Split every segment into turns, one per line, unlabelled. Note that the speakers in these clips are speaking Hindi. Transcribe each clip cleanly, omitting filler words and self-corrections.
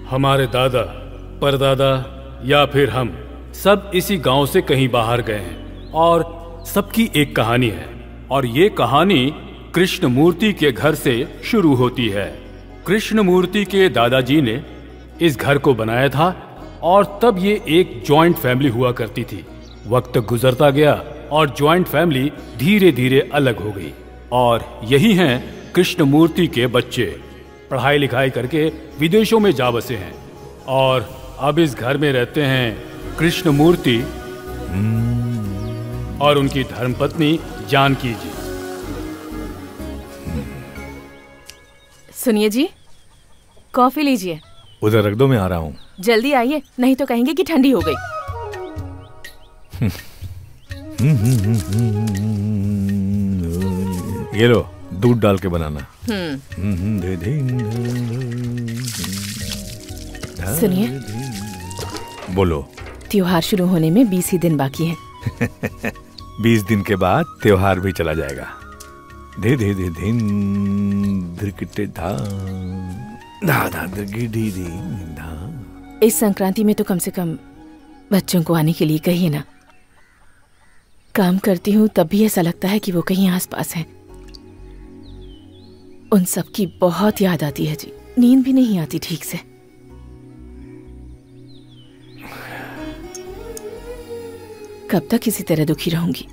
हमारे दादा, परदादा या फिर हम सब इसी गांव से कहीं बाहर गए हैं और सबकी एक कहानी है। और ये कहानी कृष्णमूर्ति के घर से शुरू होती है। कृष्णमूर्ति के दादाजी ने इस घर को बनाया था और तब ये एक जॉइंट फैमिली हुआ करती थी। वक्त गुजरता गया और जॉइंट फैमिली धीरे धीरे अलग हो गई और यही हैं कृष्णमूर्ति के बच्चे। पढ़ाई लिखाई करके विदेशों में जा बसे हैं और अब इस घर में रहते हैं कृष्णमूर्ति और उनकी धर्मपत्नी जानकी जी।
सुनिए जी, कॉफी लीजिए।
उधर रख दो, मैं आ रहा हूँ।
जल्दी आइए, नहीं तो कहेंगे कि ठंडी हो गई।
ये लो, दूध डाल के बनाना।
सुनिए,
बोलो।
त्योहार शुरू होने में 20 ही दिन बाकी हैं।
20 दिन के बाद त्योहार भी चला जाएगा। धे धे धे धिन धिरकिटे धा धा धा धिरगिडी धी धा।
इस संक्रांति में तो कम से कम बच्चों को आने के लिए कहिए ना। काम करती हूँ तब भी ऐसा लगता है कि वो कहीं आसपास हैं। उन सब की बहुत याद आती है जी, नींद भी नहीं आती ठीक से। कब तक इसी तरह दुखी रहूंगी?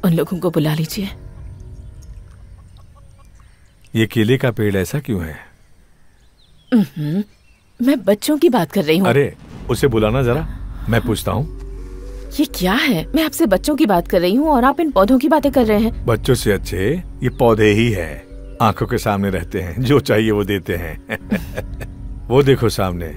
उन लोगों को बुला लीजिए।
ये केले का पेड़ ऐसा क्यों है?
मैं बच्चों की बात कर रही हूँ।
अरे उसे बुलाना जरा, मैं पूछता हूँ।
ये क्या है? मैं आपसे बच्चों की बात कर रही हूँ और आप इन पौधों की बातें कर रहे हैं।
बच्चों से अच्छे ये पौधे ही है, आंखों के सामने रहते हैं, जो चाहिए वो देते हैं। वो देखो सामने,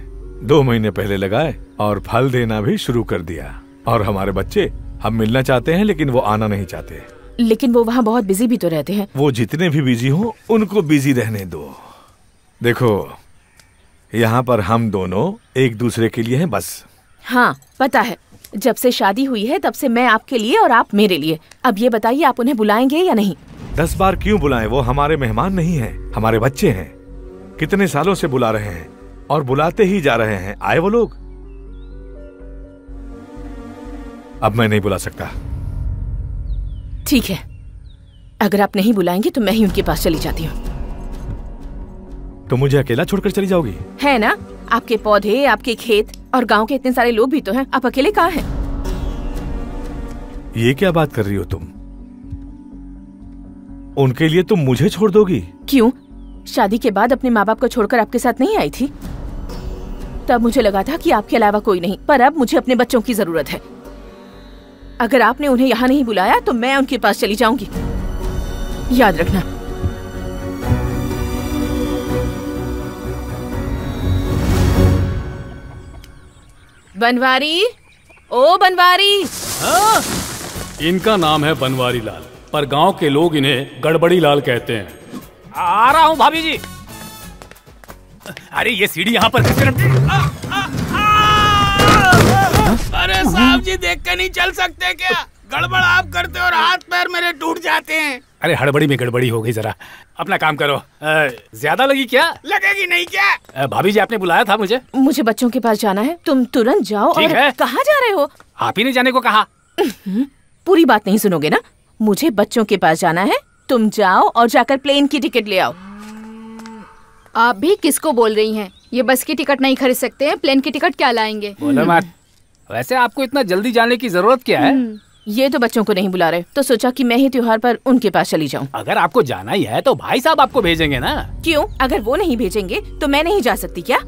2 महीने पहले लगाए और फल देना भी शुरू कर दिया। और हमारे बच्चे, हम मिलना चाहते हैं लेकिन वो आना नहीं चाहते।
लेकिन वो वहाँ बहुत बिजी भी तो रहते हैं।
वो जितने भी बिजी हो उनको बिजी रहने दो। देखो, यहाँ पर हम दोनों एक दूसरे के लिए हैं बस।
हाँ पता है, जब से शादी हुई है तब से मैं आपके लिए और आप मेरे लिए। अब ये बताइए, आप उन्हें बुलाएंगे या नहीं?
10 बार क्यों बुलाएं? वो हमारे मेहमान नहीं हैं, हमारे बच्चे हैं। कितने सालों से बुला रहे हैं और बुलाते ही जा रहे हैं। आए वो लोग। अब मैं नहीं बुला सकता।
ठीक है, अगर आप नहीं बुलाएंगे तो मैं ही उनके पास चली जाती हूँ।
तो मुझे अकेला छोड़कर चली जाओगी?
है ना, आपके पौधे, आपके खेत और गांव के इतने सारे लोग भी तो हैं। आप अकेले कहाँ हैं?
ये क्या बात कर रही हो तुम? उनके लिए तुम मुझे छोड़ दोगी?
क्यों? शादी के बाद अपने माँ बाप को छोड़कर आपके साथ नहीं आई थी? तब मुझे लगा था कि आपके अलावा कोई नहीं, पर अब मुझे अपने बच्चों की जरूरत है। अगर आपने उन्हें यहाँ नहीं बुलाया तो मैं उनके पास चली जाऊंगी, याद रखना। बनवारी, ओ बनवारी।
हाँ? इनका नाम है बनवारी लाल, पर गांव के लोग इन्हें गड़बड़ी लाल कहते हैं।
आ रहा हूँ भाभी जी। अरे ये सीढ़ी यहाँ पर कैसे अरे साहब जी, देख कर नहीं चल सकते क्या? गड़बड़ आप करते और हाथ पैर मेरे टूट जाते हैं।
अरे हड़बड़ी में गड़बड़ी हो गई, जरा अपना काम करो। ज्यादा लगी क्या?
लगेगी नहीं क्या?
भाभी जी आपने बुलाया था मुझे।
मुझे बच्चों के पास जाना है, तुम तुरंत जाओ।
ठीक है।
कहाँ जा रहे हो?
आप ही ने जाने को कहा।
पूरी बात नहीं सुनोगे ना? मुझे बच्चों के पास जाना है, तुम जाओ और जाकर प्लेन की टिकट ले आओ।
आप भी किसको बोल रही हैं? ये बस की टिकट नहीं खरीद सकते हैं, प्लेन की टिकट क्या लाएंगे?
बोलो मत। वैसे आपको इतना जल्दी जाने की जरूरत क्या है?
ये तो बच्चों को नहीं बुला रहे, तो सोचा कि मैं ही त्योहार पर उनके पास चली जाऊं।
अगर आपको जाना ही है तो भाई साहब आपको भेजेंगे ना।
क्यों? अगर वो नहीं भेजेंगे तो मैं नहीं जा सकती क्या?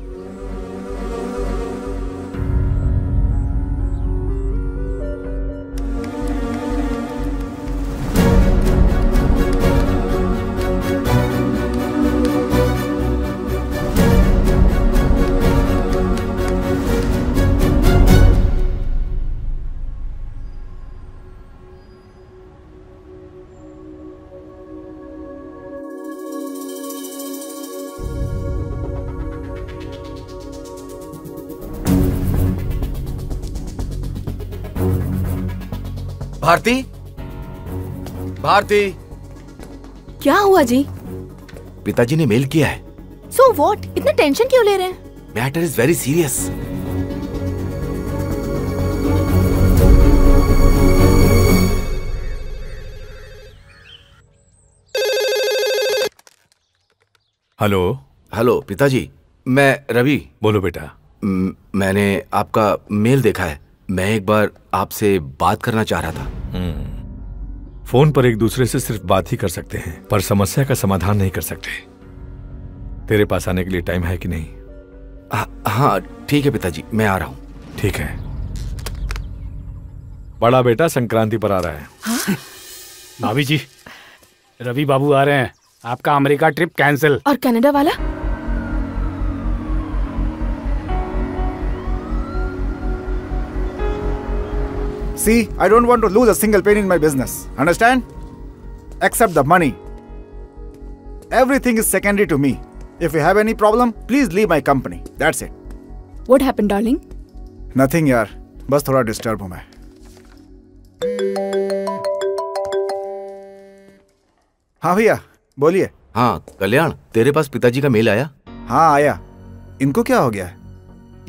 भारती, भारती।
क्या हुआ जी?
पिताजी ने मेल किया है।
So what? इतना टेंशन क्यों ले रहे हैं?
Matter is very serious.
Hello.
Hello पिताजी, मैं रवि।
बोलो बेटा।
मैंने आपका मेल देखा है। मैं एक बार आपसे बात करना चाह रहा था।
फोन पर एक दूसरे से सिर्फ बात ही कर सकते हैं, पर समस्या का समाधान नहीं कर सकते। तेरे पास आने के लिए टाइम है कि नहीं?
हाँ ठीक है पिताजी, मैं आ रहा हूँ।
ठीक है। बड़ा बेटा संक्रांति पर आ रहा है।
हाँ?
भाभी जी, रवि बाबू आ रहे हैं। आपका अमेरिका ट्रिप कैंसिल।
और कनाडा वाला?
See, I don't want to lose a single penny in my business. Understand? Except the money. Everything is secondary to me. If you have any problem, please leave my company. That's it.
What happened, darling?
Nothing यार, बस थोड़ा डिस्टर्ब हूँ मैं। हाँ भैया, बोलिए।
हाँ कल्याण, तेरे पास पिताजी का मेल आया?
हाँ आया। इनको क्या हो गया है?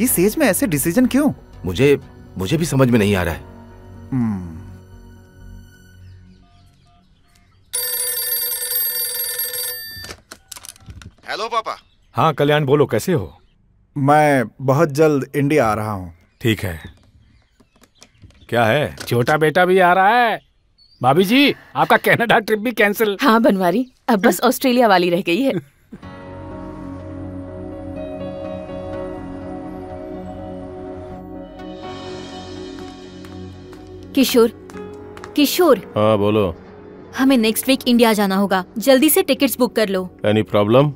इस एज में ऐसे डिसीजन क्यों?
मुझे भी समझ में नहीं आ रहा है।
हेलो पापा।
हाँ कल्याण, बोलो कैसे हो?
मैं बहुत जल्द इंडिया आ रहा हूँ।
ठीक है। क्या है?
छोटा बेटा भी आ रहा है। भाभी जी, आपका कनाडा ट्रिप भी कैंसिल।
हाँ बनवारी, अब बस ऑस्ट्रेलिया वाली रह गई है।
किशोर।
हाँ बोलो।
हमें नेक्स्ट वीक इंडिया जाना होगा, जल्दी से टिकट्स बुक कर लो।
Any problem?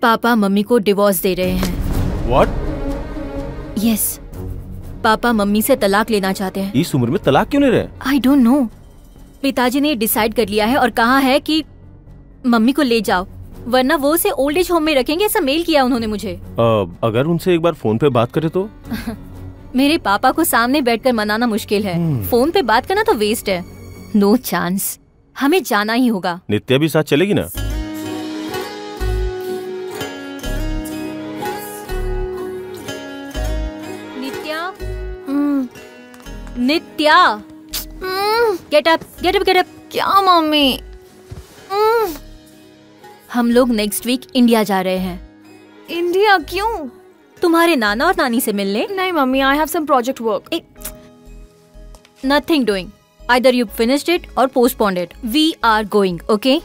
पापा मम्मी को डिवोर्स दे रहे हैं।
व्हाट?
यस, पापा मम्मी से तलाक लेना चाहते हैं।
इस उम्र में तलाक क्यों ले रहे हैं?
I don't know. पिताजी ने डिसाइड कर लिया है और कहा है कि मम्मी को ले जाओ, वरना वो उसे ओल्ड एज होम में रखेंगे। ऐसा मेल किया उन्होंने मुझे।
अगर उनसे एक बार फोन पे बात करे तो?
मेरे पापा को सामने बैठकर मनाना मुश्किल है, फोन पे बात करना तो वेस्ट है। नो चांस, हमें जाना ही होगा।
नित्या भी साथ चलेगी ना?
Nitya, get up get up get up.
क्या मम्मी?
हम लोग नेक्स्ट वीक इंडिया जा रहे हैं।
इंडिया क्यों?
तुम्हारे नाना और नानी से मिलने।
नहीं mummy, I have some project work.
Nothing doing, either you finished it और postponed it. We are going, okay?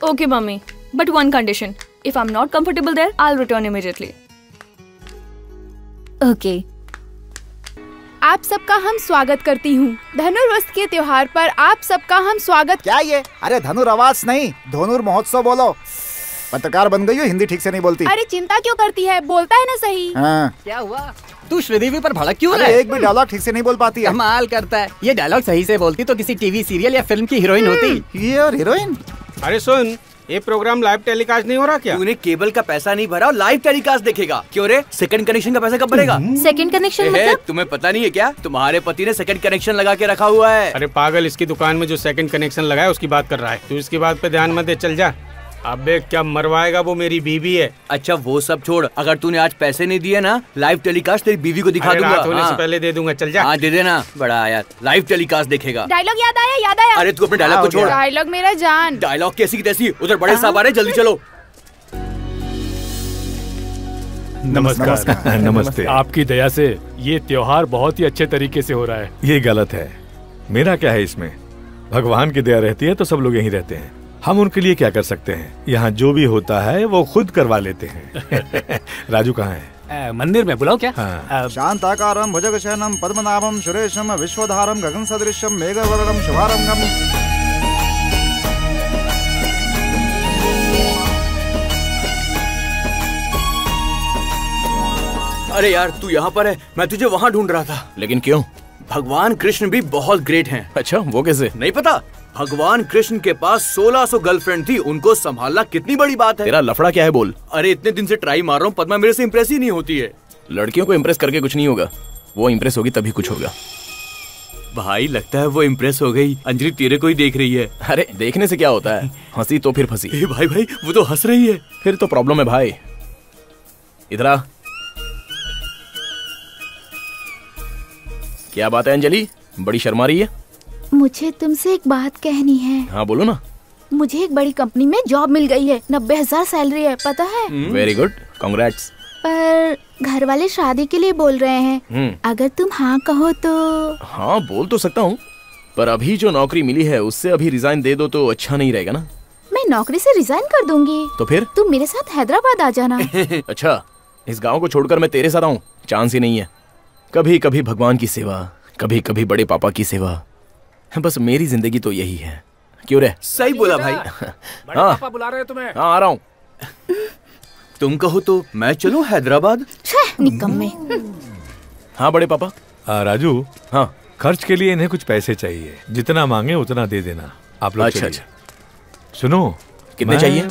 Okay mummy, but one condition, if I am not comfortable there, I will return immediately.
Okay.
आप सबका हम स्वागत करती हूँ। धनुर्वस के त्योहार पर आप सबका हम स्वागत।
क्या ये? अरे धनुर्वास नहीं, धनुर महोत्सव बोलो। पत्रकार बन गई हो, हिंदी ठीक से नहीं बोलती।
अरे चिंता क्यों करती है, बोलता है ना सही।
हाँ।
क्या हुआ? तू श्रीदेवी पर भड़क क्यों रहा है?
एक भी डायलॉग ठीक से नहीं बोल पाती है।
कमाल करता है। ये डायलॉग सही से बोलती तो किसी टीवी सीरियल या फिल्म की हीरोइन होती।
ये और हीरोइन?
अरे सुन, ये प्रोग्राम लाइव टेलीकास्ट नहीं हो रहा क्या?
तूने केबल का पैसा नहीं भरा और लाइव टेलीकास्ट देखेगा। क्यों रे? सेकंड कनेक्शन का पैसा कब भरेगा?
सेकंड कनेक्शन मतलब?
तुम्हें पता नहीं है क्या? तुम्हारे पति ने सेकंड कनेक्शन लगा के रखा हुआ है।
अरे पागल, इसकी दुकान में जो सेकंड कनेक्शन लगा है उसकी बात कर रहा है। तू इसकी बात पे ध्यान मत दे, चल जा। अबे क्या मरवाएगा, वो मेरी बीवी है।
अच्छा वो सब छोड़, अगर तूने आज पैसे नहीं दिए ना, लाइव टेलीकास्ट तेरी बीवी को दिखा दूंगा।
रात होने से पहले दे दूंगा, चल जा।
हाँ दे देना, बड़ा आया, लाइव टेलीकास्ट देखेगा।
डायलॉग याद आया, याद आया।
अरे तू अपने डायलॉग को छोड़।
डायलॉग मेरा जान।
डायलॉग कैसी की तैसी, उधर बड़े साहब आ रहे, जल्दी चलो।
नमस्कार।
नमस्ते।
आपकी दया से ये त्योहार बहुत ही अच्छे तरीके से हो रहा है।
ये गलत है। मेरा क्या है इसमें? भगवान की दया रहती है तो सब लोग यहीं रहते हैं। हम उनके लिए क्या कर सकते हैं? यहाँ जो भी होता है वो खुद करवा लेते हैं। राजू कहाँ है?
मंदिर में, बुलाओ क्या?
हाँ।
शांताकारं भुजगशयनं पद्मनाभं सुरेशं विश्वधारं गगन सदृशं मेघवर्णं शुभारंभं।
अरे यार तू यहाँ पर है, मैं तुझे वहाँ ढूंढ रहा था।
लेकिन क्यों?
भगवान कृष्ण भी बहुत ग्रेट हैं।
अच्छा, वो कैसे?
नहीं पता? भगवान कृष्ण के पास 1600 गर्लफ्रेंड थी, उनको संभालना कितनी बड़ी बात है।
तेरा लफड़ा क्या है बोल?
अरे इतने दिन से ट्राई मार रहा हूँ, पद्मा मेरे से इम्प्रेस ही नहीं होती है।
लड़कियों को इम्प्रेस करके कुछ नहीं होगा, वो इम्प्रेस होगी तभी कुछ होगा।
भाई लगता है वो इम्प्रेस हो गई। अंजलि तेरे को ही देख रही है।
अरे देखने से क्या होता है, हंसी तो फिर फंसी।
भाई भाई वो तो हंस रही है।
फिर तो प्रॉब्लम है भाई। इधर आ। क्या बात है अंजलि, बड़ी शर्मा रही है?
मुझे तुमसे एक बात कहनी है।
हाँ बोलो ना।
मुझे एक बड़ी कंपनी में जॉब मिल गई है, 90,000 सैलरी है, पता है?
Very good, congrats.
पर घर वाले शादी के लिए बोल रहे हैं। अगर तुम हाँ कहो तो।
हाँ बोल तो सकता हूँ, पर अभी जो नौकरी मिली है उससे अभी रिजाइन दे दो तो अच्छा नहीं रहेगा ना।
मैं नौकरी से रिजाइन कर दूंगी।
तो फिर
तुम मेरे साथ हैदराबाद आ जाना।
अच्छा, इस गांव को छोड़कर मैं तेरे साथ आऊँ? चांस ही नहीं है। कभी कभी भगवान की सेवा, कभी कभी बड़े पापा की सेवा, बस मेरी जिंदगी तो यही है। क्यों रे?
सही बोला भाई।
बड़े पापा बुला रहे हैं तुम्हें।
हाँ आ रहा हूँ।
तुम कहो तो मैं चलूं हैदराबाद?
निकम्मे।
हाँ बड़े पापा।
राजू,
हाँ
खर्च के लिए इन्हें कुछ पैसे चाहिए, जितना मांगे उतना दे देना। आप लोग
अच्छा
चलिए। सुनो,
कितने चाहिए?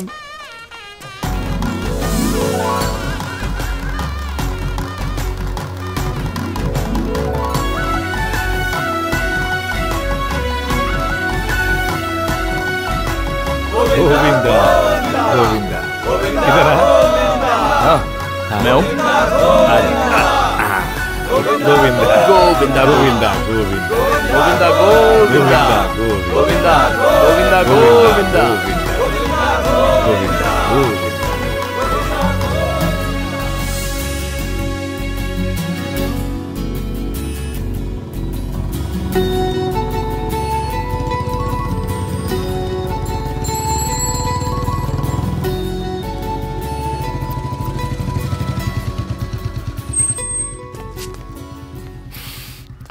गोविंदा गोविंदा, इधर आ।
हाँ मैं हूँ।
गोविंदा गोविंदा
गोविंदा
गोविंदा
गोविंदा गोविंदा गोविंदा गोविंदा गोविंदा
गोविंदा गोविंदा।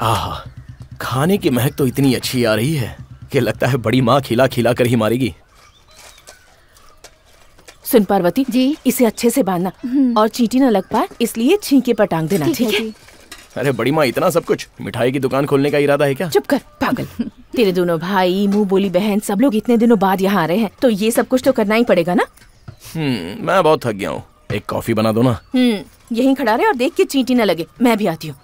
आहा, खाने की महक तो इतनी अच्छी आ रही है कि लगता है बड़ी माँ खिला खिला कर ही मारेगी।
सुन पार्वती जी, इसे अच्छे से बांधना और चींटी न लग पाए, इसलिए छींके पर टांग देना, ठीक है?
अरे बड़ी माँ, इतना सब कुछ? मिठाई की दुकान खोलने का इरादा है क्या?
चुप कर पागल। तेरे दोनों भाई, मुंह बोली बहन, सब लोग इतने दिनों बाद यहाँ आ रहे हैं, तो ये सब कुछ तो करना ही पड़ेगा ना।
मैं बहुत थक गया हूँ, एक कॉफी बना दो ना।
यहीं खड़ा रहे और देख के चींटी न लगे, मैं भी आती हूँ।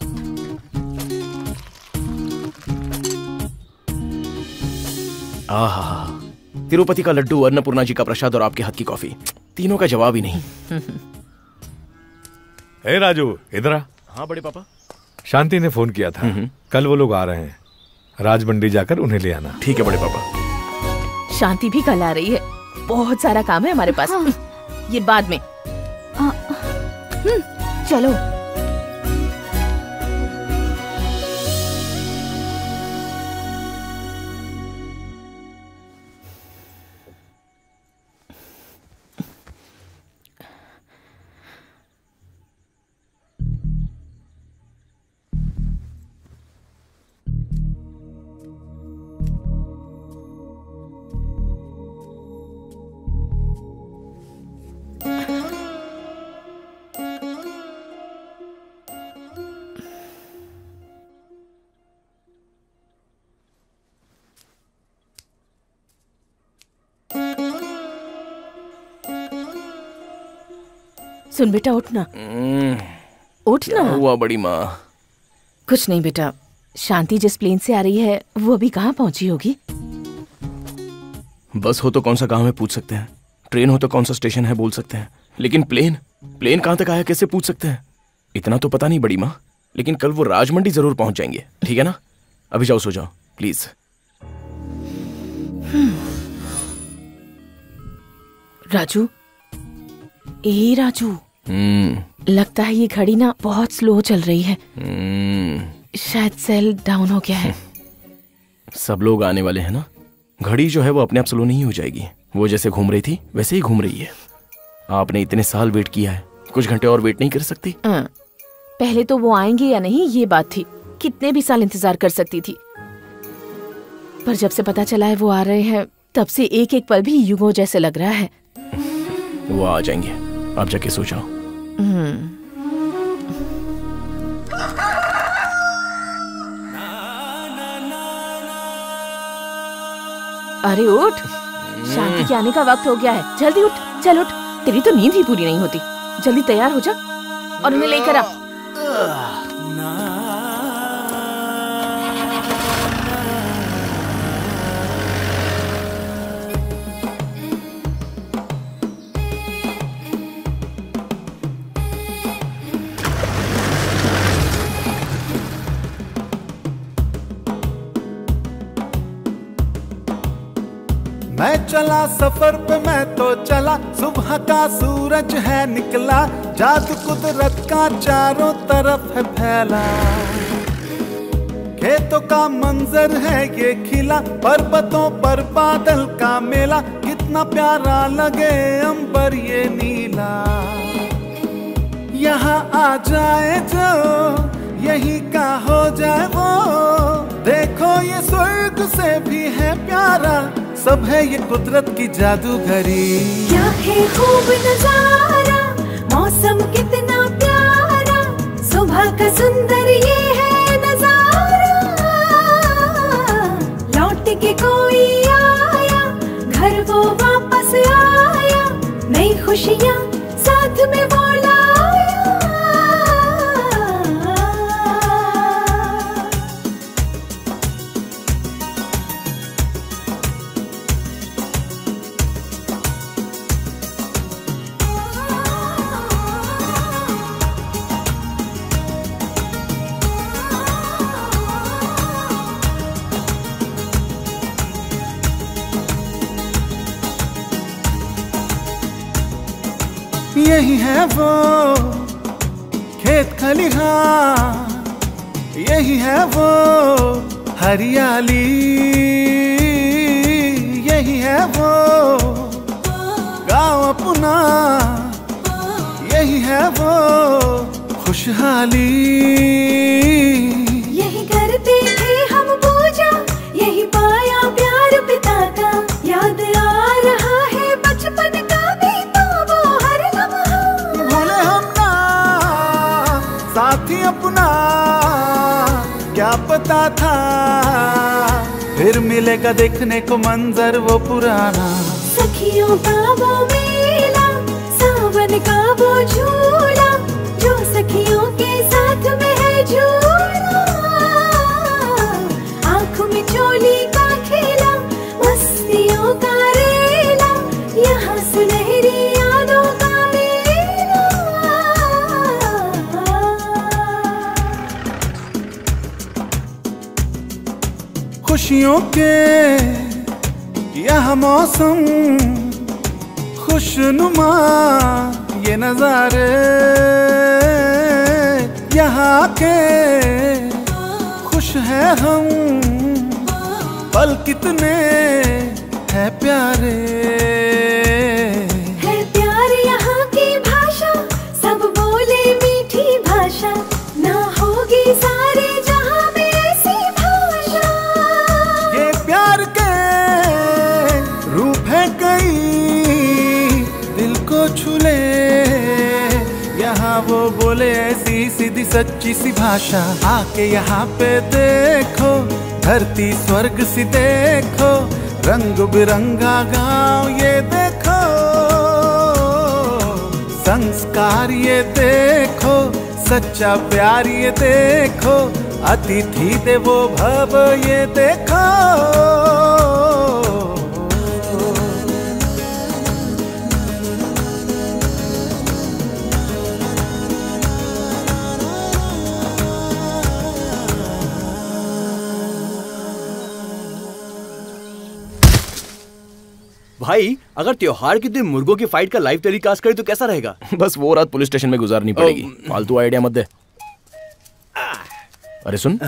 आहा, तिरुपति का लड्डू, अन्नपूर्णा जी का प्रसाद और आपके हाथ की कॉफी, तीनों का जवाब ही नहीं।
ए राजू, इधर आ।
हाँ बड़े पापा।
शांति ने फोन किया था, कल वो लोग आ रहे हैं, राजमंडी जाकर उन्हें ले आना।
ठीक है बड़े पापा।
शांति भी कल आ रही है, बहुत सारा काम है हमारे पास। ये बाद में।
चलो।
सुन बेटा, उठना उठना।
हुआ बड़ी माँ?
कुछ नहीं बेटा, शांति जिस प्लेन से आ रही है वो अभी कहाँ पहुंची होगी?
बस हो तो कौन सा गांव है पूछ सकते हैं, ट्रेन हो तो कौन सा स्टेशन है बोल सकते हैं, लेकिन प्लेन कहाँ तक आया कैसे पूछ सकते हैं? इतना तो पता नहीं बड़ी माँ, लेकिन कल वो राजमंडी जरूर पहुंच जाएंगे, ठीक है ना? अभी जाओ, सो जाओ प्लीज।
राजू, ए राजू, लगता है ये घड़ी ना बहुत स्लो चल रही है। शायद सेल डाउन हो गया है।
सब लोग आने वाले हैं ना, घड़ी जो है वो अपने आप स्लो नहीं हो जाएगी, वो जैसे घूम रही थी वैसे ही घूम रही है। आपने इतने साल वेट किया है, कुछ घंटे और वेट नहीं कर सकती?
पहले तो वो आएंगे या नहीं ये बात थी, कितने भी साल इंतजार कर सकती थी, पर जब से पता चला है वो आ रहे हैं, तब से एक एक पल भी युगों जैसे लग रहा है।
वो आ जाएंगे, आप जाके सो जाओ।
अरे उठ, शांति के आने का वक्त हो गया है, जल्दी उठ, चल उठ, तेरी तो नींद ही पूरी नहीं होती। जल्दी तैयार हो जा और उन्हें लेकर आ।
मैं चला सफर पे मैं तो चला, सुबह का सूरज है निकला, जादू कुदरत का चारों तरफ है फैला। खेतों का मंजर है ये खिला, पर्वतों पर बादल का मेला, कितना प्यारा लगे अंबर ये नीला। यहाँ आ जाए जो यही का हो जाए वो, देखो ये स्वर्ग से भी है प्यारा, सब है ये कुदरत की जादूगरी।
क्या है खूब नजारा, मौसम कितना प्यारा, सुबह का सुंदर ये है नजारा। लौट के कोई आया, घर वो वापस आया, नई खुशियाँ साथ में वो लाया।
यही है वो खेत खलिहान, यही है वो हरियाली, यही है वो गाँव अपना, यही है वो खुशहाली।
यही करते थे हम पूजा, यही पाया प्यार पिता का, याद आ रहा है बचपन का भी तो वो हर लम्हा।
भूले हम ना साथी अपना, क्या पता था फिर मिलेगा देखने को मंजर वो पुराना।
सखियों का वो मेला, सावन का वो झूला, जो सखियों के साथ में है झूला। आँखों में चोली का खेला, मस्तियों का रेला, यहाँ सुनहरी यादों का मेला।
खुशियों के यह मौसम, खुशनुमा ये नजारे, यहाँ के खुश है हम, पल कितने है प्यारे।
है प्यार यहाँ की भाषा, सब बोले मीठी भाषा, ना होगी सारे जहाँ में ऐसी भाषा।
ये प्यार के रूप है कई, दिल को छूले, यहाँ वो बोले ऐसी सीधी सच्ची सी भाषा। आके यहाँ पे देखो, धरती स्वर्ग सी देखो, रंग बिरंगा गाँव ये देखो, संस्कार ये देखो, सच्चा प्यार ये देखो, अतिथि देवो भव ये देखो।
भाई अगर त्योहार के दिन मुर्गों की फाइट का लाइव टेलीकास्ट करे तो कैसा रहेगा?
बस वो रात पुलिस स्टेशन में गुजारनी पड़ेगी, फालतू आइडिया मत दे। अरे सुन,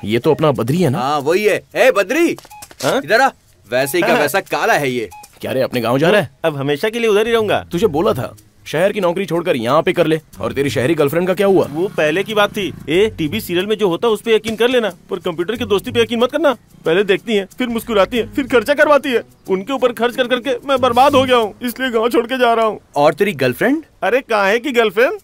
ये तो अपना बद्री है ना?
हाँ वही है। ए बद्री इधर आ। वैसे ही का वैसा काला है ये।
क्या रे अपने गांव जा रहा है?
अब हमेशा के लिए उधर ही रहूंगा।
तुझे बोला था शहर की नौकरी छोड़कर यहाँ पे कर ले। और तेरी शहरी गर्लफ्रेंड का क्या हुआ?
वो पहले की बात थी। टीवी सीरियल में जो होता है उस पे यकीन कर लेना, पर कंप्यूटर की दोस्ती पे यकीन मत करना। पहले देखती है, फिर मुस्कुराती है, फिर खर्चा करवाती है। उनके ऊपर खर्च कर करके मैं बर्बाद हो गया हूँ, इसलिए गाँव छोड़ के जा रहा हूँ।
और तेरी गर्लफ्रेंड?
अरे कहाँ है की गर्लफ्रेंड?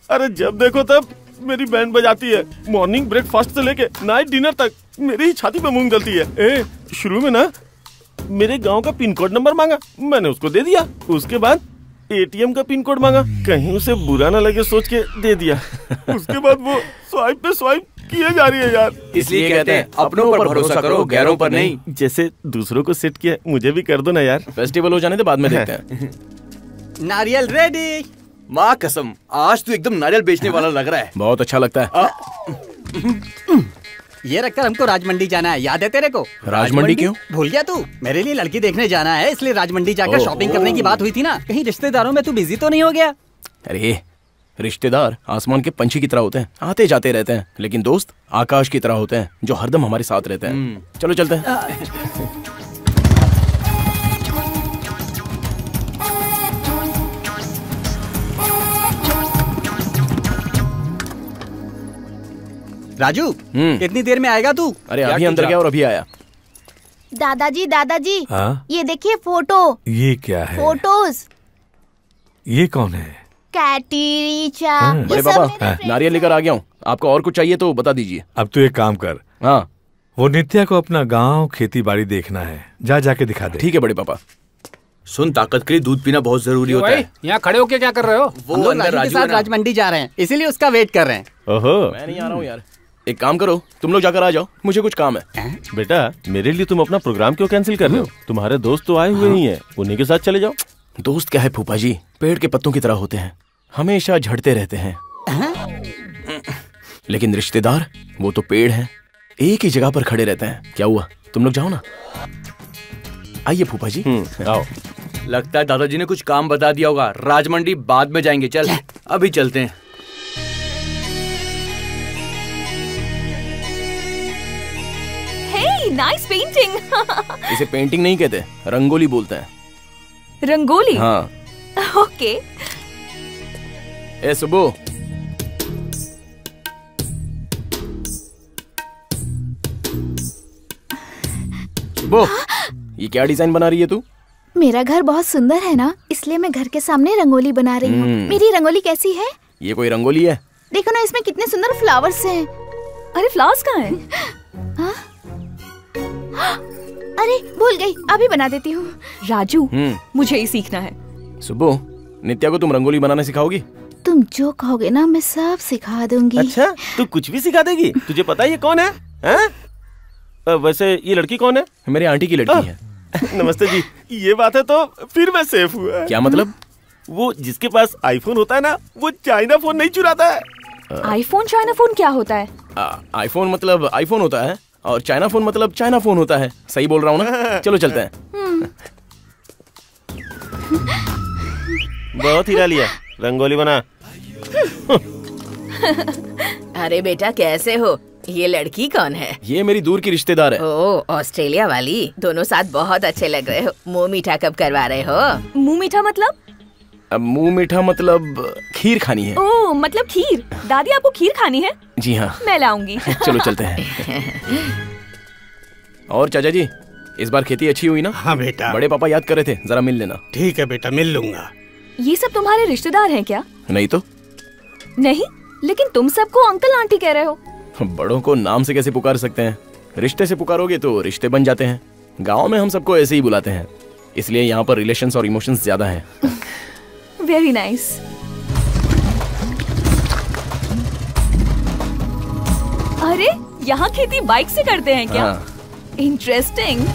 अरे जब देखो तब मेरी बैंड बजाती है। मॉर्निंग ब्रेकफास्ट से लेके नाइट डिनर तक मेरी ही छाती पे मूंग डलती है। शुरू में ना मेरे गांव का पिन कोड नंबर मांगा, मैंने उसको दे दिया। उसके बाद एटीएम का पिन कोड मांगा, कहीं उसे बुरा ना लगे सोच के दे दिया। उसके बाद वो स्वाइप पे स्वाइप किए जा रही है यार।
इसलिए कहते हैं अपनों पर भरोसा करो, गैरों पर नहीं।
जैसे दूसरों को सेट किया, मुझे भी कर दो ना यार।
फेस्टिवल हो जाने दे, बाद में देखते हैं।
नारियल रेडी। माँ कसम आज तू एकदम नारियल बेचने वाला लग रहा है।
बहुत अच्छा लगता है।
ये रखकर हमको राजमंडी जाना है, याद है तेरे को?
राजमंडी क्यों?
भूल गया तू? मेरे लिए लड़की देखने जाना है, इसलिए राजमंडी जाकर शॉपिंग करने की बात हुई थी ना। कहीं रिश्तेदारों में तू बिजी तो नहीं हो गया?
अरे रिश्तेदार आसमान के पंछी की तरह होते हैं, आते जाते रहते हैं, लेकिन दोस्त आकाश की तरह होते हैं जो हरदम हमारे साथ रहते हैं। चलो चलते हैं।
राजू कितनी देर में आएगा तू?
अरे अभी अंदर गया और अभी आया।
दादाजी दादाजी,
हाँ?
ये देखिए फोटो।
ये क्या है?
फोटोज।
ये कौन है?
कैटीरीचा।
बड़े पापा नारियल लेकर आ गया हूँ, आपको और कुछ चाहिए तो बता दीजिए।
अब तू एक काम कर।
हाँ,
वो नित्या को अपना गांव खेती बाड़ी देखना है, जाके दिखा दे।
ठीक है बड़े पापा।
सुन, ताकत के लिए दूध पीना बहुत जरूरी होता है।
यहाँ खड़े होके क्या कर रहे हो?
वो अंदर राजू के साथ राजमंडी जा रहे हैं, इसीलिए उसका वेट कर रहे हैं।
ओहो,
मैं नहीं आ रहा हूँ यार। एक काम करो, तुम लोग जाकर आ जाओ, मुझे कुछ काम है।
बेटा मेरे लिए तुम अपना प्रोग्राम क्यों कैंसिल कर रहे हो? तुम्हारे दोस्त तो आए हुए ही हैं, उन्हीं के साथ चले जाओ।
दोस्त क्या है फूफा जी, पेड़ के पत्तों की तरह होते हैं, हमेशा झड़ते रहते हैं। लेकिन रिश्तेदार वो तो पेड़ हैं, एक ही जगह पर खड़े रहते हैं। क्या हुआ, तुम लोग जाओ ना। आइए फूफा जी।
आओ। लगता है दादाजी ने कुछ काम बता दिया होगा। राजमंडी बाद में जाएंगे, चल अभी चलते हैं।
हे, नाइस पेंटिंग।
इसे पेंटिंग नहीं कहते, रंगोली बोलते हैं।
रंगोली?
हाँ।
ओके।
ए सुबो, सुबो, ये क्या डिजाइन बना रही है तू?
मेरा घर बहुत सुंदर है ना, इसलिए मैं घर के सामने रंगोली बना रही हूँ। मेरी रंगोली कैसी है?
ये कोई रंगोली है?
देखो ना, इसमें कितने सुंदर फ्लावर्स हैं।
अरे फ्लावर्स कहाँ हैं?
हाँ? अरे भूल गई, अभी बना देती हूँ।
राजू, मुझे ही सीखना है।
सुबो, नित्या को तुम रंगोली बनाना सिखाओगी?
तुम जो कहोगे ना मैं सब सिखा दूंगी।
अच्छा, तू कुछ भी सिखा देगी? तुझे पता है ये कौन है? वैसे ये लड़की कौन है?
मेरी आंटी की लड़की है।
नमस्ते जी। ये बात है तो फिर मैं सेफ हुआ।
क्या मतलब?
वो जिसके पास आईफोन होता है ना, वो चाइना फोन नहीं चुराता है।
आईफोन चाइना फोन क्या होता है?
आईफोन मतलब आईफोन होता है और चाइना फोन मतलब चाइना फोन होता है। सही बोल रहा हूँ ना? चलो चलते हैं।
बहुत हीरा लिया, रंगोली बना।
अरे बेटा कैसे हो? ये लड़की कौन है?
ये मेरी दूर की रिश्तेदार है।
ओह, ऑस्ट्रेलिया वाली। दोनों साथ बहुत अच्छे लग रहे हो। मुंह मीठा कब करवा रहे हो?
मुंह मीठा मतलब?
मुंह मीठा मतलब खीर खानी है।
ओह, मतलब खीर। दादी आपको खीर खानी है?
जी हाँ।
मैं लाऊंगी।
चलो चलते हैं। और चाचा जी, इस बार खेती अच्छी हुई ना?
हाँ बेटा।
बड़े पापा याद कर रहे थे, जरा मिल लेना।
ठीक है बेटा, मिल लूंगा।
ये सब तुम्हारे रिश्तेदार हैं क्या?
नहीं तो।
नहीं, लेकिन तुम सबको अंकल आंटी कह रहे हो।
बड़ों को नाम से कैसे पुकार सकते हैं? रिश्ते से पुकारोगे तो रिश्ते बन जाते हैं। गांव में हम सबको ऐसे ही बुलाते हैं, इसलिए यहाँ पर रिलेशंस और इमोशंस ज्यादा हैं।
Very nice. अरे यहाँ खेती बाइक से करते हैं क्या? इंटरेस्टिंग।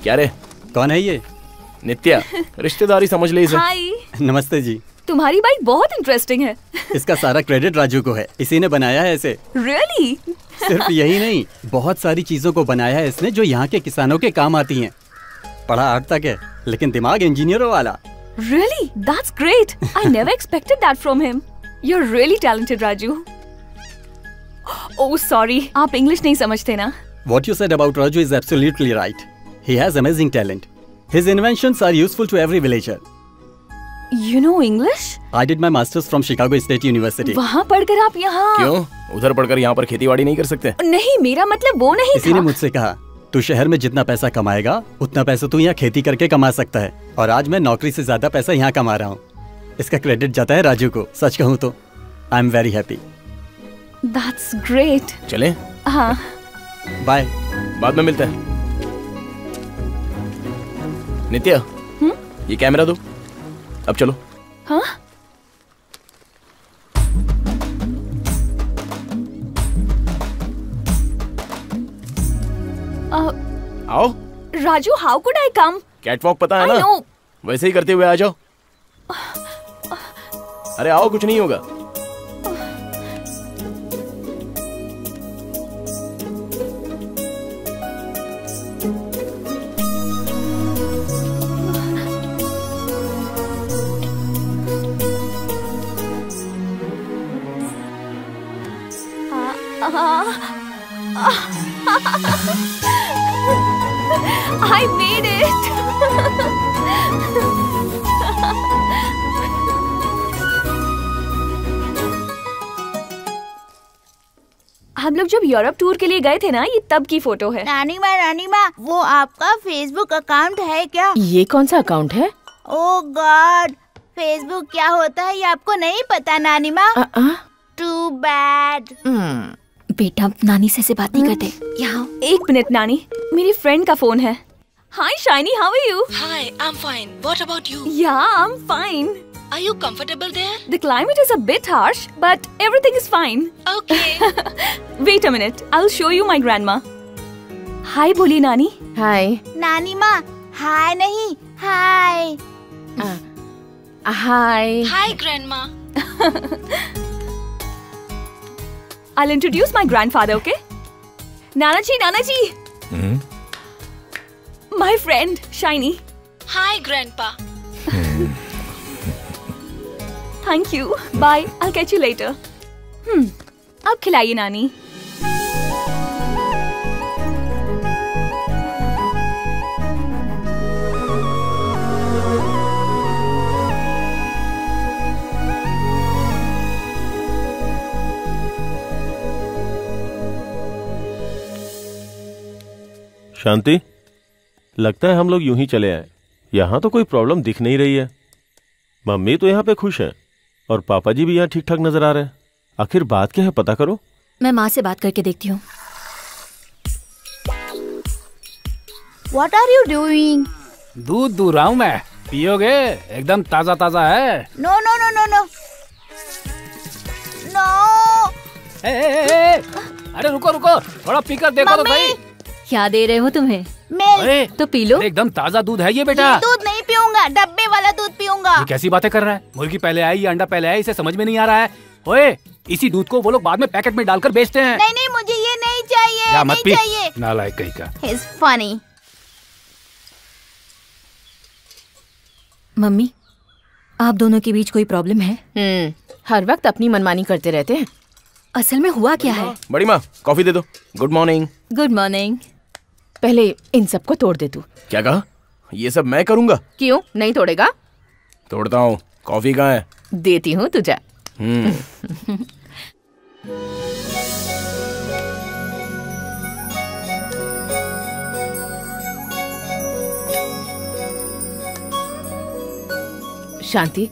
क्या रे,
कौन है ये?
नित्या, रिश्तेदारी समझ ले इसे।
हाय।
नमस्ते जी।
तुम्हारी बाइक बहुत इंटरेस्टिंग है।
इसका सारा क्रेडिट राजू को है, इसी ने बनाया है इसे।
Really?
सिर्फ यही नहीं, बहुत सारी चीजों को बनाया है इसने जो यहाँ के किसानों के काम आती हैं। पढ़ा 8 तक है, लेकिन दिमाग इंजीनियरों वाला।
Really? That's great. I never expected that from him. You're really talented, Raju. Oh, sorry. आप इंग्लिश नहीं समझते ना?
What you said about Raju is absolutely right. He has amazing talent. His inventions are useful to every villager.
You know English?
I did my masters from Chicago State University.
वहाँ पढ़कर आप यहाँ?
क्यों? उधर पढ़कर यहाँ पर खेतीबाड़ी नहीं कर सकते?
नहीं, मेरा मतलब वो नहीं था।
इसी ने मुझसे कहा, तू शहर में जितना पैसा कमाएगा उतना पैसा तू यहाँ खेती करके कमा सकता है। और आज मैं नौकरी से ज्यादा पैसा यहाँ कमा रहा हूँ। इसका क्रेडिट जाता है राजू को। सच कहूँ तो I am very happy.
That's great.
चले?
हाँ।
बाय।
बाद में मिलते हैं। नित्या, ये कैमरा दो। अब चलो।
हाँ?
आओ।
Raju, how could I come?
Catwalk पता है
I
ना?
know.
वैसे ही करते हुए आ जाओ। अरे आओ, कुछ नहीं होगा।
I made it. हम लोग जब यूरोप टूर के लिए गए थे ना, ये तब की फोटो है।
नानी माँ, वो आपका फेसबुक अकाउंट है क्या?
ये कौन सा अकाउंट है?
ओह गॉड, फेसबुक क्या होता है ये आपको नहीं पता नानी माँ? Too bad.
बेटा नानी से बात नहीं करते यहाँ। एक मिनट नानी, मेरी फ्रेंड का फोन है। Hi Shiny, how are you?
Hi, I'm fine. What about you?
Yeah, I'm fine.
Are you comfortable there?
The climate is a bit harsh, but everything is fine.
Okay.
Wait a minute, I'll show you my grandma. Hi बोली नानी।
Hi.
नानी माँ, हाय नहीं, हाय।
Hi.
Hi, Grandma.
I'll introduce my grandfather, okay? Nana ji. My friend, Shiny.
Hi, Grandpa.
Thank you. Bye. I'll catch you later. अब खिलाइए नानी।
शांति, लगता है हम लोग यूं ही चले आए। यहाँ तो कोई प्रॉब्लम दिख नहीं रही है। मम्मी तो यहाँ पे खुश है और पापा जी भी यहाँ ठीक ठाक नजर आ रहे हैं। आखिर बात क्या है, पता करो।
मैं माँ से बात करके देखती हूँ।
What are you doing?
दूध दूध रहा हूँ मैं, पियोगे? एकदम ताजा ताजा है।
No.
अरे रुको, थोड़ा पीकर देखो तो सही।
क्या दे रहे हो तुम्हें?
मिल्क।
तो पी लो।
एकदम ताजा दूध है ये बेटा।
ये दूध नहीं पीऊंगा, डब्बे वाला दूध पीऊंगा।
ये कैसी बातें कर रहा है? मुर्गी पहले आई या अंडा पहले आई, इसे समझ में नहीं आ रहा है। ओए, इसी दूध को वो लोग बाद में पैकेट में डालकर बेचते हैं।
नहीं, मुझे ये नहीं चाहिए।
मत पी,
चाहिए।
नालायक कहीं का।
He's funny.
मम्मी, आप दोनों के बीच कोई प्रॉब्लम है?
हर वक्त अपनी मनमानी करते रहते हैं।
असल में हुआ क्या है?
बड़ी माँ, कॉफी दे दो। Good morning.
Good morning.
पहले इन सबको तोड़ दे तू।
क्या कहा? ये सब मैं करूँगा?
क्यों नहीं तोड़ेगा?
तोड़ता हूँ। कॉफी कहाँ है?
देती हूँ तुझे। शांति,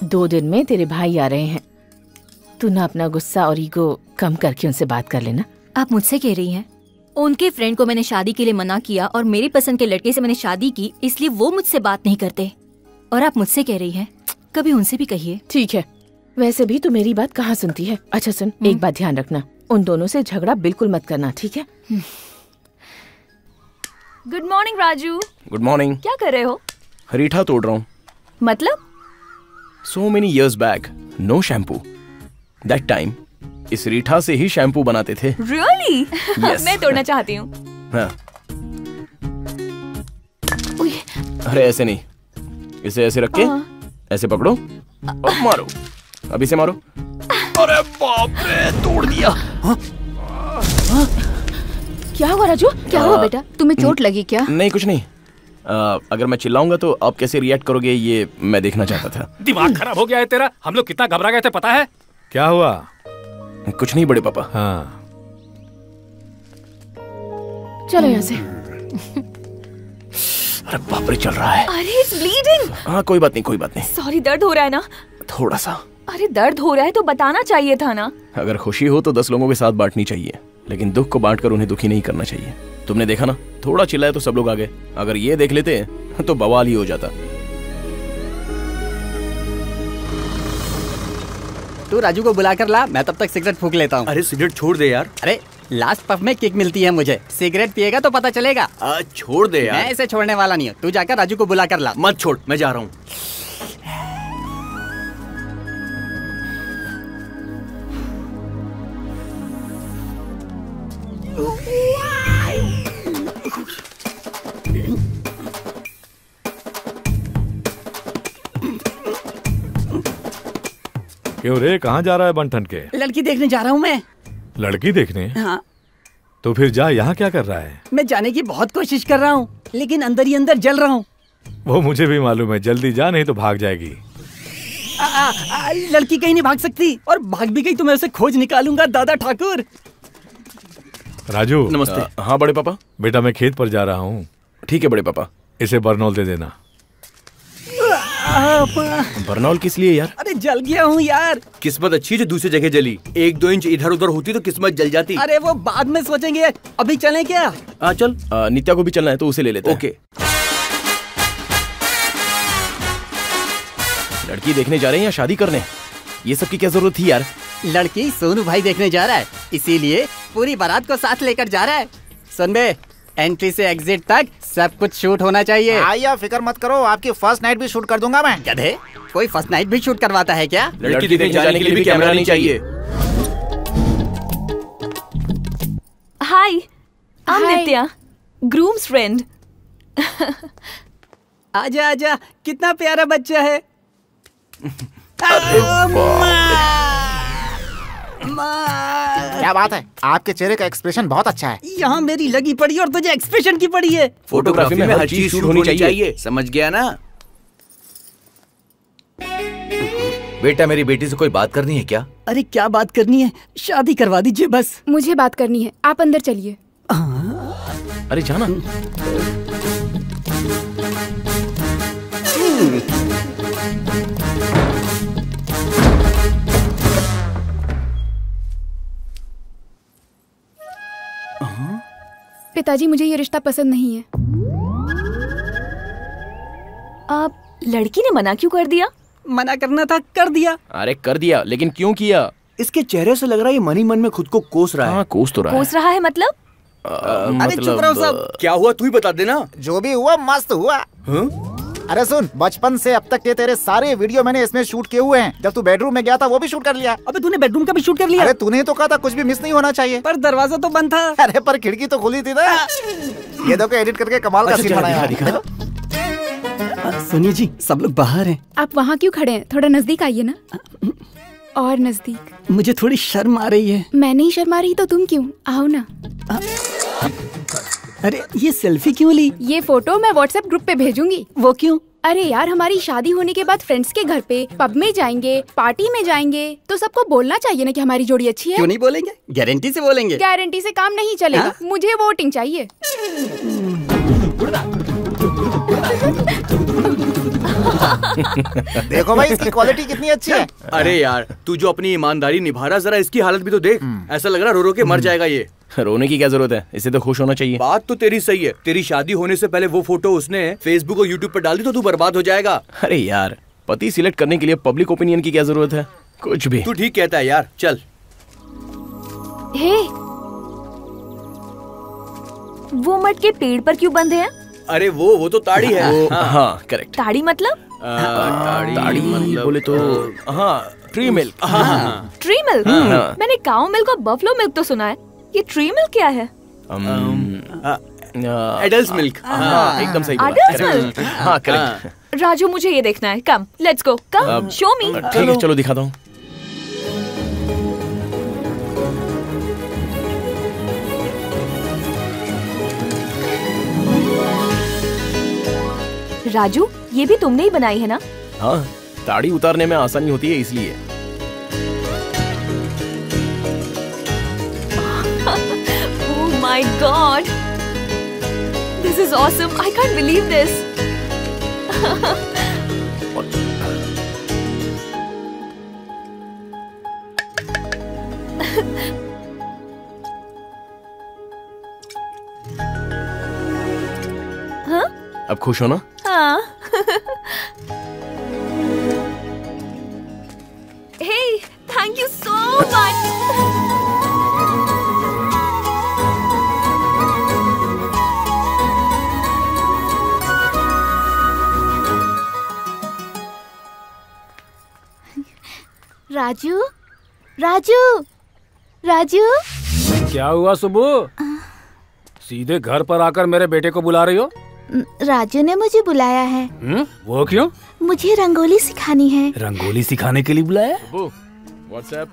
2 दिन में तेरे भाई आ रहे हैं। तू ना अपना गुस्सा और ईगो कम करके उनसे बात कर लेना।
आप मुझसे कह रही हैं? उनके फ्रेंड को मैंने शादी के लिए मना किया और मेरी पसंद के लड़के से मैंने शादी की, इसलिए वो मुझसे बात नहीं करते। और आप मुझसे कह रही हैं? कभी उनसे भी कहिए।
ठीक है, वैसे भी तू मेरी बात कहाँ सुनती है। अच्छा सुन, एक बात ध्यान रखना, उन दोनों से झगड़ा बिल्कुल मत करना, ठीक है?
Good morning Raju.
Good morning.
क्या कर रहे हो?
रीठा तोड़ रहा हूँ।
मतलब?
So many years back, no shampoo. That time, इस रीठा से ही शैम्पू बनाते थे।
Really?
Yes.
मैं तोड़ना चाहती हूँ।
हाँ। अरे ऐसे नहीं, इसे ऐसे रख के ऐसे पकड़ो और मारो। अब इसे मारो। अरे बाप रे, तोड़ दिया।
क्या हुआ राजू?
क्या हुआ बेटा? तुम्हें चोट लगी क्या?
नहीं, कुछ नहीं। अगर मैं चिल्लाऊंगा तो आप कैसे रिएक्ट करोगे ये मैं देखना चाहता था।
दिमाग खराब हो गया है तेरा? हम लोग कितना घबरा गए थे पता है?
क्या हुआ?
कुछ नहीं बड़े पापा।
हाँ,
चलो यहाँ से।
अरे बाप रे, चल रहा है।
अरे इट्स ब्लीडिंग।
हाँ कोई बात नहीं।
सॉरी, दर्द हो रहा है ना?
थोड़ा सा।
अरे दर्द हो रहा है तो बताना चाहिए था ना।
अगर खुशी हो तो 10 लोगों के साथ बांटनी चाहिए, लेकिन दुख को बांटकर उन्हें दुखी नहीं करना चाहिए। तुमने देखा ना, थोड़ा चिल्लाए तो सब लोग आ गए। अगर ये देख लेते तो बवाल ही हो जाता।
तू राजू को बुला कर ला, मैं तब तक सिगरेट फूंक लेता हूँ।
अरे सिगरेट छोड़ दे यार।
अरे लास्ट पफ में किक मिलती है मुझे। सिगरेट पिएगा तो पता चलेगा।
छोड़ दे यार।
मैं इसे छोड़ने वाला नहीं हूँ। तू जाकर राजू को बुला कर ला।
मत छोड़, मैं जा रहा हूँ।
क्यों रे, कहाँ जा रहा है बंठन के?
लड़की देखने जा रहा हूँ मैं।
लड़की देखने?
हाँ।
तो फिर जा, यहाँ क्या कर रहा है?
मैं जाने की बहुत कोशिश कर रहा हूँ, लेकिन अंदर ही अंदर जल रहा हूँ।
वो मुझे भी मालूम है, जल्दी जा नहीं तो भाग जाएगी।
लड़की कहीं नहीं भाग सकती, और भाग भी गई तो मैं उसे खोज निकालूंगा दादा ठाकुर।
राजू।
नमस्ते। हाँ बड़े पापा।
बेटा मैं खेत पर जा रहा हूँ।
ठीक है बड़े पापा।
इसे बर्नॉल दे देना।
बर्नॉल किस लिए यार?
अरे जल गया हूँ यार।
किस्मत अच्छी जो दूसरी जगह जली, 1-2 इंच इधर उधर होती तो किस्मत जल जाती।
अरे वो बाद में सोचेंगे, अभी चलें क्या?
हाँ चल।
नित्या को भी चलना है तो उसे ले लेते हैं।
ओके।
लड़की देखने जा रहे हैं या शादी करने? ये सब की क्या जरूरत थी यार?
लड़की सोनू भाई देखने जा रहा है, इसीलिए पूरी बारात को साथ लेकर जा रहा है। सुन बे, एंट्री से एग्जिट तक सब कुछ शूट होना चाहिए।
भैया फिक्र मत करो, आपकी फर्स्ट नाइट भी शूट कर दूंगा मैं।
गधे, कोई फर्स्ट नाइट भी शूट करवाता है क्या?
लड़की देखने जाने के लिए भी कैमरा नहीं चाहिए।
Hi, I am Nitya, groom's friend.
आजा आजा, कितना प्यारा बच्चा है।
क्या बात है, आपके चेहरे का एक्सप्रेशन बहुत अच्छा है।
यहाँ मेरी लगी पड़ी और तुझे एक्सप्रेशन की पड़ी है।
फोटोग्राफी में हर चीज शूट होनी चाहिए, समझ गया ना? बेटा मेरी बेटी से कोई बात करनी है क्या?
अरे क्या बात करनी है, शादी करवा दीजिए बस।
मुझे बात करनी है, आप अंदर चलिए।
अरे जाना।
पिताजी मुझे ये रिश्ता पसंद नहीं है।
आप लड़की ने मना क्यों कर दिया?
मना करना था, कर दिया।
अरे कर दिया, लेकिन क्यों किया?
इसके चेहरे से लग रहा है ये मन ही मन में खुद को कोस रहा है।
हाँ, कोस तो रहा है।
कोस रहा है मतलब?
अरे चुप रहो सब।
क्या हुआ तू ही बता देना।
जो भी हुआ मस्त हुआ। अरे सुन, बचपन से अब तक के तेरे सारे वीडियो मैंने इसमें शूट किए हुए हैं। जब तू बेडरूम में गया था वो भी शूट कर लिया।
अबे तूने बेडरूम का भी शूट कर लिया?
अरे तूने तो कहा था कुछ भी मिस नहीं होना चाहिए।
पर दरवाजा तो बंद था।
अरे पर खिड़की तो खुली थी ना। ये देखो एडिट करके कमाल का सीन बनाया है।
सुनिए जी, सब लोग बाहर हैं।
आप वहाँ क्यों खड़े हैं? थोड़ा नजदीक आइए ना। और नजदीक।
मुझे थोड़ी शर्म आ रही है।
मैं नहीं शर्मा रही तो तुम क्यों? आओ ना।
अरे ये सेल्फी क्यों ली?
ये फोटो मैं व्हाट्सएप ग्रुप पे भेजूंगी।
वो क्यों?
अरे यार, हमारी शादी होने के बाद फ्रेंड्स के घर पे, पब में जाएंगे, पार्टी में जाएंगे, तो सबको बोलना चाहिए ना कि हमारी जोड़ी अच्छी है।
क्यों नहीं बोलेंगे? गारंटी से बोलेंगे।
गारंटी से काम नहीं चलेगा। हाँ? मुझे वोटिंग चाहिए।
देखो भाई इसकी क्वालिटी कितनी अच्छी है।
अरे यार, तू जो अपनी ईमानदारी निभा रहा, जरा इसकी हालत भी तो देख। ऐसा लग रहा रो रो के मर जाएगा ये।
रोने की क्या जरूरत है, इसे तो खुश होना चाहिए।
बात तो तेरी सही है। तेरी शादी होने से पहले वो फोटो उसने फेसबुक और यूट्यूब पर डाल दी तो तू बर्बाद हो जाएगा।
अरे यार, पति सिलेक्ट करने के लिए पब्लिक ओपिनियन की क्या जरूरत है? कुछ भी।
तू ठीक कहता है यार, चल।
हे, वो मटके पेड़ पर क्यों बंधे हैं?
अरे वो तो ताड़ी है।
हाँ करेक्ट।
ताड़ी मतलब?
ताड़ी मतलब बोले तो हाँ, ट्री मिल्क।
Tree milk? मैंने काऊ मिल्क और बफलो मिल्क तो सुना है, ये ट्री मिल्क क्या है?
Adult milk.
एकदम सही।
Adult milk?
हाँ करेक्ट।
राजू मुझे ये देखना है, come let's go, come show मी।
ठीक है चलो दिखाता हूँ।
राजू, ये भी तुमने ही बनाई है ना?
हाँ, दाढ़ी उतारने में आसानी होती है इसलिए।
Oh my God! This is awesome. I can't believe this. हाँ?
अब खुश हो ना?
हाँ। Hey, thank you so much.
Raju, Raju, Raju.
क्या हुआ सुबह? सीधे घर पर आकर मेरे बेटे को बुला रही हो?
राजू ने मुझे बुलाया है।
वो क्यों?
मुझे रंगोली सिखानी है।
रंगोली सिखाने के लिए बुलाया?
व्हाट्सएप।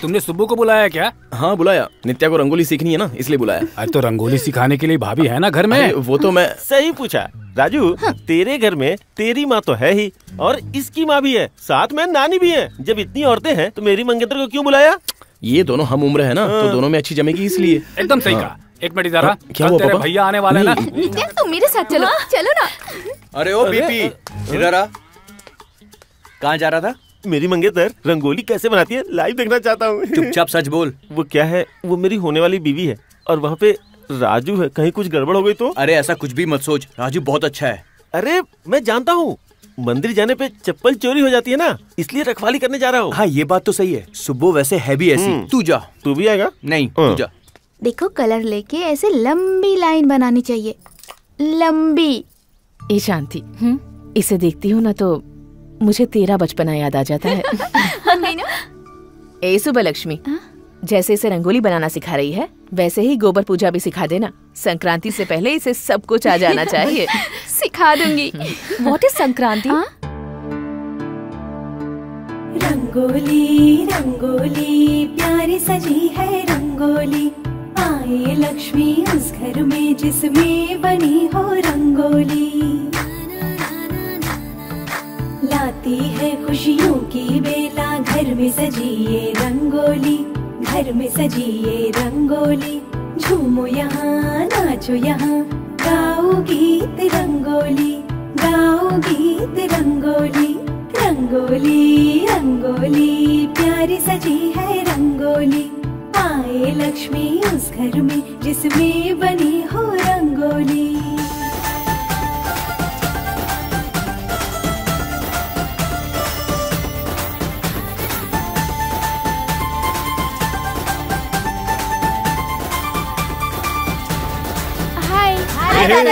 तुमने सुब्बू को बुलाया क्या?
हाँ बुलाया, नित्या को रंगोली सीखनी है ना, इसलिए बुलाया।
अरे तो रंगोली सिखाने के लिए भाभी है ना घर में।
वो तो मैं
सही पूछा राजू। तेरे घर में तेरी माँ तो है ही और इसकी माँ भी है, साथ में नानी भी है। जब इतनी औरतें हैं तो मेरी मंगेतर को क्यों बुलाया?
ये दोनों हम उम्र है ना, तो दोनों में अच्छी जमेगी इसलिए।
एकदम सही कहा। एक मिनट इधर आ।
क्या हुआ
तेरे
पापा?
भैया आने वाले ना।
तुम मेरे साथ चलो, चलो ना।
अरे ओ बीपी, इधर आ। कहाँ जा रहा था?
मेरी मंगेतर रंगोली कैसे बनाती है लाइव देखना चाहता हूँ।
चुपचाप सच बोल।
वो क्या है, वो मेरी होने वाली बीवी है और वहाँ पे राजू है। कहीं कुछ गड़बड़ हो गई तो?
अरे ऐसा कुछ भी मत सोच, राजू बहुत अच्छा है।
अरे मैं जानता हूँ, मंदिर जाने पे चप्पल चोरी हो जाती है ना, इसलिए रखवाली करने जा रहा हूँ।
हाँ ये बात तो सही है। सुब्बू वैसे है भी ऐसी। तू जा।
तू भी आएगा?
नहीं तू जा।
देखो कलर लेके ऐसे लंबी लाइन बनानी चाहिए, लंबी।
ए शांति, इसे देखती हूँ ना तो मुझे तेरा बचपना याद आ जाता है। ए सुबह लक्ष्मी, जैसे इसे रंगोली बनाना सिखा रही है वैसे ही गोबर पूजा भी सिखा देना। संक्रांति से पहले इसे सब कुछ आ जाना चाहिए।
सिखा दूंगी।
What is Sankranti?
रंगोली रंगोली प्यारी सजी है रंगोली, आए लक्ष्मी उस घर में जिसमें बनी हो रंगोली। लाती है खुशियों की बेला, घर में सजी ये रंगोली, घर में सजी ये रंगोली। झूमो यहाँ नाचो यहाँ, गाओ गीत रंगोली, गाओ गीत रंगोली। रंगोली रंगोली प्यारी सजी है रंगोली, आए लक्ष्मी उस घर में जिसमें बनी हो रंगोली।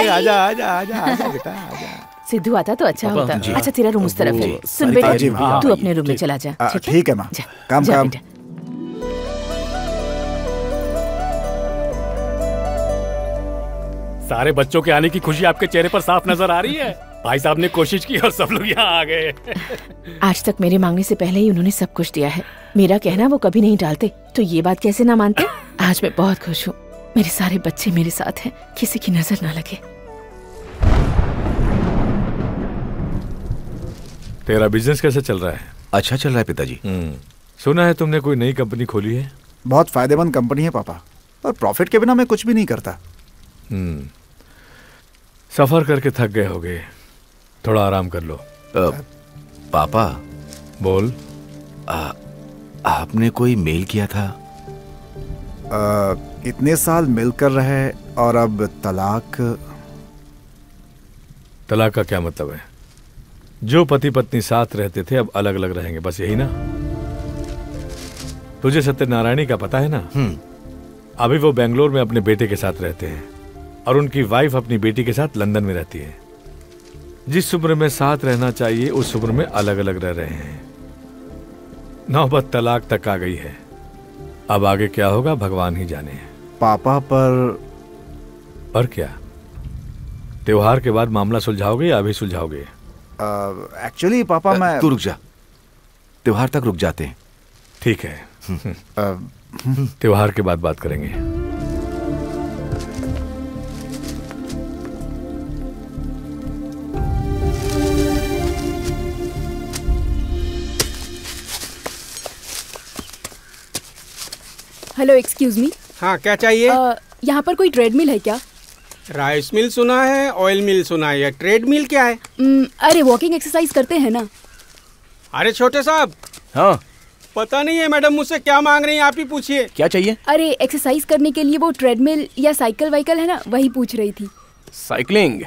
आजा आजा आजा आजा बेटा आजा।
सिद्धू आता तो अच्छा
पापा,
होता।
जी।
अच्छा तेरा रूम उस तरफ है।
वो
सुन
सारी
बेटा,
जी, हाँ,
तू अपने रूम में चला जा।
ठीक है माँ। काम
जा
काम।
बेटा।
सारे बच्चों के आने की खुशी आपके चेहरे पर साफ नजर आ रही है। भाई साहब ने कोशिश की और सब लोग यहाँ आ गए।
आज तक मेरे मांगने से पहले ही उन्होंने सब कुछ दिया है। मेरा कहना वो कभी नहीं टालते, तो ये बात कैसे ना मानते। आज मैं बहुत खुश हूँ, मेरे सारे बच्चे मेरे साथ हैं, किसी की नजर ना लगे।
तेरा बिजनेस कैसा चल रहा है?
अच्छा चल रहा है पिताजी।
सुना है तुमने कोई नई कंपनी खोली है?
बहुत फायदेमंद कंपनी है पापा, और प्रॉफिट के बिना मैं कुछ भी नहीं करता।
सफर करके थक गए होगे, थोड़ा आराम कर लो।
पापा
बोल।
आपने कोई मेल किया था?
इतने साल मिलकर रहे और अब तलाक।
तलाक का क्या मतलब है? जो पति पत्नी साथ रहते थे अब अलग अलग रहेंगे, बस यही ना? तुझे सत्यनारायणी का पता है ना? अभी वो बेंगलोर में अपने बेटे के साथ रहते हैं और उनकी वाइफ अपनी बेटी के साथ लंदन में रहती है। जिस उम्र में साथ रहना चाहिए उस उम्र में अलग अलग रह रहे हैं। नौबत तलाक तक आ गई है। अब आगे क्या होगा भगवान ही जाने।
पापा
पर क्या? त्योहार के बाद मामला सुलझाओगे या अभी सुलझाओगे?
एक्चुअली पापा मैं
तू रुक जा, त्योहार तक रुक जाते हैं।
ठीक है, त्योहार के बाद बात करेंगे।
Hello excuse me.
हाँ क्या चाहिए?
यहाँ पर कोई ट्रेडमिल है क्या?
राइस मिल सुना है, ऑयल मिल सुना है, या ट्रेडमिल क्या है?
अरे वॉकिंग एक्सरसाइज करते हैं ना।
अरे छोटे साहब।
हाँ
पता नहीं है मैडम मुझसे क्या मांग रही हैं, आप ही पूछिए।
क्या चाहिए?
अरे एक्सरसाइज करने के लिए वो ट्रेडमिल या साइकिल वाइकल है ना, वही पूछ रही थी।
साइकिलिंग?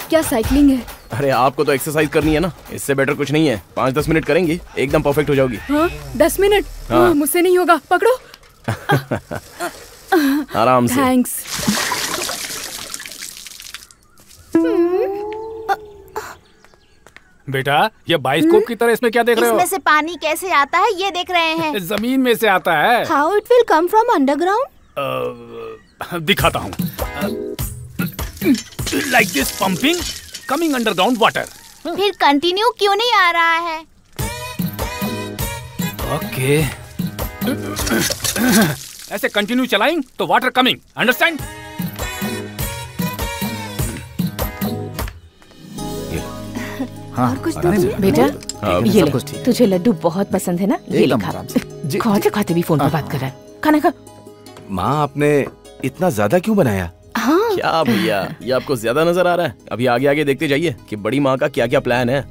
क्या साइकिलिंग है?
अरे आपको तो एक्सरसाइज करनी है ना, इससे बेटर कुछ नहीं है। 5-10 मिनट करेंगी एकदम परफेक्ट हो जाओगी।
हाँ 10 मिनट?
हाँ।
मुझसे नहीं होगा, पकड़ो।
आराम से।
थैंक्स।
बेटा ये बाइस्कोप की तरह इसमें क्या देख रहे हो?
इसमें से पानी कैसे आता है ये देख रहे हैं।
जमीन में से आता है।
How it will come from underground?
दिखाता हूँ। like this pumping coming underground water.
फिर कंटिन्यू क्यों नहीं आ रहा है?
ओके ऐसे कंटिन्यू चलाएं तो वाटर कमिंग, अंडरस्टैंड?
हाँ, और कुछ तो बेटा ये ले, तुझे लड्डू बहुत पसंद है ना, ये लिखा। खाते खाते भी फोन पर बात कर रहा है। खाना खा।
माँ आपने इतना ज्यादा क्यों बनाया?
हाँ
क्या भैया, ये आपको ज्यादा नजर आ रहा है? अभी आगे आगे देखते जाइए कि बड़ी माँ का क्या क्या प्लान है।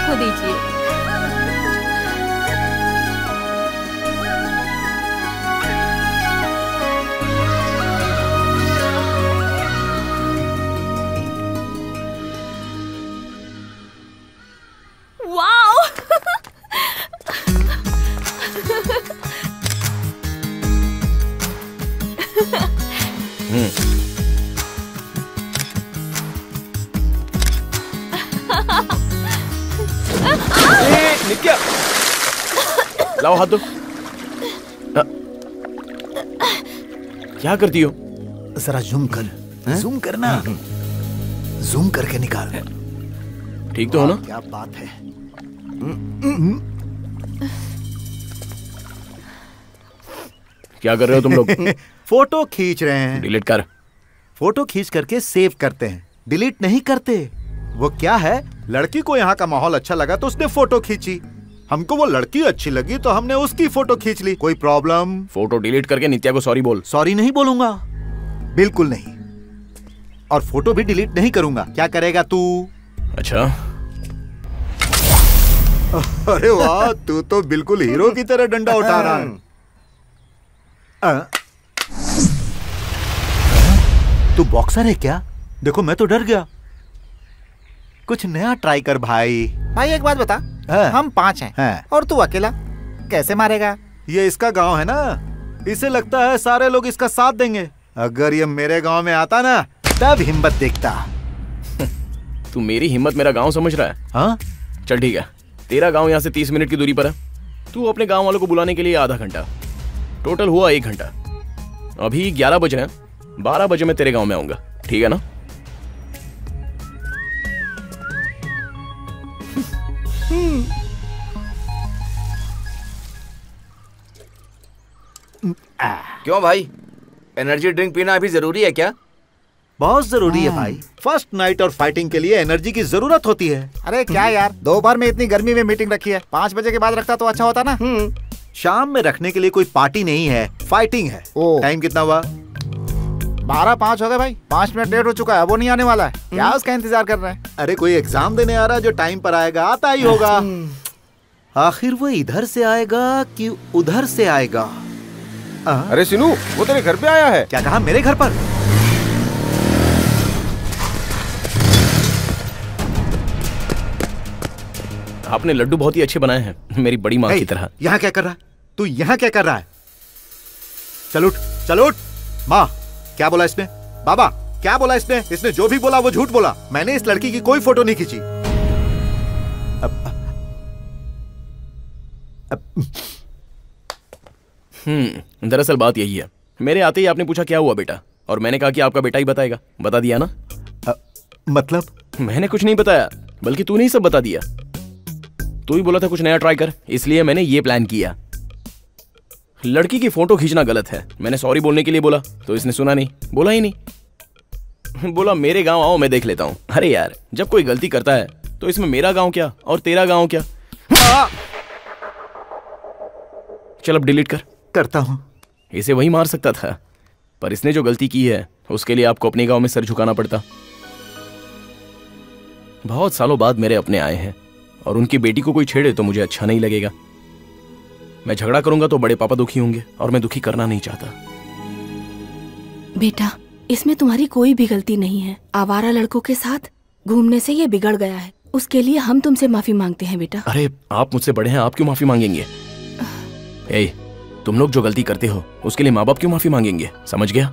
वो दीजिए।
वाओ
नित्या, लाओ हाथ दो। क्या करती हो?
जरा जूम कर, जूम करना, जूम करके निकाल।
ठीक तो हो ना?
क्या बात है।
क्या कर रहे हो तुम लोग?
फोटो खींच रहे हैं।
डिलीट कर।
फोटो खींच करके सेव करते हैं, डिलीट नहीं करते। वो क्या है, लड़की को यहाँ का माहौल अच्छा लगा तो उसने फोटो खींची, हमको वो लड़की अच्छी लगी तो हमने उसकी फोटो खींच ली। कोई प्रॉब्लम?
फोटो डिलीट करके नित्या को सॉरी बोल।
सॉरी नहीं बोलूंगा, बिल्कुल नहीं। और फोटो भी डिलीट नहीं करूंगा। क्या करेगा तू?
अच्छा।
अरे वाह, तू तो बिल्कुल हीरो की तरह डंडा उठा रहा है। तू बॉक्सर है क्या? देखो मैं तो डर गया। कुछ नया ट्राई कर भाई।
भाई एक बात बता, हम 5 हैं और तू अकेला कैसे मारेगा?
ये इसका गांव है ना, इसे लगता है सारे लोग इसका साथ देंगे। अगर ये मेरे गांव में आता ना तब हिम्मत देखता।
तू मेरी हिम्मत मेरा गांव समझ रहा है?
हाँ
चल ठीक है, तेरा गांव यहाँ से 30 मिनट की दूरी पर है। तू अपने गांव वालों को बुलाने के लिए आधा घंटा, टोटल हुआ 1 घंटा। अभी 11 बजे हैं, 12 बजे मैं तेरे गांव में आऊंगा, ठीक है ना?
क्यों भाई, एनर्जी ड्रिंक पीना अभी जरूरी है क्या?
बहुत जरूरी है भाई। फर्स्ट नाइट और फाइटिंग के लिए एनर्जी की जरूरत होती है।
अरे क्या यार, दोपहर में इतनी गर्मी में मीटिंग रखी है, 5 बजे के बाद रखता तो अच्छा होता ना।
शाम में रखने के लिए कोई पार्टी नहीं है, फाइटिंग है। टाइम कितना हुआ?
12:05 हो गए भाई, 5 मिनट लेट हो चुका है, वो नहीं आने वाला है। क्या उसका इंतजार कर रहे हैं?
अरे कोई एग्जाम देने आ रहा है जो टाइम पर आएगा, आता ही होगा। आखिर वो इधर से आएगा कि उधर से आएगा?
अरे सिनू, वो तेरे घर पे आया है।
क्या कहा? मेरे घर पर?
आपने लड्डू बहुत ही अच्छे बनाए हैं, मेरी बड़ी माँ की तरह।
यहाँ क्या कर रहा है तू? यहाँ क्या कर रहा है? चल उठ, चल उठ। माँ क्या बोला इसने? बाबा क्या बोला इसने? इसने जो भी बोला वो झूठ बोला। मैंने इस लड़की की कोई फोटो नहीं खींची।
दरअसल बात यही है, मेरे आते ही आपने पूछा क्या हुआ बेटा, और मैंने कहा कि आपका बेटा ही बताएगा। बता दिया ना?
मतलब?
मैंने कुछ नहीं बताया, बल्कि तूने ही सब बता दिया। तू ही बोला था कुछ नया ट्राई कर, इसलिए मैंने ये प्लान किया। लड़की की फोटो खींचना गलत है, मैंने सॉरी बोलने के लिए बोला तो इसने सुना नहीं, बोला ही नहीं। बोला मेरे गांव आओ मैं देख लेता हूं। अरे यार, जब कोई गलती करता है तो इसमें मेरा गांव क्या और तेरा गांव क्या? चल अब डिलीट कर।
करता हूं।
इसे वही मार सकता था, पर इसने जो गलती की है उसके लिए आपको अपने गांव में सर झुकाना पड़ता। बहुत सालों बाद मेरे अपने आए हैं और उनकी बेटी को कोई छेड़े तो मुझे अच्छा नहीं लगेगा। मैं झगड़ा करूंगा तो बड़े पापा दुखी होंगे और मैं दुखी करना नहीं चाहता।
बेटा, इसमें तुम्हारी कोई भी गलती नहीं है। आवारा लड़कों के साथ घूमने से ये बिगड़ गया है, उसके लिए हम तुमसे माफी मांगते हैं बेटा।
अरे आप मुझसे बड़े हैं, आप क्यों माफी मांगेंगे? तुम लोग जो गलती करते हो उसके लिए माँ बाप क्यों माफी मांगेंगे? समझ गया?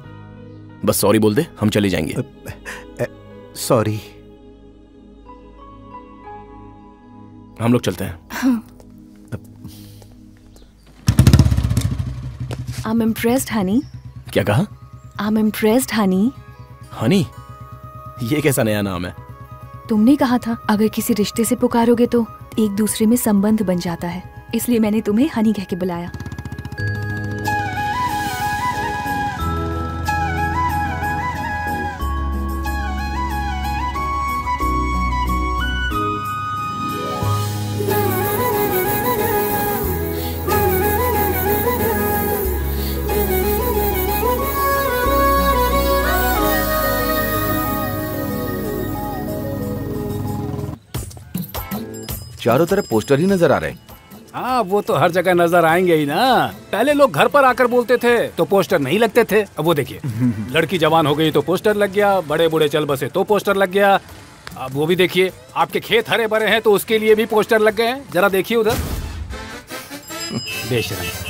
बस सॉरी बोल दे, हम चले जाएंगे।
सॉरी।
हम लोग चलते हैं।
हाँ। I'm impressed, honey.
क्या कहा?
I'm impressed, honey.
हनी? ये कैसा नया नाम है?
तुमने कहा था अगर किसी रिश्ते से पुकारोगे तो एक दूसरे में संबंध बन जाता है, इसलिए मैंने तुम्हें हनी कह के बुलाया।
चारों तरफ पोस्टर ही नजर आ रहे हैं।
हाँ, वो तो हर जगह नजर आएंगे ही ना। पहले लोग घर पर आकर बोलते थे तो पोस्टर नहीं लगते थे। अब वो देखिए, लड़की जवान हो गई तो पोस्टर लग गया, बड़े बूढ़े चल बसे तो पोस्टर लग गया। अब वो भी देखिए, आपके खेत हरे भरे हैं तो उसके लिए भी पोस्टर लग गए हैं। जरा देखिए उधर, बेशरम।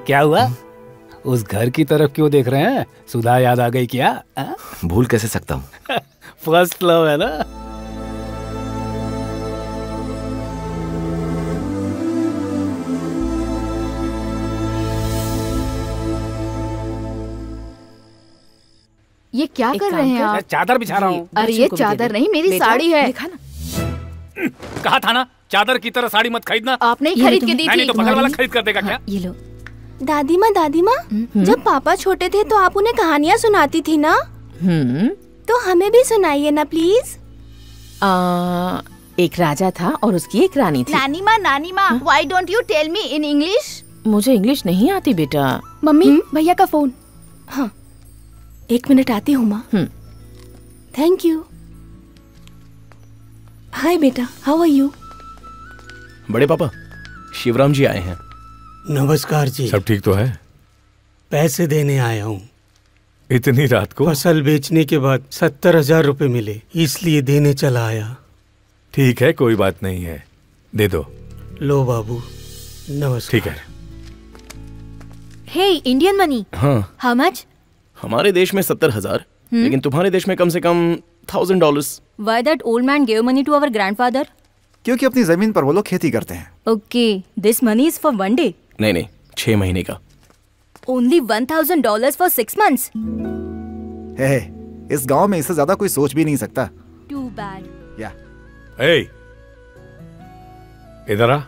क्या हुआ? उस घर की तरफ क्यों देख रहे हैं? सुधा याद आ गई क्या?
भूल कैसे सकता हूँ?
फर्स्ट लव है ना।
ये क्या कर रहे हैं आप?
चादर बिछा रहा हूँ।
अरे ये चादर नहीं, मेरी साड़ी है।
कहा था ना, चादर की तरह साड़ी मत खरीदना।
आपने ही खरीद के दी थी।
नहीं तो बगल वाला खरीद कर देगा क्या?
ये लो। दादी माँ, जब पापा छोटे थे तो आप उन्हें कहानियाँ सुनाती थी ना? तो हमें भी सुनाइए ना प्लीज।
एक राजा था और उसकी एक रानी थी।
नानी माँ, why don't you tell me in English?
मुझे इंग्लिश नहीं आती बेटा।
मम्मी, भैया का फोन। हाँ, 1 मिनट आती हूँ माँ। Thank you. हाय बेटा, हाउ आर यू?
बड़े पापा, शिवराम जी आए हैं।
नमस्कार जी।
सब ठीक तो है?
पैसे देने आया हूँ।
इतनी रात को?
फसल बेचने के बाद 70,000 रुपए मिले, इसलिए देने चला आया।
ठीक है, कोई बात नहीं है, दे दो।
लो बाबू, नमस्कार।
ठीक है।
हे, इंडियन मनी।
हाँ।
How much?
हमारे देश में 70,000, लेकिन तुम्हारे देश में कम से कम $1,000।
Why that old man gave money to our grandfather?
क्योंकि अपनी जमीन पर वो लोग खेती करते हैं।
Okay, this money is for 1 day.
नहीं, 6 महीने का।
Only $1,000 for 6 months.
हे, इस गांव में इससे ज्यादा कोई सोच भी नहीं सकता।
Too bad.
या।
Hey, इधर आ।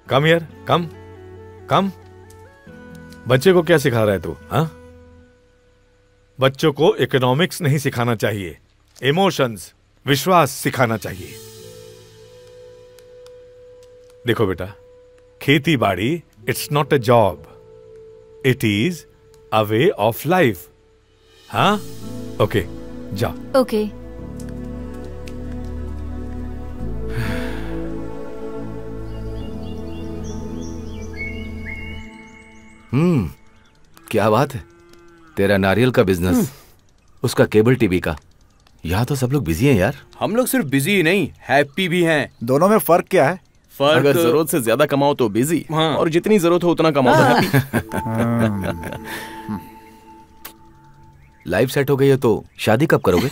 Come here, come. बच्चे को क्या सिखा रहा है तू? हाँ? बच्चों को इकोनॉमिक्स नहीं सिखाना चाहिए, इमोशंस, विश्वास सिखाना चाहिए। देखो बेटा, खेती बाड़ी it's not a job, it is a way of life. हाँ? ओके, जा।
Okay.
क्या बात है, तेरा नारियल का बिजनेस, उसका केबल टीवी का। यहाँ तो सब लोग बिजी हैं यार।
हम लोग सिर्फ बिजी ही नहीं, हैप्पी भी हैं।
दोनों में फर्क क्या है?
अगर जरूरत से ज्यादा कमाओ तो बिजी, हाँ। और जितनी जरूरत हो उतना कमाओ तो हैप्पी।
लाइफ सेट हो गई है तो शादी कब करोगे?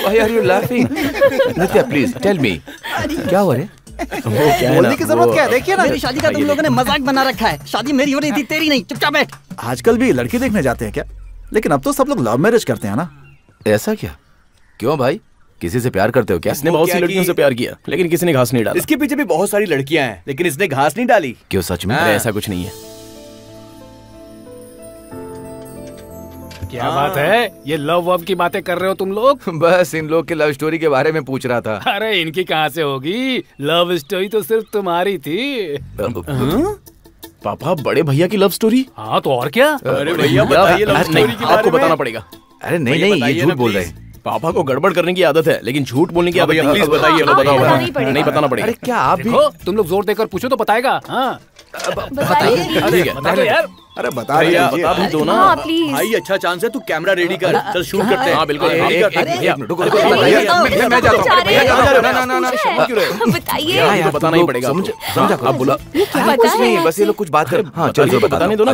Why are you laughing? Nitya please tell me, क्या हो रहा है?
बोलने की जरूरत क्या है? देखिए ना,
मेरी शादी का तुम लोगों ने मजाक बना रखा है। शादी मेरी हो रही थी, तेरी नहीं। चुपचाप बैठ।
आजकल भी लड़की देखने जाते हैं क्या? लेकिन अब तो सब लोग लव मैरिज करते हैं ना।
ऐसा क्या? क्यों भाई, किसी से प्यार करते हो क्या?
इसने बहुत सी लड़कियों से प्यार किया, लेकिन किसी ने घास नहीं डाला।
इसके पीछे भी बहुत सारी लड़कियां हैं, लेकिन इसने घास नहीं डाली।
क्यों, सच में?
ऐसा कुछ नहीं है।
क्या बात है, ये लव वव की बातें कर रहे हो तुम लोग?
बस इन लोग के लव स्टोरी के बारे में पूछ रहा था।
अरे इनकी कहाँ से होगी? लव स्टोरी तो सिर्फ तुम्हारी थी।
पापा, बड़े भैया की लव स्टोरी?
हाँ तो और क्या?
अरे भैया बताइए लव स्टोरी के बारे में।
आपको बताना पड़ेगा।
अरे नहीं, ये झूठ बोल रहे हैं।
पापा को गड़बड़ करने की आदत है, लेकिन झूठ बोलने की आदत नहीं।
प्लीज बताइए।
नहीं बताना पड़ेगा।
अरे क्या आप भी?
तुम लोग जोर देकर पूछो तो बताएगा। हाँ
ठीक है,
बता दो यार।
अरे बता
दो ना
भाई, अच्छा चांस है, तू कैमरा रेडी कर, चल शूट करते हैं।
हाँ बिल्कुल।
बताइए।
बताना ही पड़ेगा।
समझा, आप बोला।
क्या
कुछ नहीं, बस ये लोग कुछ बात कर। हाँ चल, बताने दो ना।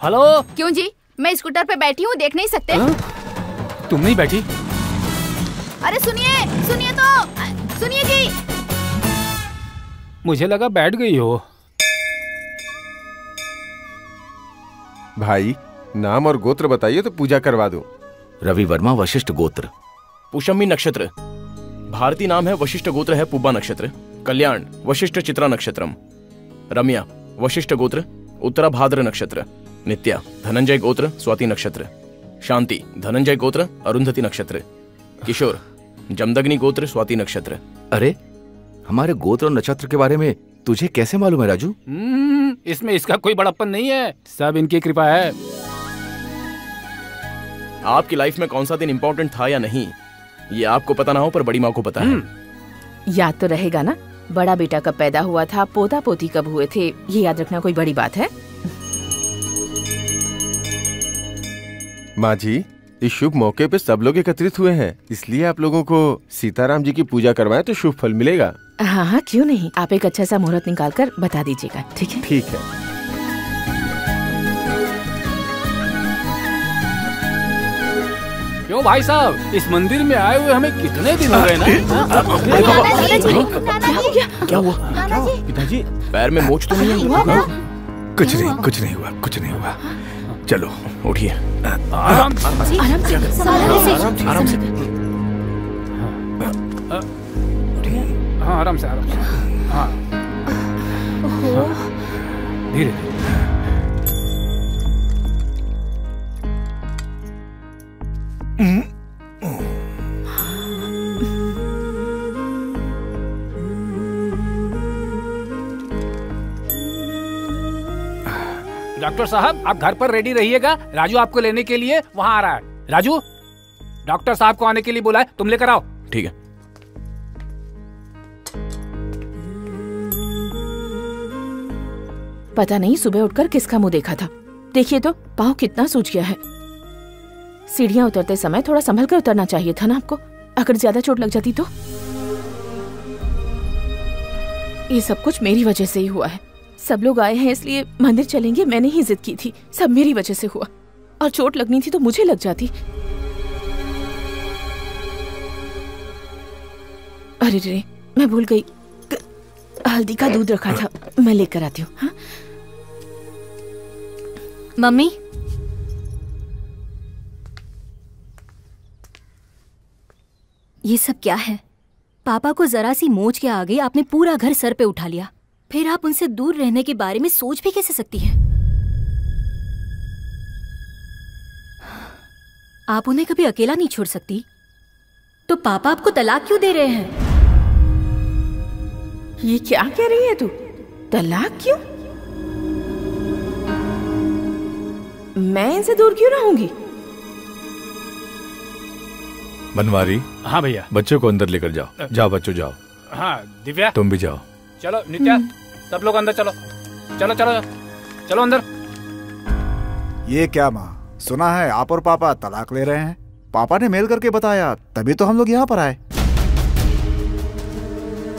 हेलो।
क्यों जी, मैं स्कूटर पे बैठी हूँ, देख नहीं सकते?
तुम नहीं बैठी?
अरे सुनिए, सुनिए तो, सुनिए जी।
मुझे लगा बैठ गई हो।
भाई नाम और गोत्र बताइए तो पूजा करवा दूं।
रवि वर्मा, वशिष्ठ गोत्र।
पुष्यमी नक्षत्र। भारतीय नाम है, वशिष्ठ गोत्र है पुब्बा नक्षत्र। कल्याण वशिष्ठ चित्रा नक्षत्रम। रम्या वशिष्ठ गोत्र उत्तरा भाद्र नक्षत्र। नित्या धनंजय गोत्र स्वाति नक्षत्र। शांति धनंजय गोत्र अरुंधति नक्षत्र। किशोर जमदग्नि गोत्र स्वाति नक्षत्र।
अरे हमारे गोत्र और नक्षत्र के बारे में तुझे कैसे मालूम है राजू?
इसमें इसका कोई बड़प्पन नहीं है, सब इनकी कृपा है।
आपकी लाइफ में कौन सा दिन इंपॉर्टेंट था या नहीं, ये आपको पता ना हो पर बड़ी माँ को पता है।
याद तो रहेगा ना, बड़ा बेटा कब पैदा हुआ था, पोता पोती कब हुए थे, ये याद रखना कोई बड़ी बात है?
माँ जी, इस शुभ मौके पे सब लोग एकत्रित हुए हैं, इसलिए आप लोगों को सीताराम जी की पूजा करवाएं तो शुभ फल मिलेगा।
हाँ हाँ, क्यों नहीं। आप एक अच्छा सा मुहूर्त निकाल कर बता दीजिएगा, ठीक है?
ठीक है।
क्यों भाई साहब, इस मंदिर में आए हुए हमें कितने दिन हो गए ना?
क्या हुआ पिताजी? पैर में मोच तो नहीं है?
कुछ नहीं, कुछ नहीं हुआ, कुछ नहीं हुआ। चलो
उठिए।
आराम से,
आराम से,
आराम से।
हाँ आराम से, आराम से। हाँ धीरे धीरे। डॉक्टर साहब, आप घर पर रेडी रहिएगा, राजू आपको लेने के लिए वहाँ आ रहा है। राजू, डॉक्टर साहब को आने के लिए बोला है, तुम लेकर आओ।
ठीक है।
पता नहीं सुबह उठकर किसका मुंह देखा था। देखिए तो पाँव कितना सूज गया है। सीढ़ियाँ उतरते समय थोड़ा संभल कर उतरना चाहिए था ना आपको, अगर ज्यादा चोट लग जाती तो। ये सब कुछ मेरी वजह से ही हुआ है। सब लोग आए हैं इसलिए मंदिर चलेंगे, मैंने ही जिद की थी। सब मेरी वजह से हुआ, और चोट लगनी थी तो मुझे लग जाती। अरे रे, मैं भूल गई, हल्दी का दूध रखा था, मैं लेकर आती हूँ। हाँ?
मम्मी, ये सब क्या है? पापा को जरा सी मोच के आगे आपने पूरा घर सर पे उठा लिया, फिर आप उनसे दूर रहने के बारे में सोच भी कैसे सकती हैं? आप उन्हें कभी अकेला नहीं छोड़ सकती, तो पापा आपको तलाक क्यों दे रहे हैं?
ये क्या कह रही है तू? तलाक क्यों? मैं इनसे दूर क्यों रहूंगी?
बनवारी।
हाँ भैया।
बच्चों को अंदर लेकर जाओ। जाओ बच्चों जाओ।
हाँ दिव्या,
तुम भी जाओ।
चलो नित्या, सब लोग अंदर चलो। चलो चलो चलो अंदर।
ये क्या माँ, सुना है आप और पापा तलाक ले रहे हैं? पापा ने मेल करके बताया, तभी तो हम लोग यहाँ पर आए।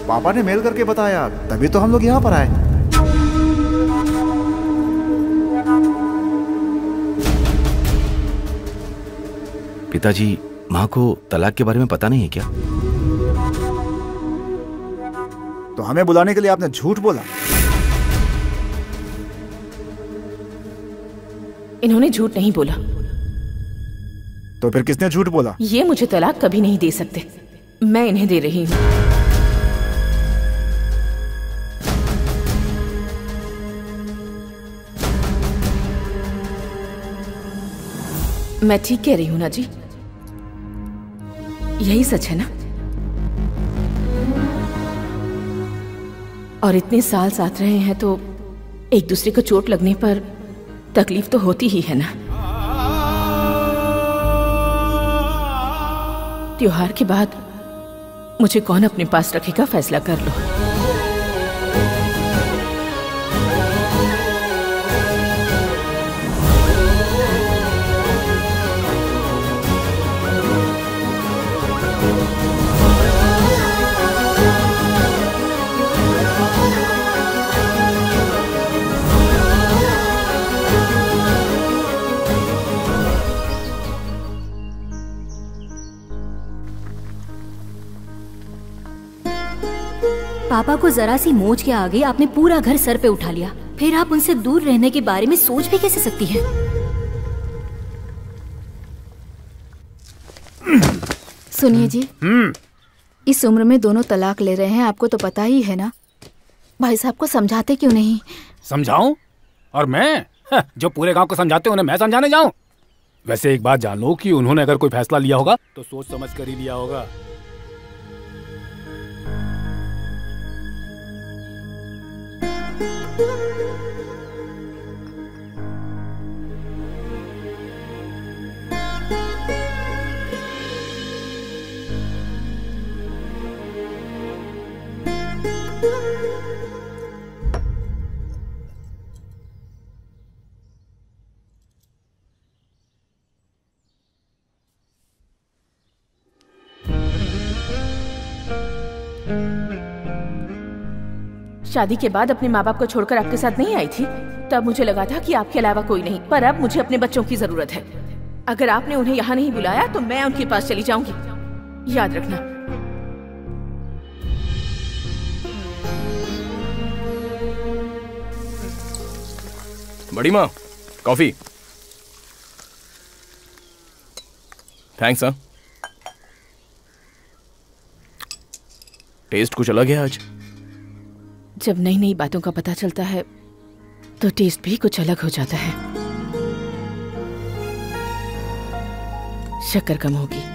पापा ने मेल करके बताया, तभी तो हम लोग यहाँ पर आए।
पिताजी, माँ को तलाक के बारे में पता नहीं है क्या?
तो हमें बुलाने के लिए आपने झूठ बोला?
इन्होंने झूठ नहीं बोला।
तो फिर किसने झूठ बोला?
ये मुझे तलाक कभी नहीं दे सकते, मैं इन्हें दे रही हूँ। मैं ठीक कह रही हूँ ना जी? यही सच है ना? और इतने साल साथ रहे हैं तो एक दूसरे को चोट लगने पर तकलीफ तो होती ही है ना। त्योहार के बाद मुझे कौन अपने पास रखेगा, फैसला कर लो।
पापा को जरा सी मोच के आगे आपने पूरा घर सर पे उठा लिया, फिर आप उनसे दूर रहने के बारे में सोच भी कैसे सकती हैं?
सुनिए जी, इस उम्र में दोनों तलाक ले रहे हैं, आपको तो पता ही है ना। भाई साहब को समझाते क्यों नहीं?
समझाऊं? और मैं जो पूरे गांव को समझाते उन्हें मैं समझाने जाऊं? वैसे एक बात जान लो कि उन्होंने अगर कोई फैसला लिया होगा तो सोच समझ कर ही लिया होगा।
शादी के बाद अपने माँ बाप को छोड़कर आपके साथ नहीं आई थी, तब मुझे लगा था कि आपके अलावा कोई नहीं, पर अब मुझे अपने बच्चों की जरूरत है। अगर आपने उन्हें यहाँ नहीं बुलाया तो मैं उनके पास चली जाऊंगी, याद रखना।
बड़ी माँ, कॉफी। थैंक्स। हाँ, टेस्ट कुछ अलग है आज।
जब नई नई बातों का पता चलता है तो टेस्ट भी कुछ अलग हो जाता है। शक्कर कम होगी।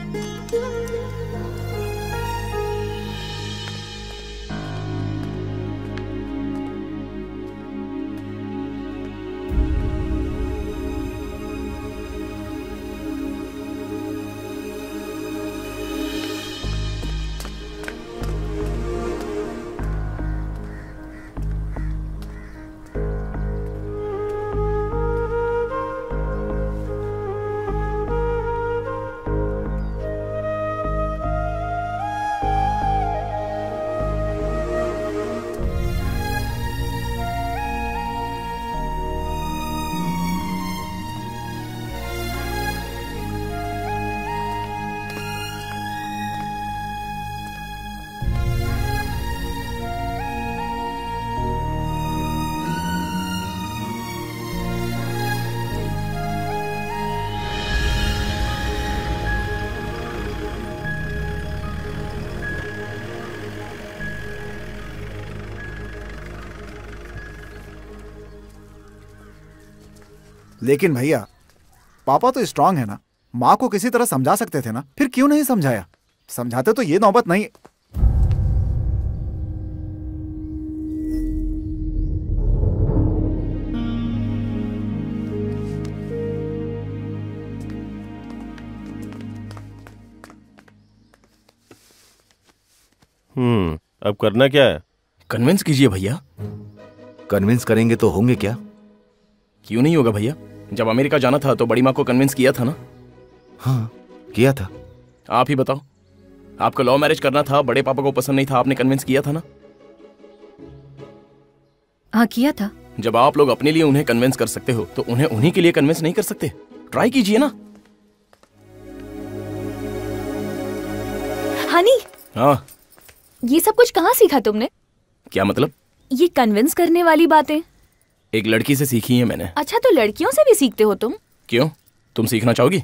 लेकिन भैया, पापा तो स्ट्रांग है ना, माँ को किसी तरह समझा सकते थे ना, फिर क्यों नहीं समझाया? समझाते तो ये नौबत नहीं।
अब करना क्या है?
कन्विंस कीजिए भैया।
कन्विंस करेंगे तो होंगे क्या?
क्यों नहीं होगा भैया? जब अमेरिका जाना था तो बड़ी माँ को कन्विंस किया था ना?
हाँ, किया था।
आप ही बताओ। आपको लव मैरिज करना था, बड़े पापा को पसंद नहीं था, आपने कन्विंस किया था ना?
हाँ, किया था।
जब आप लोग अपने लिए उन्हें कन्विंस कर सकते हो तो उन्हें उन्हीं के लिए कन्विंस नहीं कर सकते? ट्राई कीजिए ना।
हनी।
हाँ,
ये सब कुछ कहाँ सीखा तुमने?
क्या मतलब?
ये कन्विंस करने वाली बातें
एक लड़की से सीखी है मैंने।
अच्छा, तो लड़कियों से भी सीखते हो तुम?
क्यों, तुम सीखना चाहोगी?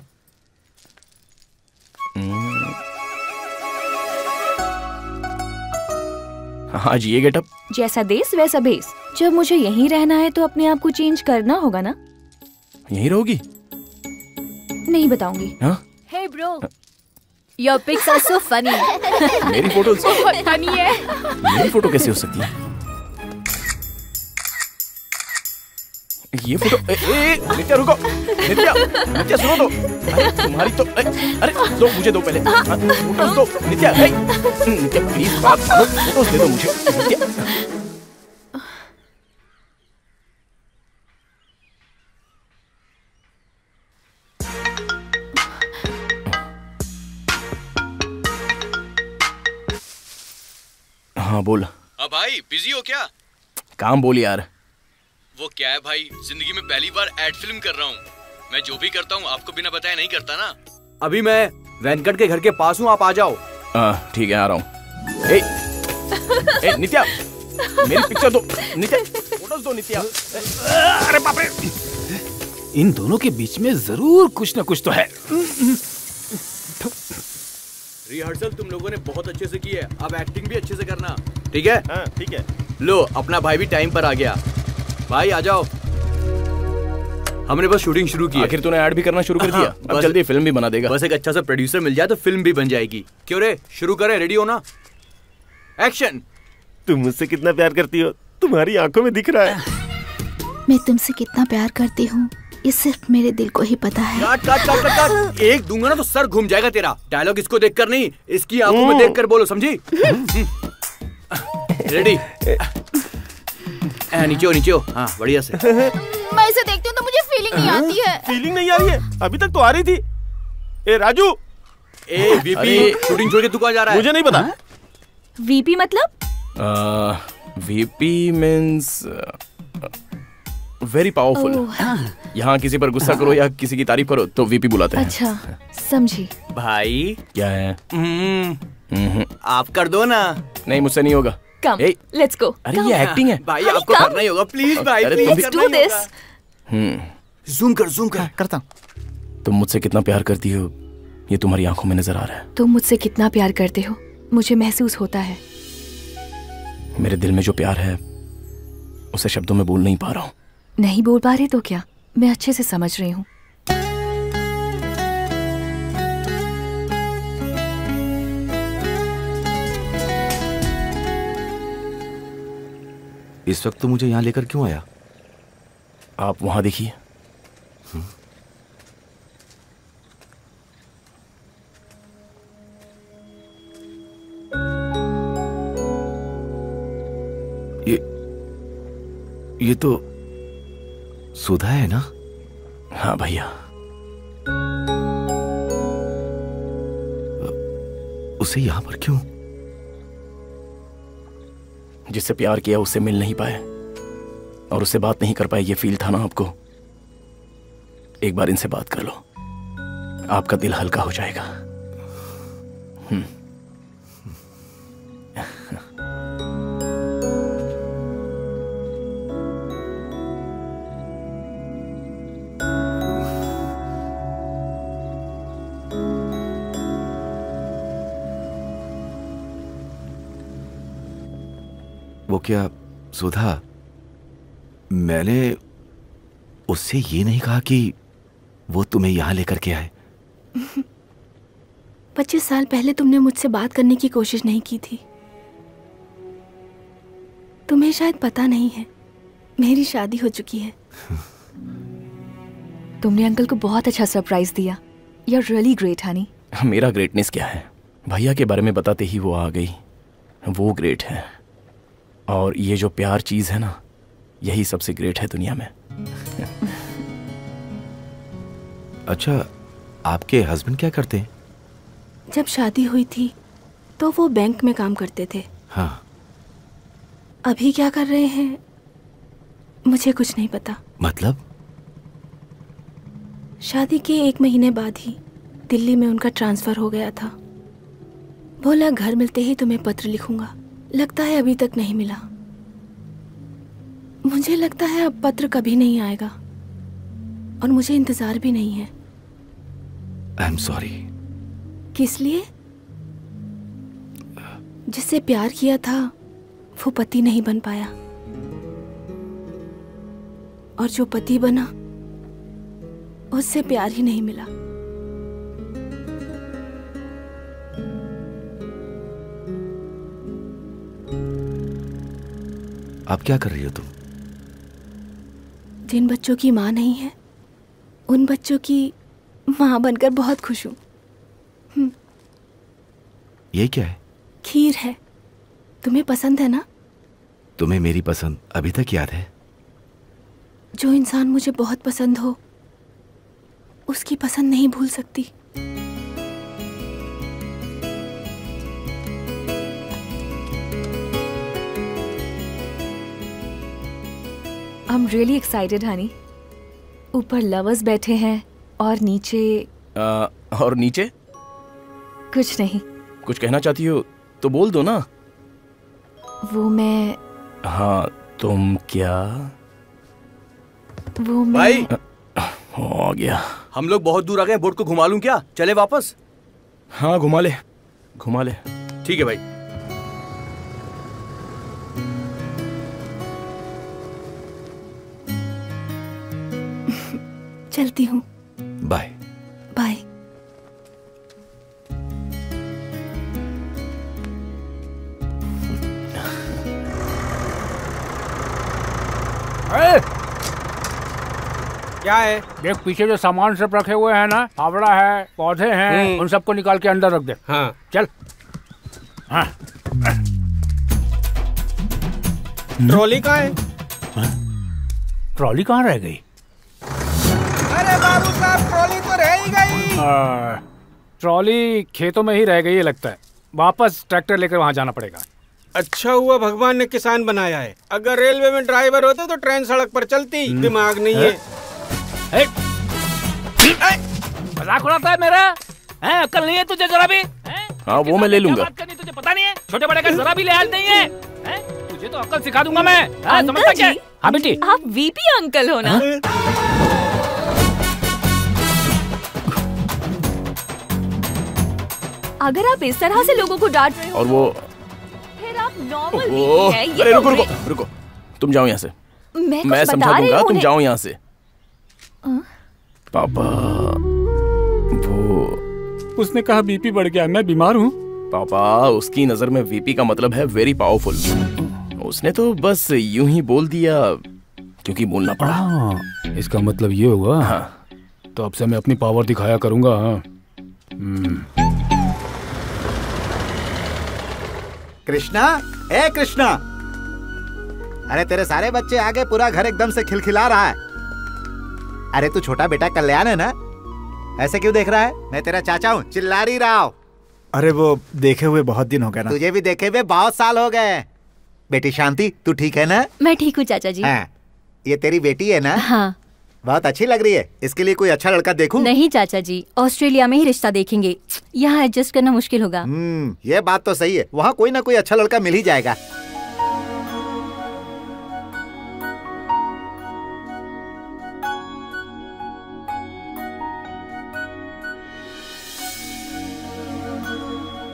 हाँ जी, ये गेटअप।
जैसा देश वैसा भेस। जब मुझे यहीं रहना है तो अपने आप को चेंज करना होगा ना?
यहीं रहोगी?
नहीं बताऊंगी।
हाँ?
Hey bro, your pics are so funny.
मेरी फोटो
बहुत funny है।
मेरी फोटो कैसे हो सकती है? ये फोटो नित्या रुको। नित्या सुनो तो। अरे तुम्हारी तो अरे दो, मुझे दो पहले। फोटोज दो नित्या। नित्या प्लीज बात सुनो, फोटोज दे दो मुझे नित्या। हाँ बोल।
भाई बिजी हो क्या?
काम बोल यार।
वो क्या है भाई, जिंदगी में पहली बार एड फिल्म कर रहा हूँ। मैं जो भी करता हूँ आपको बिना बताए नहीं करता ना। अभी मैं वेंकट के घर के पास हूँ, आप आ जाओ।
ठीक है, आ रहा हूँ। ए नित्या, मेरी पिक्चर दो। नित्या, फोटोज दो नित्या।
अरे बाप रे, इन दोनों के बीच में जरूर कुछ ना कुछ तो है।
रिहर्सल तुम लोगों ने बहुत अच्छे से की है, अब एक्टिंग भी अच्छे से करना, ठीक है?
हाँ ठीक है।
लो, अपना भाई भी टाइम पर आ गया। भाई आ जाओ, हमने बस शूटिंग शुरू की है।
आखिर तूने ऐड भी करना शुरू कर दिया। अब जल्दी फिल्म भी बना देगा।
बस एक अच्छा सा प्रोड्यूसर मिल जाए तो फिल्म भी बन जाएगी। क्यों रे, शुरू करें? रेडी हो ना? एक्शन।
तुम मुझसे कितना प्यार करती हो, तुम्हारी आंखों में दिख रहा है।
मैं तुमसे कितना प्यार करती हूँ ये सिर्फ मेरे दिल को ही पता है।
काट काट काट काट काट। एक दूंगा ना तो सर घूम जाएगा तेरा। डायलॉग इसको देखकर नहीं, इसकी आंखों में देखकर बोलो, समझी? रेडी? नीचे हो, नीचे हो। हाँ, बढ़िया से।
मैं इसे देखती हूँ तो मुझे फीलिंग नहीं आती है।
फीलिंग नहीं आ रही है? अभी तक तो आ रही थी। ए राजू।
ए वीपी, शूटिंग छोड़ के तू कहाँ जा रहा है?
मुझे नहीं पता।
वीपी मतलब?
VP means very powerful. यहाँ किसी पर गुस्सा करो या किसी की तारीफ करो तो वीपी बुलाते हैं।
अच्छा, समझी।
भाई
क्या है?
आप कर दो ना।
नहीं, मुझसे नहीं होगा।
कम, लेट्स गो।
अरे ये एक्टिंग है
भाई, आपको करना ही होगा। प्लीज भाई, प्लीज
डू दिस।
जूम कर, जूम कर।
करता हूँ।
तुम मुझसे कितना प्यार करती हो ये तुम्हारी आंखों में नजर आ रहा है।
तुम मुझसे कितना प्यार करते हो मुझे महसूस होता है।
मेरे दिल में जो प्यार है उसे शब्दों में बोल नहीं पा रहा हूँ।
नहीं बोल पा रहे तो क्या, मैं अच्छे से समझ रही हूँ।
इस वक्त तो मुझे यहाँ लेकर क्यों आया?
आप वहां देखिए।
ये तो सुधा है ना?
हाँ भैया।
उसे यहाँ पर क्यों?
जिससे प्यार किया उससे मिल नहीं पाए और उससे बात नहीं कर पाए, ये फील था ना आपको? एक बार इनसे बात कर लो, आपका दिल हल्का हो जाएगा।
वो क्या सुधा, मैंने उससे ये नहीं कहा कि वो तुम्हें यहां लेकर के आए।
25 साल पहले तुमने मुझसे बात करने की कोशिश नहीं की थी। तुम्हें शायद पता नहीं है, मेरी शादी हो चुकी है।
तुमने अंकल को बहुत अच्छा सरप्राइज दिया। You are really great honey.
मेरा ग्रेटनेस क्या है, भैया के बारे में बताते ही वो आ गई। वो ग्रेट है, और ये जो प्यार चीज है ना, यही सबसे ग्रेट है दुनिया में।
अच्छा, आपके हस्बैंड क्या करते हैं?
जब शादी हुई थी तो वो बैंक में काम करते थे।
हाँ।
अभी क्या कर रहे हैं मुझे कुछ नहीं पता।
मतलब?
शादी के 1 महीने बाद ही दिल्ली में उनका ट्रांसफर हो गया था। बोला घर मिलते ही तुम्हें पत्र लिखूंगा। लगता है अभी तक नहीं मिला। मुझे लगता है अब पत्र कभी नहीं आएगा और मुझे इंतजार भी नहीं है।
I am sorry.
किस लिए? जिससे प्यार किया था वो पति नहीं बन पाया, और जो पति बना उससे प्यार ही नहीं मिला।
अब क्या कर रही हो तुम?
जिन बच्चों की माँ नहीं है उन बच्चों की माँ बनकर बहुत खुश हूँ।
ये क्या है?
खीर है। तुम्हें पसंद है ना?
तुम्हें मेरी पसंद अभी तक याद है?
जो इंसान मुझे बहुत पसंद हो उसकी पसंद नहीं भूल सकती।
I am really excited Honey. ऊपर लवर्स बैठे हैं और नीचे
और नीचे
कुछ नहीं।
कुछ कहना चाहती हो तो बोल दो ना।
वो मैं
हाँ तुम क्या?
वो मैं
भाई
हो गया।
हम लोग बहुत दूर आ गए, बोट को घुमा लूं क्या? चले वापस?
हाँ घुमा ले, घुमा ले।
ठीक है भाई।
चलती हूँ।
बाय।
बाय।
क्या है? देख पीछे जो सामान सब रखे हुए हैं ना, फावड़ा है, पौधे हैं, उन सबको निकाल के अंदर रख दे। हाँ चल। हाँ।
ट्रॉली कहाँ है?
ट्रॉली कहाँ रह गई?
अरे बाबू साहब, ट्रॉली तो रह ही गई।
ट्रॉली खेतों में ही रह गई है लगता है। वापस ट्रैक्टर लेकर वहाँ जाना पड़ेगा।
अच्छा हुआ भगवान ने किसान बनाया है। अगर रेलवे में ड्राइवर होते तो ट्रेन सड़क पर चलती। दिमाग नहीं है।
मजाक उड़ाता है मेरा? हैं, अक्ल नहीं है तुझे जरा भी?
हाँ वो मैं ले लूंगा।
तुझे पता नहीं है? छोटे बड़े का जरा भी लिहाज नहीं है? तुझे तो अक्ल सिखा दूंगा मैं। समझता क्या? हाँ बेटी।
आप वीपी अंकल हो ना? अगर आप इस तरह से लोगों को डांट रहे हो
और वो
फिर आप नॉर्मल
ओह,
है। ये
अरे
तो
रुको रुको रुको, तुम जाओ यहाँ से।
मैं
मैं
कुछ
समझा
बता रही
दूंगा,
हूँ
तुम
उन्हें।
जाओ यहाँ से। पापा वो
उसने कहा बीपी बढ़ गया, मैं बीमार हूँ।
पापा उसकी नजर में वीपी का मतलब है वेरी पावरफुल। उसने तो बस यूं ही बोल दिया क्योंकि बोलना पड़ा।
इसका मतलब ये हुआ।
हाँ।
तो अब से मैं अपनी पावर दिखाया करूंगा।
कृष्णा, ए कृष्णा, अरे तेरे सारे बच्चे आ गए, पूरा घर एकदम से खिलखिला रहा है। अरे तू छोटा बेटा कल्याण है ना? ऐसे क्यों देख रहा है? मैं तेरा चाचा हूँ, चिल्लारी राव।
अरे वो देखे हुए बहुत दिन हो गए ना।
तुझे भी देखे हुए बहुत साल हो गए। बेटी शांति, तू ठीक है ना?
मैं ठीक हूँ चाचा जी।
हाँ, ये तेरी बेटी है ना?
हाँ।
बहुत अच्छी लग रही है। इसके लिए कोई अच्छा लड़का देखूं?
नहीं चाचा जी, ऑस्ट्रेलिया में ही रिश्ता देखेंगे। यहाँ एडजस्ट करना मुश्किल होगा।
ये बात तो सही है। वहाँ कोई ना कोई अच्छा लड़का मिल ही जाएगा।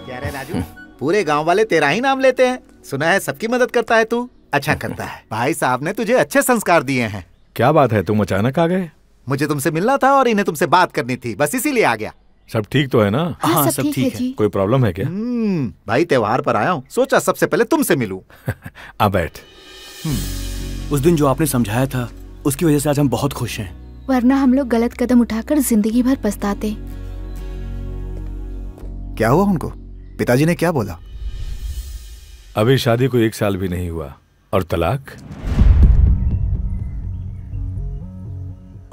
क्या रे राजू, पूरे गांव वाले तेरा ही नाम लेते हैं। सुना है सबकी मदद करता है तू। अच्छा करता है। भाई साहब ने तुझे अच्छे संस्कार दिए हैं।
क्या बात है, तुम अचानक आ गए?
मुझे तुमसे मिलना था और इन्हें तुमसे बात करनी थी, बस इसीलिए आ गया।
सब ठीक तो है ना?
हाँ सब ठीक है।
कोई प्रॉब्लम है क्या?
भाई त्योहार पर आया हूँ, सोचा सबसे पहले तुमसे मिलूं।
आ बैठ।
उस दिन जो आपने समझाया था उसकी वजह से आज हम बहुत खुश हैं।
वरना हम लोग गलत कदम उठाकर जिंदगी भर पछताते।
क्या हुआ उनको? पिताजी ने क्या बोला?
अभी शादी को 1 साल भी नहीं हुआ और तलाक?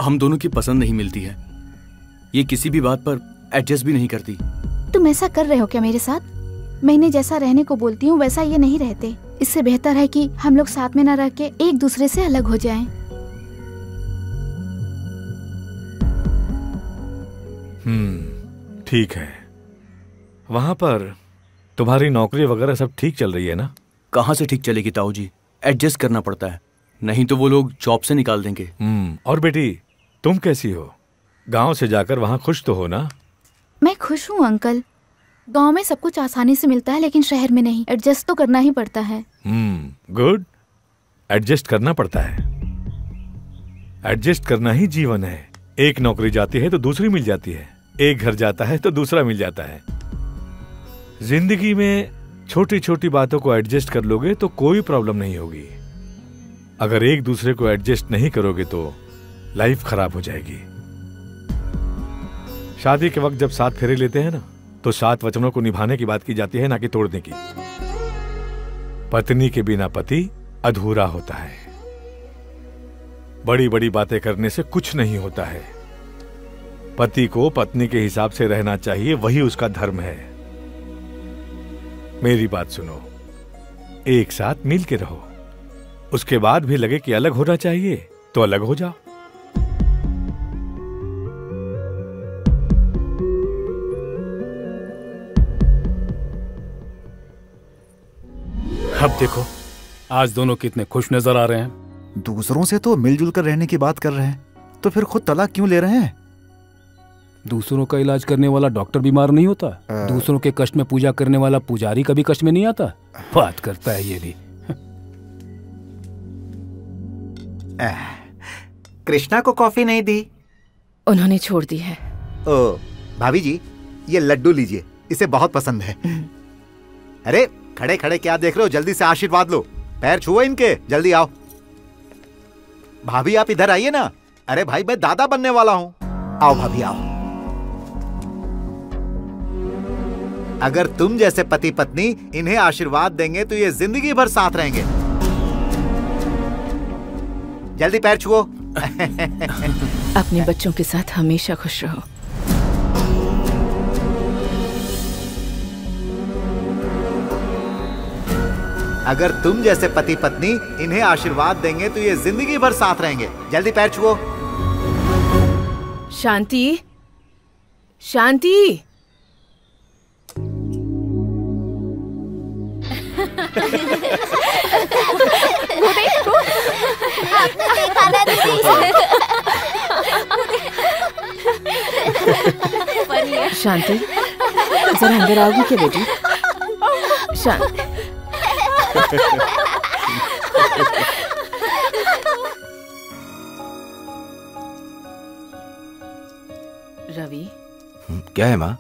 हम दोनों की पसंद नहीं मिलती है। ये किसी भी बात पर एडजस्ट भी नहीं करती।
तुम ऐसा कर रहे हो क्या मेरे साथ? मैं इन्हें जैसा रहने को बोलती हूँ वैसा ये नहीं रहते। इससे बेहतर है कि हम लोग साथ में न रह के एक दूसरे से अलग हो जाएं।
ठीक है। वहां पर तुम्हारी नौकरी वगैरह सब ठीक चल रही है ना?
कहाँ से ठीक चलेगी ताऊ जी? एडजस्ट करना पड़ता है, नहीं तो वो लोग जॉब से निकाल देंगे।
और बेटी तुम कैसी हो? गांव से जाकर वहां खुश तो हो ना?
मैं खुश हूँ अंकल। गांव में सब कुछ आसानी से मिलता है लेकिन शहर में नहीं। एडजस्ट तो करना ही पड़ता है।
गुड। एडजस्ट करना पड़ता है। एडजस्ट करना ही जीवन है। एक नौकरी जाती है तो दूसरी मिल जाती है, एक घर जाता है तो दूसरा मिल जाता है। जिंदगी में छोटी छोटी बातों को एडजस्ट कर लोगे तो कोई प्रॉब्लम नहीं होगी। अगर एक दूसरे को एडजस्ट नहीं करोगे तो लाइफ खराब हो जाएगी। शादी के वक्त जब 7 फेरे लेते हैं ना, तो 7 वचनों को निभाने की बात की जाती है, ना कि तोड़ने की। पत्नी के बिना पति अधूरा होता है। बड़ी बड़ी बातें करने से कुछ नहीं होता है। पति को पत्नी के हिसाब से रहना चाहिए, वही उसका धर्म है। मेरी बात सुनो, एक साथ मिल के रहो। उसके बाद भी लगे कि अलग होना चाहिए तो अलग हो जाओ।
अब देखो, आज दोनों कितने खुश नजर आ रहे हैं।
दूसरों से तो मिलजुल कर रहने की बात कर रहे हैं, तो फिर खुद तलाक क्यों ले रहे हैं?
दूसरों का इलाज करने वाला डॉक्टर बीमार नहीं होता। दूसरों के कष्ट में पूजा करने वाला पुजारी कभी कष्ट में नहीं आता। बात करता है ये भी।
कृष्णा को कॉफी नहीं दी?
उन्होंने छोड़ दी है।
ओ भाभी जी, ये लड्डू लीजिए, इसे बहुत पसंद है। अरे खड़े खड़े क्या देख रहे हो, जल्दी से आशीर्वाद लो। पैर छुओ इनके, जल्दी आओ। भाभी आप इधर आइए ना। अरे भाई मैं दादा बनने वाला हूँ। आओ भाभी आओ। अगर तुम जैसे पति पत्नी इन्हें आशीर्वाद देंगे तो ये जिंदगी भर साथ रहेंगे। जल्दी पैर छुओ।
अपने बच्चों के साथ हमेशा खुश रहो।
अगर तुम जैसे पति पत्नी इन्हें आशीर्वाद देंगे तो ये जिंदगी भर साथ रहेंगे। जल्दी पैर छुओ।
शांति, शांति।
वो देखो, आपने देखा ना दीदी?
शांति, जरा अंदर आओगी क्या बेटी? शांति। रवि,
क्या है माँ?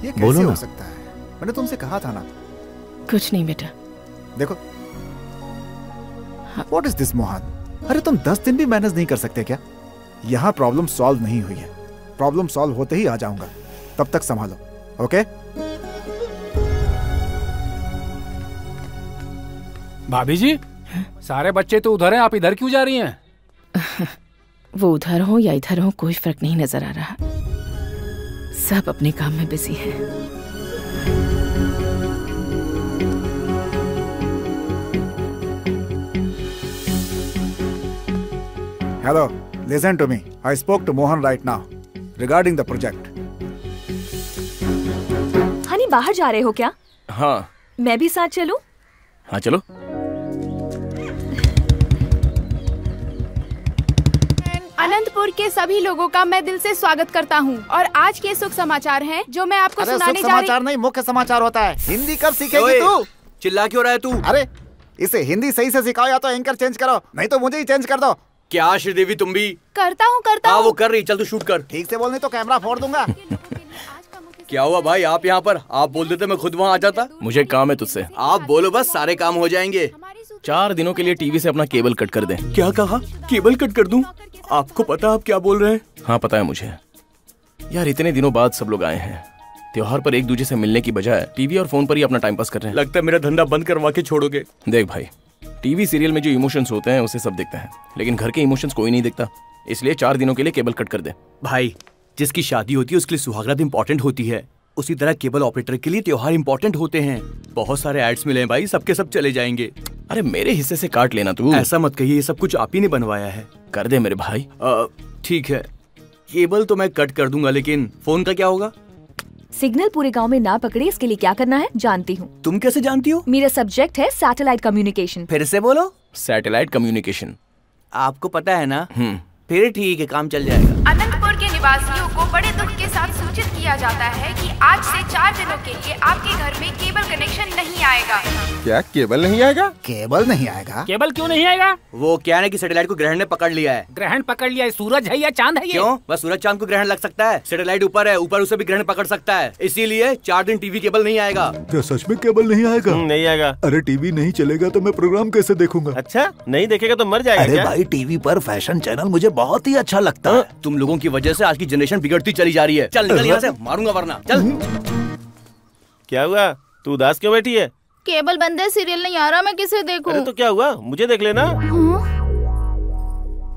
ये
बोलो
कैसे
ना।
हो सकता है? मैंने तुमसे कहा था ना।
कुछ नहीं बेटा।
देखो, व्हाट इज दिस मोहन? अरे तुम 10 दिन भी मैनेज नहीं कर सकते क्या? यहाँ प्रॉब्लम सॉल्व नहीं हुई है। प्रॉब्लम सॉल्व होते ही आ जाऊंगा, तब तक संभालो। ओके?
भाभी जी, सारे बच्चे तो उधर हैं, आप इधर क्यों जा रही हैं?
वो उधर हो या इधर हो कोई फर्क नहीं नजर आ रहा। सब अपने काम में बिजी हैं।
Hello, listen to me. I spoke to Mohan right now regarding the project.
Honey बाहर जा रहे हो क्या?
हाँ।
मैं भी साथ चलूं?
हाँ चलो।
अनंतपुर के सभी लोगों का मैं दिल से स्वागत करता हूं और आज के सुख समाचार हैं जो मैं आपको
अरे
सुनाने
सुख
जा रही।
समाचार नहीं, मुख्य समाचार होता है। हिंदी कब सीखेगी तू?
चिल्ला क्यों रहा है तू?
अरे इसे हिंदी सही से सिखाओ या तो एंकर चेंज करो, नहीं तो मुझे ही चेंज कर दो।
क्या श्रीदेवी तुम भी?
करता हूँ।
हाँ वो कर रही, चल तू शूट कर।
ठीक से बोलने तो कैमरा फोड़ दूंगा।
क्या हुआ भाई, आप यहाँ पर? आप बोल देते मैं खुद वहाँ आ जाता।
मुझे काम है तुझसे।
आप बोलो बस, सारे काम हो जाएंगे।
4 दिनों के लिए टीवी से अपना केबल कट कर दे।
क्या कहा? केबल कट कर दूं? आपको पता आप क्या बोल रहे हैं?
हाँ पता है मुझे। यार इतने दिनों बाद सब लोग आए हैं, त्योहार पर एक दूसरे से मिलने की बजाय टीवी और फोन पर ही अपना टाइम पास कर रहे हैं।
लगता है मेरा धंधा बंद करवा के छोड़ोगे।
देख भाई, टीवी सीरियल में जो इमोशंस होते हैं उसे सब देखते हैं, लेकिन घर के इमोशंस कोई नहीं देखता। इसलिए 4 दिनों के लिए केबल कट कर दे।
भाई जिसकी शादी होती है उसके लिए सुहागरात इंपॉर्टेंट होती है, उसी तरह केबल ऑपरेटर के लिए त्योहार इंपॉर्टेंट होते हैं। बहुत सारे एड्स मिले हैं भाई, सबके सब चले जाएंगे।
अरे मेरे हिस्से से काट लेना तू।
ऐसा मत कहिए, ये सब कुछ आप ही ने बनवाया है।
कर दे मेरे भाई।
ठीक है, केबल तो मैं कट कर दूंगा, लेकिन फोन का क्या होगा?
सिग्नल पूरे गांव में ना पकड़े इसके लिए क्या करना है जानती हूँ।
तुम कैसे जानती हो?
मेरा सब्जेक्ट है सैटेलाइट कम्युनिकेशन।
फिर से बोलो।
Satellite communication.
आपको पता है ना? फिर ठीक है, काम चल जाएगा।
अनंतपुर के निवासियों को बड़े दुख के साथ सूचित किया जाता है कि आज से 4 दिनों के लिए आपके घर में केबल कनेक्शन नहीं आएगा।
क्या केबल नहीं आएगा?
केबल नहीं आएगा?
केबल क्यों नहीं आएगा?
वो क्या है कि सैटेलाइट को ग्रहण ने पकड़ लिया है।
ग्रहण पकड़ लिया है? सूरज है या चांद है ये?
क्यों? बस सूरज चांद को ग्रहण लग सकता है। सैटेलाइट ऊपर है, ऊपर उसे भी ग्रहण पकड़ सकता है, इसीलिए 4 दिन टीवी केबल नहीं आएगा।
क्या सच में केबल नहीं आएगा?
नहीं आएगा।
अरे टीवी नहीं चलेगा तो मैं प्रोग्राम कैसे देखूंगा?
अच्छा, नहीं देखेगा तो मर जाएगा।
अरे
क्या?
भाई टीवी पर फैशन चैनल मुझे बहुत ही अच्छा लगता है।
तुम लोगों की वजह से आज की जनरेशन बिगड़ती चली जा रही है। चल निकल यहाँ से, मारूंगा वरना। चल।
क्या हुआ, तू उदास क्यों बैठी है?
केबल बंद है, सीरियल नहीं आ रहा, मैं किसे देखूं?
अरे तो क्या हुआ, मुझे देख लेना।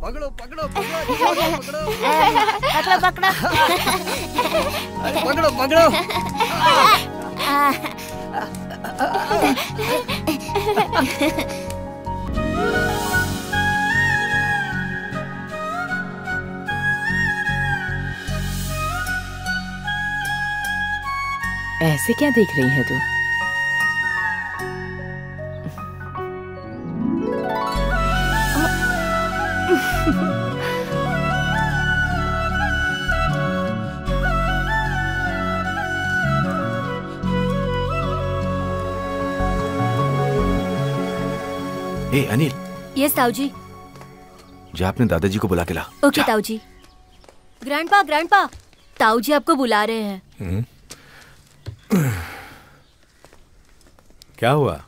पकड़ो पकड़ो पकड़ो
पकड़ो पकड़ो।
ऐसे क्या देख रही है तू?
ए अनिल,
यस ताऊ जी।
जा अपने दादाजी को बुला के ला।
ओके ताऊ जी। ग्रैंडपा ग्रैंडपा, ताऊ जी आपको बुला रहे हैं।
क्या हुआ?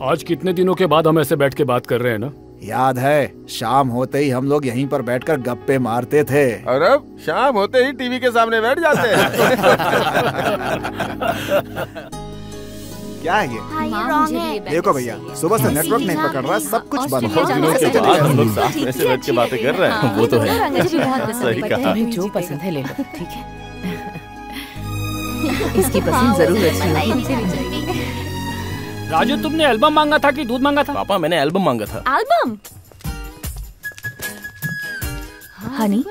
आज कितने दिनों के बाद हम ऐसे बैठ के बात कर रहे हैं ना?
याद है, शाम होते ही हम लोग यहीं पर बैठकर गप्पे मारते थे।
और अब शाम होते ही टीवी के सामने बैठ जाते हैं।
क्या है ये? देखो भैया, सुबह से नेटवर्क नहीं पकड़ रहा, सब कुछ बंद।
बहुत दिनों के बाद हम लोग साथ में से बैठ के बातें कर रहे हैं।
वो तो है।
सही कहा। जो पसंद है ले लो, ठीक है? इसकी पसंद जरूर अच्छी है।
राजू, तुमने एल्बम मांगा था कि दूध मांगा था?
पापा, मैंने एल्बम मांगा था।
एल्बम? हनी,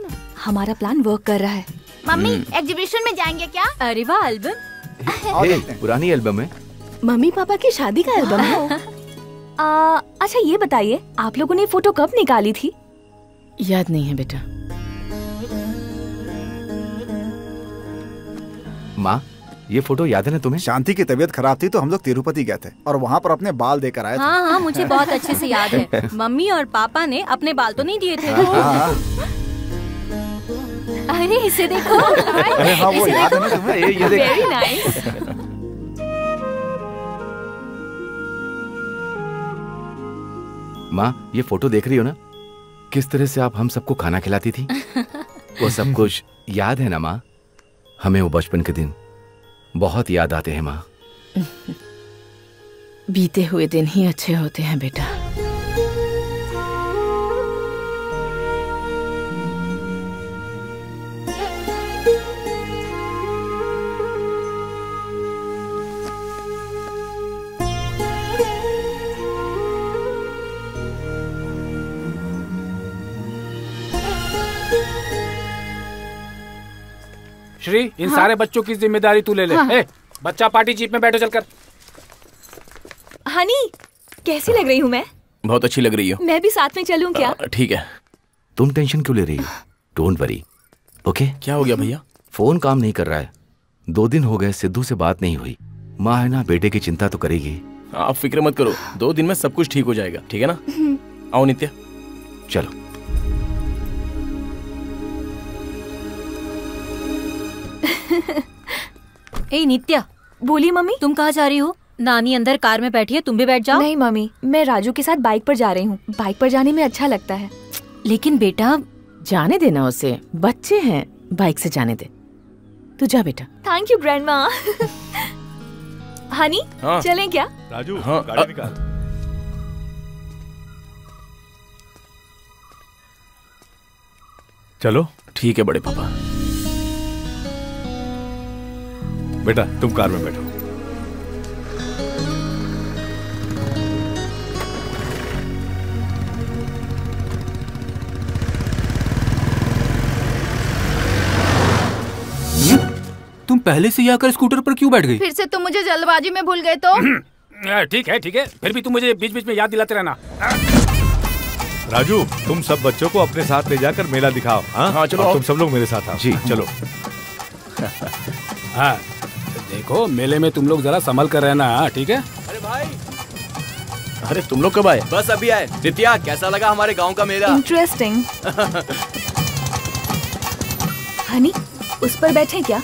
हमारा प्लान वर्क कर रहा है।
मम्मी, एग्जीबिशन में जाएंगे क्या?
अरे वाह, एल्बम।
पुरानी एल्बम है।
मम्मी पापा की शादी का एल्बम है। अच्छा ये बताइए, आप लोगों ने फोटो कब निकाली थी?
याद नहीं है बेटा।
माँ, ये फोटो याद है ना तुम्हें?
शांति की तबीयत खराब थी तो हम लोग तिरुपति गए थे और वहाँ पर अपने बाल देकर आए थे।
हाँ हाँ, मुझे बहुत अच्छे से याद है। मम्मी और पापा ने अपने बाल तो नहीं दिए थे। अरे इसे देखो।
अरे हाँ, वो याद है ना तुम्हें? ये देखो।
Very nice।
माँ, ये फोटो देख रही हो ना? किस तरह से आप हम सबको खाना खिलाती थी? वो सब कुछ याद है ना माँ? हमें वो बचपन के दिन बहुत याद आते हैं माँ।
बीते हुए दिन ही अच्छे होते हैं बेटा।
श्री, इन सारे बच्चों की जिम्मेदारी तू ले ले। ए, बच्चा पार्टी जीप में बैठो चलकर।
हनी, कैसी लग रही हूँ मैं?
बहुत अच्छी लग रही हो।
मैं भी साथ में चलूं क्या?
ठीक है।
तुम टेंशन क्यों ले रही हो? Don't worry, okay?
क्या हो गया भैया?
फोन काम नहीं कर रहा है। 2 दिन हो गए सिद्धू से बात नहीं हुई। माँ है ना, बेटे की चिंता तो करेगी।
आप फिक्र मत करो, 2 दिन में सब कुछ ठीक हो जाएगा, ठीक है ना? आओ नित्या,
चलो।
ए नित्या।
बोली मम्मी।
तुम कहाँ जा रही हो? नानी अंदर कार में बैठी है, तुम भी बैठ जाओ।
नहीं मम्मी, मैं राजू के साथ बाइक पर जा रही हूँ। बाइक पर जाने में अच्छा लगता है।
लेकिन बेटा,
जाने देना उसे, बच्चे हैं, बाइक से जाने दे। तू जा बेटा।
Thank you grandma. हनी,
हाँ।
चलें क्या?
राजू,
हाँ,
गाड़ी निकाल। चलो।
ठीक है बड़े पापा।
बेटा, तुम कार में बैठो।
तुम पहले से ही आकर स्कूटर पर क्यों बैठ गई?
फिर से तुम मुझे जल्दबाजी में भूल गए तो?
ठीक है, फिर भी तुम मुझे बीच बीच में याद दिलाते रहना।
राजू, तुम सब बच्चों को अपने साथ ले जाकर मेला दिखाओ। हाँ
चलो।
और तुम सब लोग मेरे साथ आओ।
जी
चलो।
हाँ, देखो मेले में तुम लोग जरा संभल कर रहना, ठीक है?
अरे भाई,
अरे तुम लोग कब आए?
बस अभी आए। नित्या, कैसा लगा हमारे गांव का मेला?
इंटरेस्टिंग। हनी, उस पर बैठे क्या?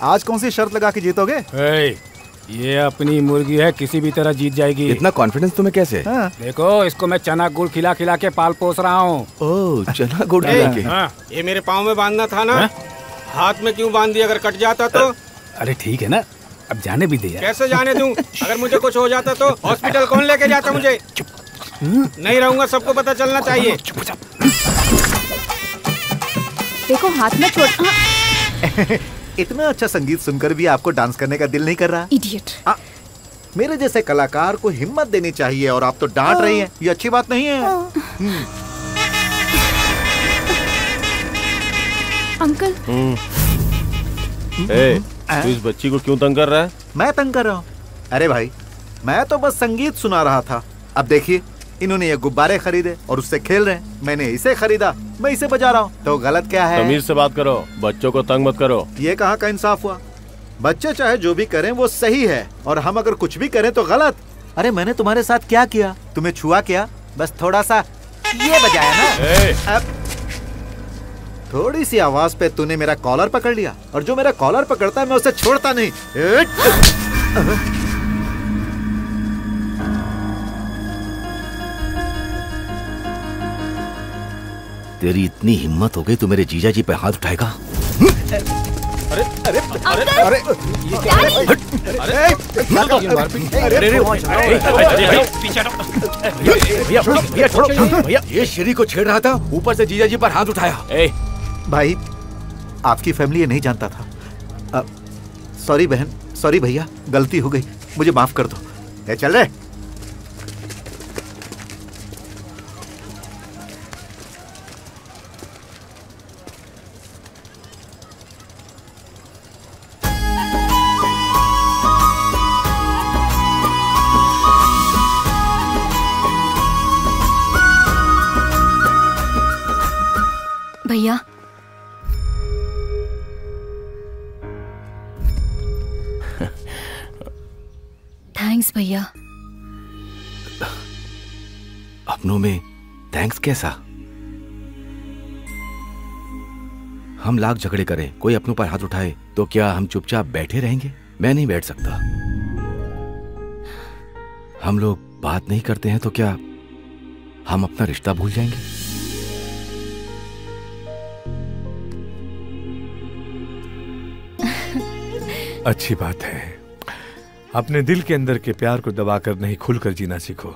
आज कौन सी शर्त लगा के जीतोगे?
ये अपनी मुर्गी है, किसी भी तरह जीत जाएगी।
इतना कॉन्फिडेंस तुम्हें कैसे?
हाँ।
देखो, इसको मैं चना गुड़ खिला खिला के पाल पोस रहा हूँ।
ओह, चना गुड़ खिला के।
हाँ, ये मेरे पाँव में बांधना था ना? हाथ में क्यों बांध दिया? अगर कट जाता तो?
अरे ठीक है ना, अब जाने भी दे यार।
कैसे जाने दूं? अगर मुझे कुछ हो जाता तो हॉस्पिटल कौन लेके जाता मुझे? नहीं रहूंगा, सबको पता चलना चाहिए।
देखो हाथ में छोड़।
इतना अच्छा संगीत सुनकर भी आपको डांस करने का दिल नहीं कर रहा?
इडियट।
मेरे जैसे कलाकार को हिम्मत देनी चाहिए और आप तो डांट रही हैं। ये अच्छी बात नहीं है।
अंकल।
ए, तू इस बच्ची को क्यों तंग कर रहा है?
मैं तंग कर रहा हूँ? अरे भाई, मैं तो बस संगीत सुना रहा था। अब देखिए, इन्होंने ये गुब्बारे खरीदे और उससे खेल रहे हैं। मैंने इसे खरीदा, मैं इसे बजा रहा हूँ, तो गलत क्या है?
तमीज से बात करो, बच्चों को तंग मत करो।
ये कहाँ का इंसाफ हुआ? बच्चे चाहे जो भी करें वो सही है, और हम अगर कुछ भी करें तो गलत। अरे मैंने तुम्हारे साथ क्या किया? तुम्हें छुआ क्या? बस थोड़ा सा ये बजाया ना। अब थोड़ी सी आवाज पे तूने मेरा कॉलर पकड़ लिया, और जो मेरा कॉलर पकड़ता है मैं उसे छोड़ता नहीं।
तेरी इतनी हिम्मत हो गई तो मेरे जीजा जी पे हाथ उठाएगा?
अरे अरे अरे अरे ये क्या है?
भैया छोड़ो भैया, ये श्री को छेड़ रहा था, ऊपर से जीजा जी पर हाथ उठाया।
भाई, आपकी फैमिली ये नहीं जानता था। सॉरी बहन, सॉरी भैया, गलती हो गई, मुझे माफ कर दो। ए चल रे।
भैया, थैंक्स भैया।
अपनों में थैंक्स कैसा? हम लाख झगड़े करें, कोई अपनों पर हाथ उठाए तो क्या हम चुपचाप बैठे रहेंगे? मैं नहीं बैठ सकता। हम लोग बात नहीं करते हैं तो क्या हम अपना रिश्ता भूल जाएंगे?
अच्छी बात है। अपने दिल के अंदर के प्यार को दबाकर नहीं, खुलकर जीना सीखो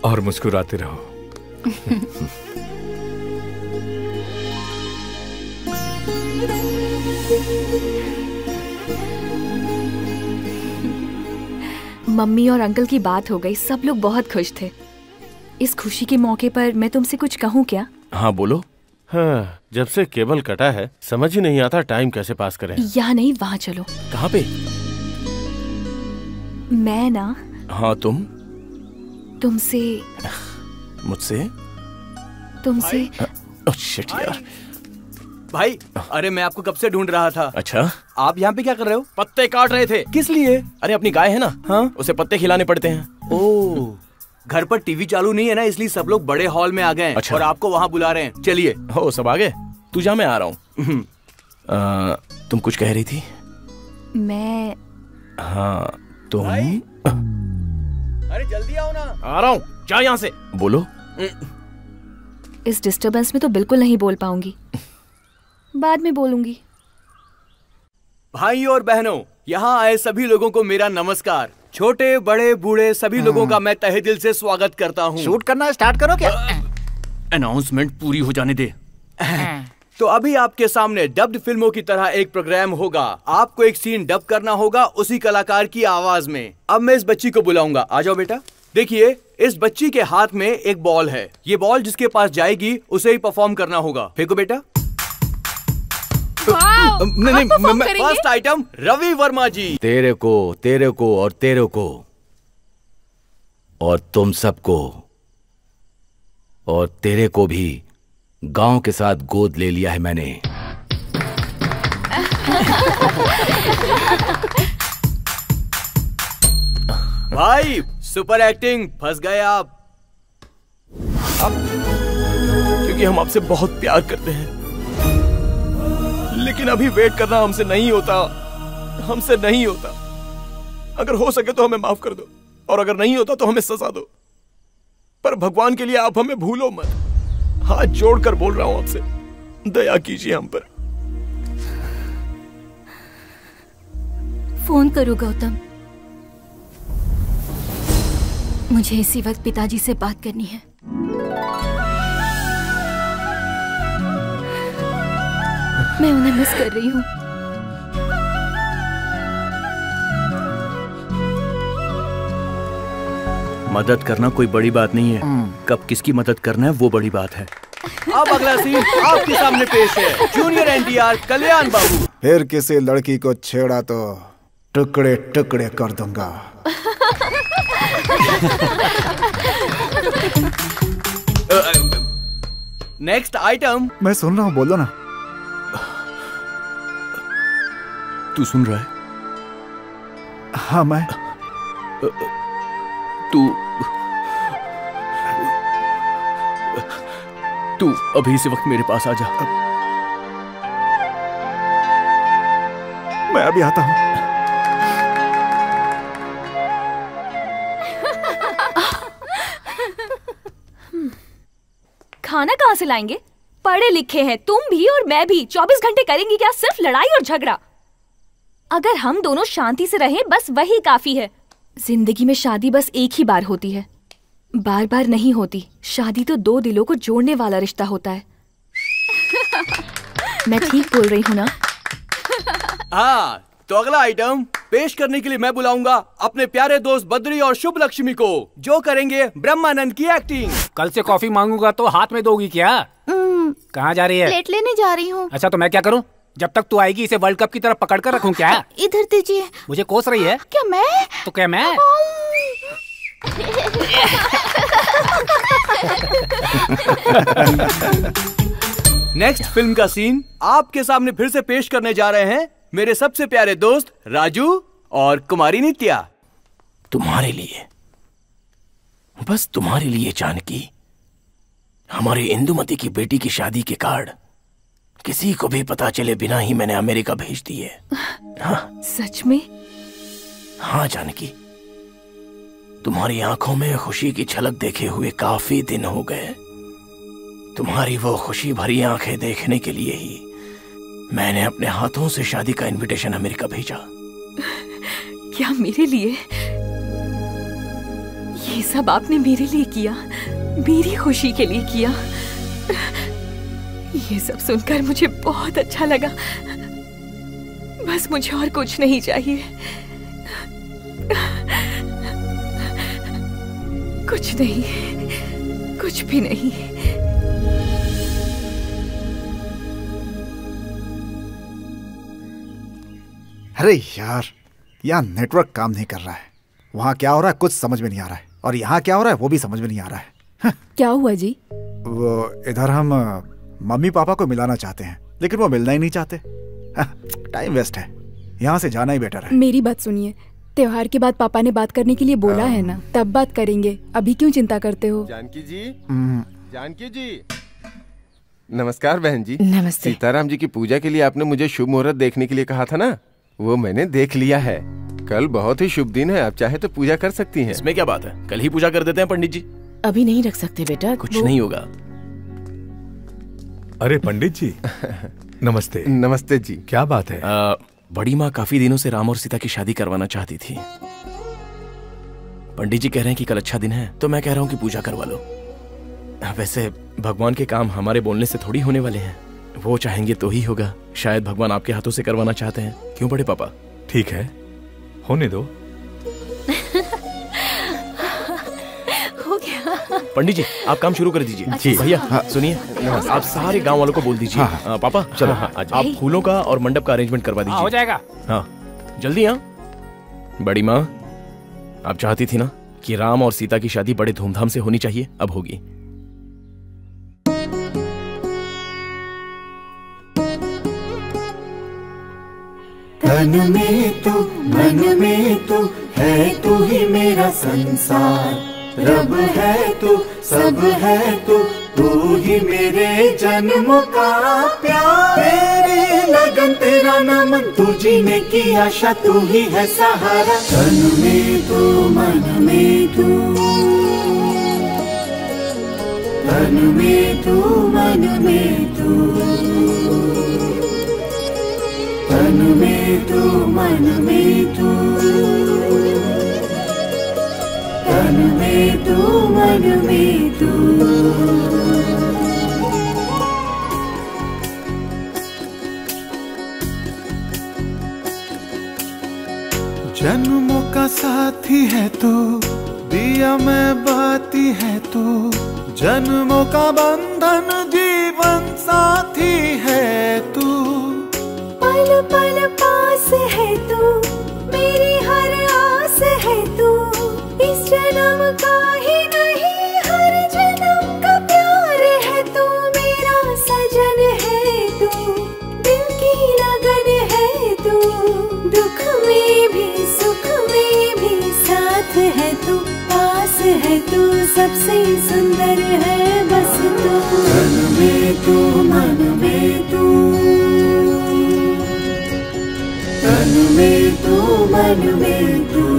और मुस्कुराते रहो।
मम्मी और अंकल की बात हो गई, सब लोग बहुत खुश थे। इस खुशी के मौके पर मैं तुमसे कुछ कहूँ क्या?
हाँ बोलो। हाँ, जब से केबल कटा है समझ ही नहीं आता टाइम कैसे पास करें।
यहाँ नहीं, वहाँ चलो।
कहाँ पे?
मैं ना।
हाँ
तुमसे।
मुझसे?
तुमसे।
शिट यार।
भाई, अरे मैं आपको कब से ढूंढ रहा था।
अच्छा,
आप यहाँ पे क्या कर रहे हो?
पत्ते काट रहे थे।
किस लिए?
अरे अपनी गाय है ना,
हाँ,
उसे पत्ते खिलाने पड़ते हैं।
ओह, घर पर टीवी चालू नहीं है ना, इसलिए सब लोग बड़े हॉल में आ गए हैं।
अच्छा।
और आपको वहाँ बुला रहे हैं। चलिए।
हो, सब आ गए? तू जा, मैं आ रहा हूँ। तुम कुछ कह रही थी?
मैं।
हाँ, तुम।
अरे जल्दी आओ ना।
आ रहा हूँ, जा यहाँ से। बोलो।
इस डिस्टरबेंस में तो बिल्कुल नहीं बोल पाऊंगी, बाद में बोलूंगी।
भाइयों और बहनों, यहाँ आए सभी लोगों को मेरा नमस्कार। छोटे बड़े बूढ़े सभी लोगों का मैं तहे दिल से स्वागत करता हूँ।
शूट करना स्टार्ट करो क्या?
अनाउंसमेंट पूरी हो जाने दे। तो अभी आपके सामने डब्ड फिल्मों की तरह एक प्रोग्राम होगा। आपको एक सीन डब करना होगा उसी कलाकार की आवाज में। अब मैं इस बच्ची को बुलाऊंगा। आ जाओ बेटा। देखिए, इस बच्ची के हाथ में एक बॉल है। ये बॉल जिसके पास जाएगी उसे ही परफॉर्म करना होगा। फेंको बेटा। नहीं, फर्स्ट आइटम रवि वर्मा जी।
तेरे को और तेरे को और तुम सबको और तेरे को भी गांव के साथ गोद ले लिया है मैंने।
भाई सुपर एक्टिंग, फंस गए आप।
क्योंकि हम आपसे बहुत प्यार करते हैं, लेकिन अभी वेट करना हमसे नहीं होता, हमसे नहीं होता। अगर हो सके तो हमें माफ कर दो, और अगर नहीं होता तो हमें सजा दो। पर भगवान के लिए आप हमें भूलो मत। हाथ जोड़कर बोल रहा हूं आपसे, दया कीजिए हम पर।
फोन करो गौतम, मुझे इसी वक्त पिताजी से बात करनी है। मैं उन्हें मिस कर रही हूँ।
मदद करना कोई बड़ी बात नहीं है, कब किसकी मदद करना है वो बड़ी बात है। अब अगला सीन आपके सामने पेश है। जूनियर एनटीआर कल्याण बाबू।
फिर किसी लड़की को छेड़ा तो टुकड़े टुकड़े कर दूंगा।
Next item.
मैं सुन रहा हूँ, बोलो ना।
तू सुन रहा है?
हाँ मैं।
तू अभी इसी वक्त मेरे पास आ जा।
मैं अभी आता हूँ।
खाना कहाँ से लाएंगे? पढ़े लिखे हैं तुम भी और मैं भी। 24 घंटे करेंगे क्या सिर्फ लड़ाई और झगड़ा? अगर हम दोनों शांति से रहें बस वही काफी है। जिंदगी में शादी बस एक ही बार होती है, बार बार नहीं होती। शादी तो दो दिलों को जोड़ने वाला रिश्ता होता है। मैं ठीक बोल रही हूँ ना?
हाँ, तो अगला आइटम पेश करने के लिए मैं बुलाऊंगा अपने प्यारे दोस्त बद्री और शुभ लक्ष्मी को, जो करेंगे ब्रह्मानंद की एक्टिंग।
कल से कॉफी मांगूंगा तो हाथ में दोगी क्या? कहाँ जा रही है?
प्लेट लेने जा रही हूँ।
अच्छा तो मैं क्या करूँ? जब तक तू आएगी इसे वर्ल्ड कप की तरफ पकड़ कर रखूं क्या?
इधर दीजिए।
मुझे कोस रही है
क्या? मैं
तो क्या मैं?
नेक्स्ट फिल्म का सीन आपके सामने फिर से पेश करने जा रहे हैं मेरे सबसे प्यारे दोस्त राजू और कुमारी नित्या।
तुम्हारे लिए, बस तुम्हारे लिए जानकी, हमारी इंदुमती की बेटी की शादी के कार्ड किसी को भी पता चले बिना ही मैंने अमेरिका भेज दिए। हाँ
सच में?
हाँ जानकी, तुम्हारी आंखों में खुशी की झलक देखे हुए काफी दिन हो गए। तुम्हारी वो खुशी भरी आंखें देखने के लिए ही मैंने अपने हाथों से शादी का इनविटेशन अमेरिका भेजा।
क्या मेरे लिए? ये सब आपने मेरे लिए किया, मेरी खुशी के लिए किया। ये सब सुनकर मुझे बहुत अच्छा लगा। बस मुझे और कुछ नहीं चाहिए, कुछ नहीं, कुछ भी नहीं।
अरे यार, यहाँ नेटवर्क काम नहीं कर रहा है। वहाँ क्या हो रहा है कुछ समझ में नहीं आ रहा है, और यहाँ क्या हो रहा है वो भी समझ में नहीं आ रहा है।
क्या हुआ जी?
वो इधर हम मम्मी पापा को मिलाना चाहते हैं, लेकिन वो मिलना ही नहीं चाहते। टाइम वेस्ट है, यहाँ से जाना ही बेटर है।
मेरी बात सुनिए, त्योहार के बाद पापा ने बात करने के लिए बोला है ना, तब बात करेंगे। अभी क्यों चिंता करते हो?
जानकी जी, जानकी जी, नमस्कार बहन जी।
नमस्ते।
सीताराम जी की पूजा के लिए आपने मुझे शुभ मुहूर्त देखने के लिए कहा था ना, वो मैंने देख लिया है। कल बहुत ही शुभ दिन है, आप चाहे तो पूजा कर सकती हैं।
इसमें क्या बात है, कल ही पूजा कर देते हैं पंडित जी।
अभी नहीं रख सकते बेटा,
कुछ नहीं होगा।
अरे पंडित जी नमस्ते।
नमस्ते जी।
क्या बात है?
बड़ी माँ काफी दिनों से राम और सीता की शादी करवाना चाहती थी। पंडित जी कह रहे हैं कि कल अच्छा दिन है, तो मैं कह रहा हूँ कि पूजा करवा लो। वैसे भगवान के काम हमारे बोलने से थोड़ी होने वाले हैं, वो चाहेंगे तो ही होगा। शायद भगवान आपके हाथों से करवाना चाहते हैं, क्यों बड़े पापा?
ठीक है, होने दो।
हो गया।
पंडित जी आप काम शुरू कर दीजिए।
अच्छा,
भैया
हाँ।
सुनिए, आप सारे गांव वालों को बोल दीजिए। पापा चलो, आप फूलों का और मंडप का अरेंजमेंट करवा दीजिए।
हो जाएगा।
हाँ जल्दी। हाँ बड़ी माँ, आप चाहती थी ना कि राम और सीता की शादी बड़े धूमधाम से होनी चाहिए, अब होगी।
तन में तू मन में तू है, तू ही मेरा संसार। रब है तू, सब है तू, तू ही मेरे जन्म का प्यार। तेरी लगन तेरा नमन, तू जीने की आशा, तू ही है सहारा। तन में तू मन में तू, तन में तू मन में तू, तन में तू मन में तू, तन में तू मन में तू। जन्मों का साथी है तू, पिया मैं बाती है तू, जन्मों का बंधन जीवन साथी है तू।
पल पल पास है तू, मेरी हर आस है तू, इस जन्म का ही नहीं हर जन्म का प्यार है तू। मेरा सजन है तू, दिल की लगन है तू, दुख में भी सुख में भी साथ है तू, पास है तू, सबसे सुंदर है बस तू। तन में तू मन में तू, तन में तू मन में तू।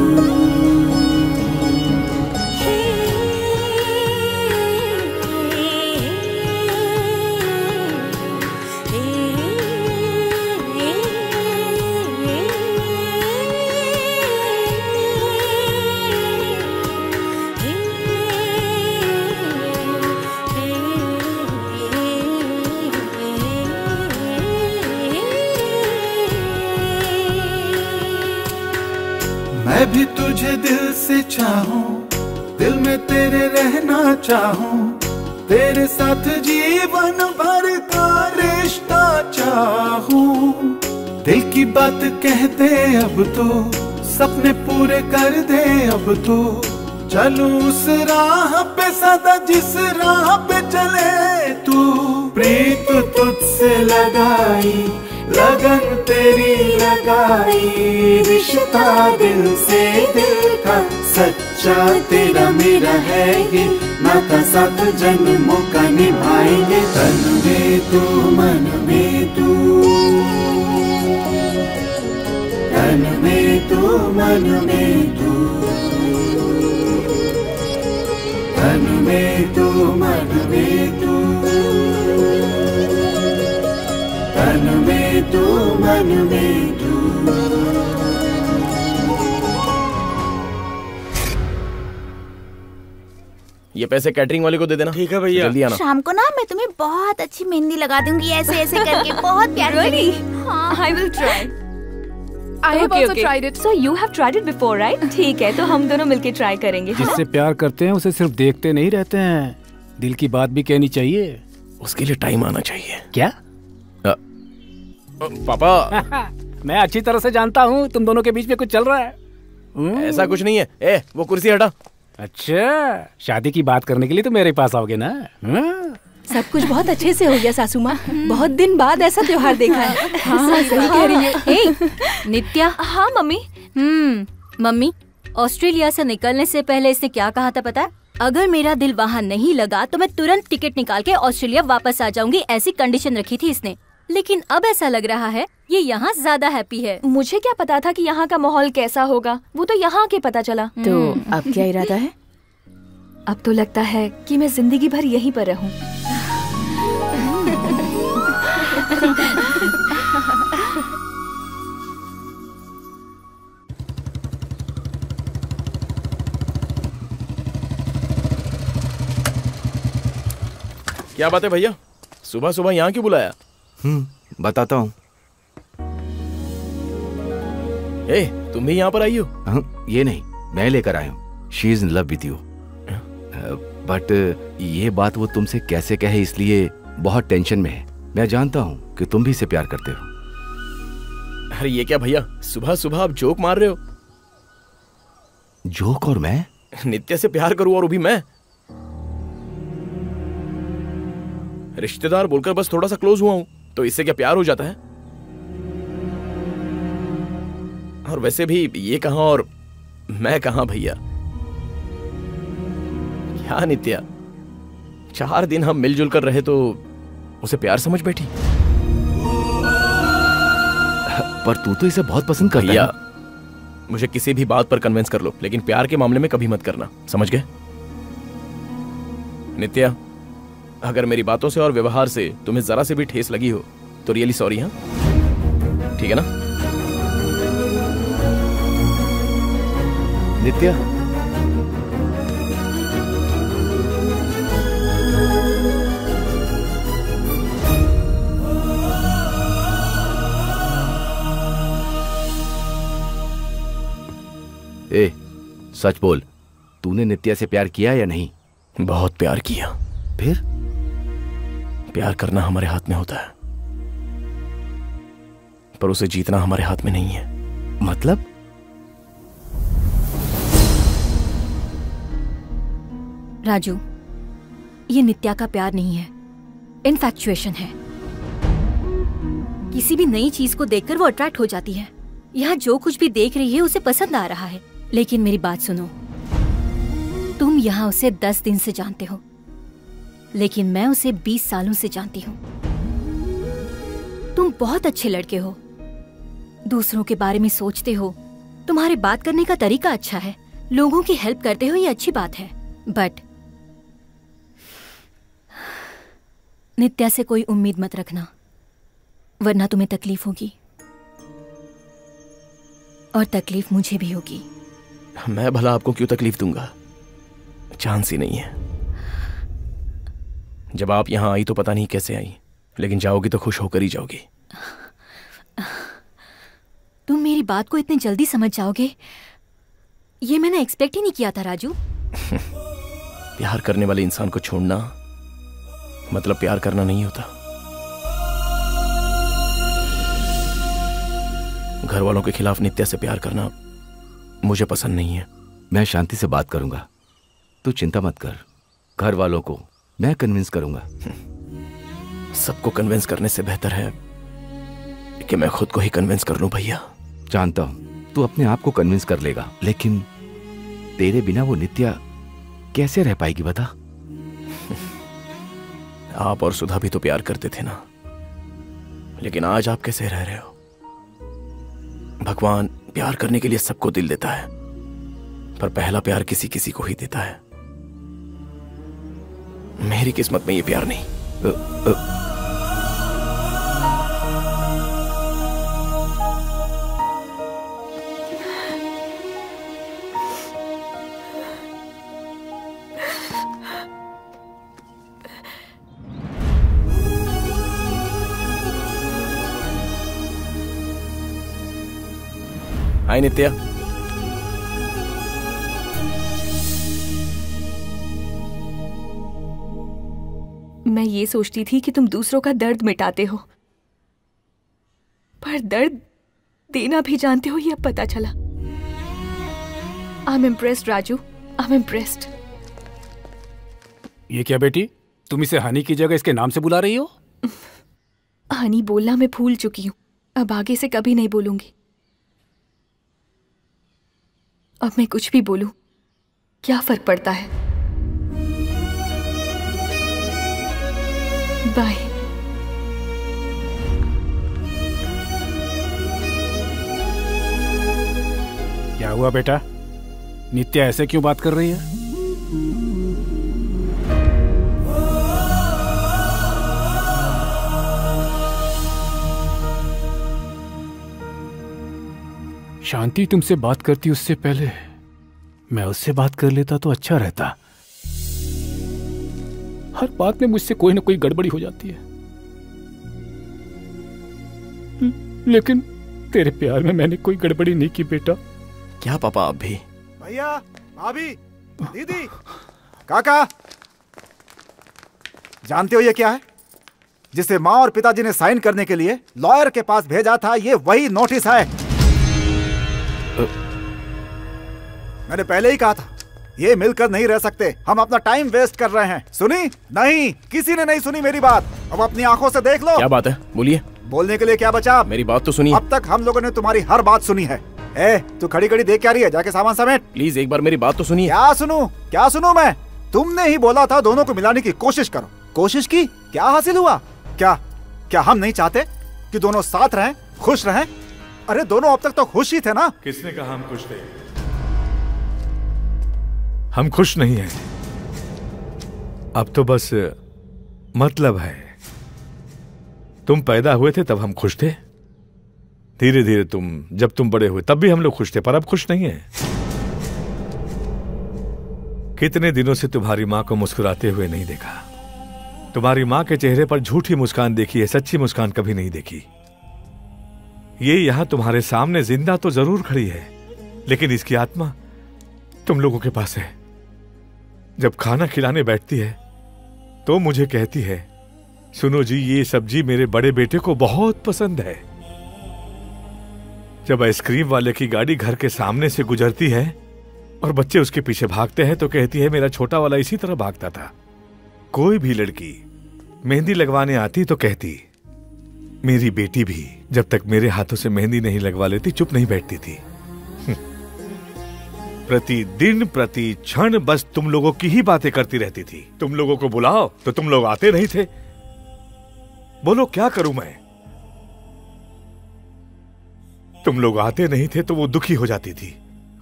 मैं भी तुझे दिल से चाहूं, दिल में तेरे रहना चाहूं, तेरे साथ जीवन भर का रिश्ता चाहूं। दिल की बात कह दे अब तो, सपने पूरे कर दे अब तो, चलूं उस राह पे सदा जिस राह पे चले तू। प्रीत तुझसे लगाई, लगन तेरी लगाई, रिश्ता दिल से दिल का सच्चा तेरा मेरा है ये नाता, साथ जन्मों का निभाएंगे। तन में तू मन में तू, तन में तू मन में तू, तन में तू मन में तू, तन में तू मन में तू।
ये पैसे कैटरिंग वाले को दे देना।
ठीक है भैया।
जल्दी आना।
शाम को ना मैं तुम्हें बहुत अच्छी मेहंदी लगा दूंगी ऐसे ऐसे करके, बहुत प्यार करेगी।
I will try. I have also tried it. So you have tried it before, right? ठीक है, तो हम दोनों मिलके ट्राई करेंगे। है ना?
जिससे प्यार करते हैं उसे सिर्फ देखते नहीं रहते हैं, दिल की बात भी कहनी चाहिए।
उसके लिए टाइम आना चाहिए।
क्या?
पापा
मैं अच्छी तरह से जानता हूँ तुम दोनों के बीच में कुछ चल रहा है।
ऐसा कुछ नहीं है। ए, वो कुर्सी हटा।
अच्छा, शादी की बात करने के लिए तो मेरे पास आओगे ना?
सब कुछ बहुत अच्छे से हो गया सासू माँ, बहुत दिन बाद ऐसा त्योहार देखा है। हाँ, सही कह रही है।
हे, नित्या।
हाँ मम्मी।
मम्मी, ऑस्ट्रेलिया से निकलने से पहले इसने क्या कहा था पता है? अगर मेरा दिल वहाँ नहीं लगा तो मैं तुरंत टिकट निकाल के ऑस्ट्रेलिया वापस आ जाऊंगी, ऐसी कंडीशन रखी थी इसने। लेकिन अब ऐसा लग रहा है ये यहाँ ज्यादा हैप्पी है।
मुझे क्या पता था कि यहाँ का माहौल कैसा होगा, वो तो यहाँ के पता चला।
तो अब क्या इरादा है?
अब तो लगता है कि मैं जिंदगी भर यहीं पर रहूं।
क्या बात है भैया, सुबह सुबह यहाँ क्यों बुलाया?
बताता हूँ।
ए, तुम भी यहाँ पर आई हो?
ये नहीं, मैं लेकर आया हूँ। She is in love with you. But ये बात वो तुमसे कैसे कहे, इसलिए बहुत टेंशन में है। मैं जानता हूँ कि तुम भी इसे प्यार करते हो।
अरे ये क्या भैया, सुबह सुबह आप जोक मार रहे हो?
जोक? और मैं
नित्या से प्यार करूँ और वो भी मैं? रिश्तेदार बोलकर बस थोड़ा सा क्लोज हुआ हूं, तो इससे क्या प्यार हो जाता है? और वैसे भी ये कहां और मैं कहां भैया? क्या नित्या, 4 दिन हम मिलजुल कर रहे तो उसे प्यार समझ बैठी?
पर तू तो इसे बहुत पसंद करता है।
मुझे किसी भी बात पर कन्विंस कर लो, लेकिन प्यार के मामले में कभी मत करना, समझ गए? नित्या, अगर मेरी बातों से और व्यवहार से तुम्हें जरा से भी ठेस लगी हो तो रियली सॉरी। हाँ, ठीक है ना?
नित्या, ए, सच बोल, तूने नित्या से प्यार किया या नहीं?
बहुत प्यार किया।
फिर?
प्यार करना हमारे हाथ में होता है, पर उसे जीतना हमारे हाथ में नहीं है।
मतलब?
राजू, ये नित्या का प्यार नहीं है, इनफैक्चुएशन है। किसी भी नई चीज को देखकर वो अट्रैक्ट हो जाती है। यहाँ जो कुछ भी देख रही है उसे पसंद आ रहा है। लेकिन मेरी बात सुनो, तुम यहाँ उसे 10 दिन से जानते हो, लेकिन मैं उसे 20 सालों से जानती हूँ। तुम बहुत अच्छे लड़के हो, दूसरों के बारे में सोचते हो, तुम्हारे बात करने का तरीका अच्छा है, लोगों की हेल्प करते हो, ये अच्छी बात है। बट नित्या से कोई उम्मीद मत रखना, वरना तुम्हें तकलीफ होगी, और तकलीफ मुझे भी होगी।
मैं भला आपको क्यों तकलीफ दूंगा? चांस ही नहीं है। जब आप यहां आई तो पता नहीं कैसे आई, लेकिन जाओगी तो खुश होकर ही जाओगी।
तुम मेरी बात को इतनी जल्दी समझ जाओगे, ये मैंने एक्सपेक्ट ही नहीं किया था राजू।
प्यार करने वाले इंसान को छोड़ना मतलब प्यार करना नहीं होता। घर वालों के खिलाफ नित्या से प्यार करना मुझे पसंद नहीं है।
मैं शांति से बात करूंगा, तू चिंता मत कर। घर वालों को मैं कन्विंस करूंगा।
सबको कन्विंस करने से बेहतर है कि मैं खुद को ही कन्विंस कर लूं। भैया,
जानता हूं तू अपने आप को कन्विंस कर लेगा, लेकिन तेरे बिना वो नित्या कैसे रह पाएगी बता?
आप और सुधा भी तो प्यार करते थे ना, लेकिन आज आप कैसे रह रहे हो? भगवान प्यार करने के लिए सबको दिल देता है, पर पहला प्यार किसी किसी को ही देता है। मेरी किस्मत में ये प्यार नहीं। हाय नित्या।
मैं ये सोचती थी कि तुम दूसरों का दर्द मिटाते हो, पर दर्द देना भी जानते हो, ये अब पता चला। I am impressed Raju, I am impressed.
ये क्या बेटी, तुम इसे हनी की जगह इसके नाम से बुला रही हो?
हनी बोलना मैं भूल चुकी हूँ, अब आगे से कभी नहीं बोलूंगी। अब मैं कुछ भी बोलूं, क्या फर्क पड़ता है? बाय।
क्या हुआ बेटा, नित्या ऐसे क्यों बात कर रही है? शांति तुमसे बात करती उससे पहले मैं उससे बात कर लेता तो अच्छा रहता। हर बात में मुझसे कोई ना कोई गड़बड़ी हो जाती है, लेकिन तेरे प्यार में मैंने कोई गड़बड़ी नहीं की बेटा।
क्या पापा आप भी?
भैया, भाभी, दीदी, काका, जानते हो ये क्या है? जिसे माँ और पिताजी ने साइन करने के लिए लॉयर के पास भेजा था, ये वही नोटिस है। मैंने पहले ही कहा था, ये मिलकर नहीं रह सकते, हम अपना टाइम वेस्ट कर रहे हैं। सुनी? नहीं, किसी ने नहीं सुनी मेरी बात। अब अपनी आंखों से देख लो।
क्या बात है, बोलिए।
बोलने के लिए क्या बचा?
मेरी बात तो सुनिए।
अब तक हम लोगों ने तुम्हारी हर बात सुनी है। ए, तू खड़ी खड़ी देख क्या रही है? जाके सामान समेट।
प्लीज एक बार मेरी बात तो सुनिए।
क्या सुनूं? क्या सुनूं मैं? तुमने ही बोला था दोनों को मिलाने की कोशिश करो। कोशिश की, क्या हासिल हुआ? क्या हम नहीं चाहते कि दोनों साथ रहें, खुश रहें? अरे दोनों अब तक तो खुश ही थे ना।
किसने कहा हम खुश थे? हम खुश नहीं हैं। अब तो बस मतलब है। तुम पैदा हुए थे तब हम खुश थे, धीरे धीरे जब तुम बड़े हुए तब भी हम लोग खुश थे, पर अब खुश नहीं है। कितने दिनों से तुम्हारी माँ को मुस्कुराते हुए नहीं देखा। तुम्हारी माँ के चेहरे पर झूठी मुस्कान देखी है, सच्ची मुस्कान कभी नहीं देखी। ये यहां तुम्हारे सामने जिंदा तो जरूर खड़ी है, लेकिन इसकी आत्मा तुम लोगों के पास है। जब खाना खिलाने बैठती है तो मुझे कहती है, सुनो जी ये सब्जी मेरे बड़े बेटे को बहुत पसंद है। जब आइसक्रीम वाले की गाड़ी घर के सामने से गुजरती है और बच्चे उसके पीछे भागते हैं तो कहती है, मेरा छोटा वाला इसी तरह भागता था। कोई भी लड़की मेहंदी लगवाने आती तो कहती, मेरी बेटी भी जब तक मेरे हाथों से मेहंदी नहीं लगवा लेती चुप नहीं बैठती थी। प्रतिदिन प्रति क्षण बस तुम लोगों की ही बातें करती रहती थी। तुम लोगों को बुलाओ तो तुम लोग आते नहीं थे। बोलो क्या करूं मैं? तुम लोग आते नहीं थे तो वो दुखी हो जाती थी।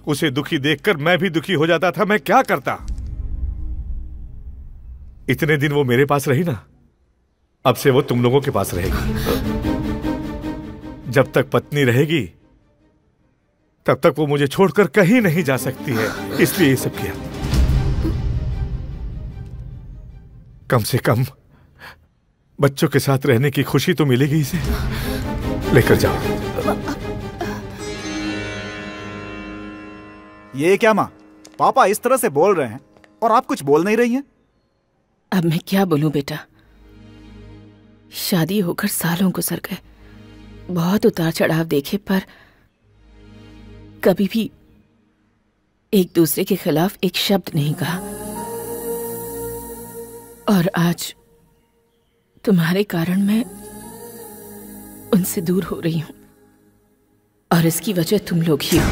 उसे दुखी देखकर मैं भी दुखी हो जाता था। मैं क्या करता? इतने दिन वो मेरे पास रही ना, अब से वो तुम लोगों के पास रहेगी। जब तक पत्नी रहेगी तब तक वो मुझे छोड़कर कहीं नहीं जा सकती है, इसलिए ये सब किया। कम से कम बच्चों के साथ रहने की खुशी तो मिलेगी इसे। लेकर जाओ।
ये क्या माँ, पापा इस तरह से बोल रहे हैं और आप कुछ बोल नहीं रही हैं?
अब मैं क्या बोलूं बेटा, शादी होकर सालों गुजर गए, बहुत उतार चढ़ाव देखे, पर कभी भी एक दूसरे के खिलाफ एक शब्द नहीं कहा। और आज तुम्हारे कारण मैं उनसे दूर हो रही हूं और इसकी वजह तुम लोग ही हो।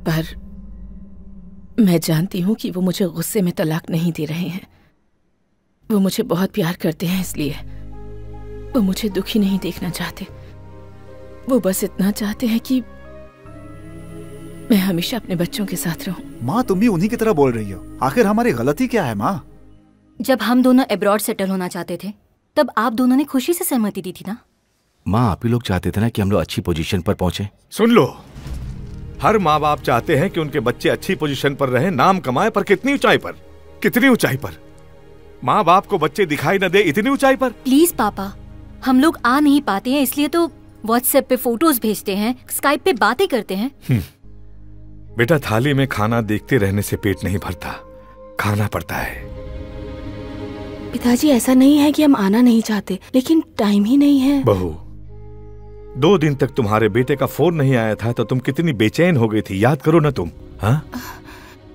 पर मैं जानती हूं कि वो मुझे गुस्से में तलाक नहीं दे रहे हैं। वो मुझे बहुत प्यार करते हैं, इसलिए वो मुझे दुखी नहीं देखना चाहते। वो बस इतना चाहते हैं कि मैं हमेशा अपने बच्चों के साथ रहूं।
माँ तुम भी उन्हीं की तरह बोल रही हो। आखिर हमारी गलती क्या है माँ?
जब हम दोनों अब्रॉड सेटल होना चाहते थे तब आप दोनों ने खुशी से सहमति दी थी ना।
माँ आप ही लोग चाहते थे ना कि हम लोग अच्छी पोजीशन पर पहुंचे।
सुन लो, हर माँ बाप चाहते हैं कि उनके बच्चे अच्छी पोजीशन पर रहें, नाम कमाएं, पर कितनी ऊंचाई पर? कितनी ऊंचाई पर? माँ बाप को बच्चे दिखाई न दे इतनी ऊंचाई पर?
प्लीज पापा, हम लोग आ नहीं पाते हैं इसलिए तो व्हाट्सएप पे फोटोज भेजते हैं, स्काइप पे बातें करते हैं।
बेटा थाली में खाना देखते रहने से पेट नहीं भरता, खाना पड़ता है।
पिताजी ऐसा नहीं है कि हम आना नहीं चाहते, लेकिन टाइम ही नहीं है।
बहू 2 दिन तक तुम्हारे बेटे का फोन नहीं आया था तो तुम कितनी बेचैन हो गई थी, याद करो ना तुम। हाँ,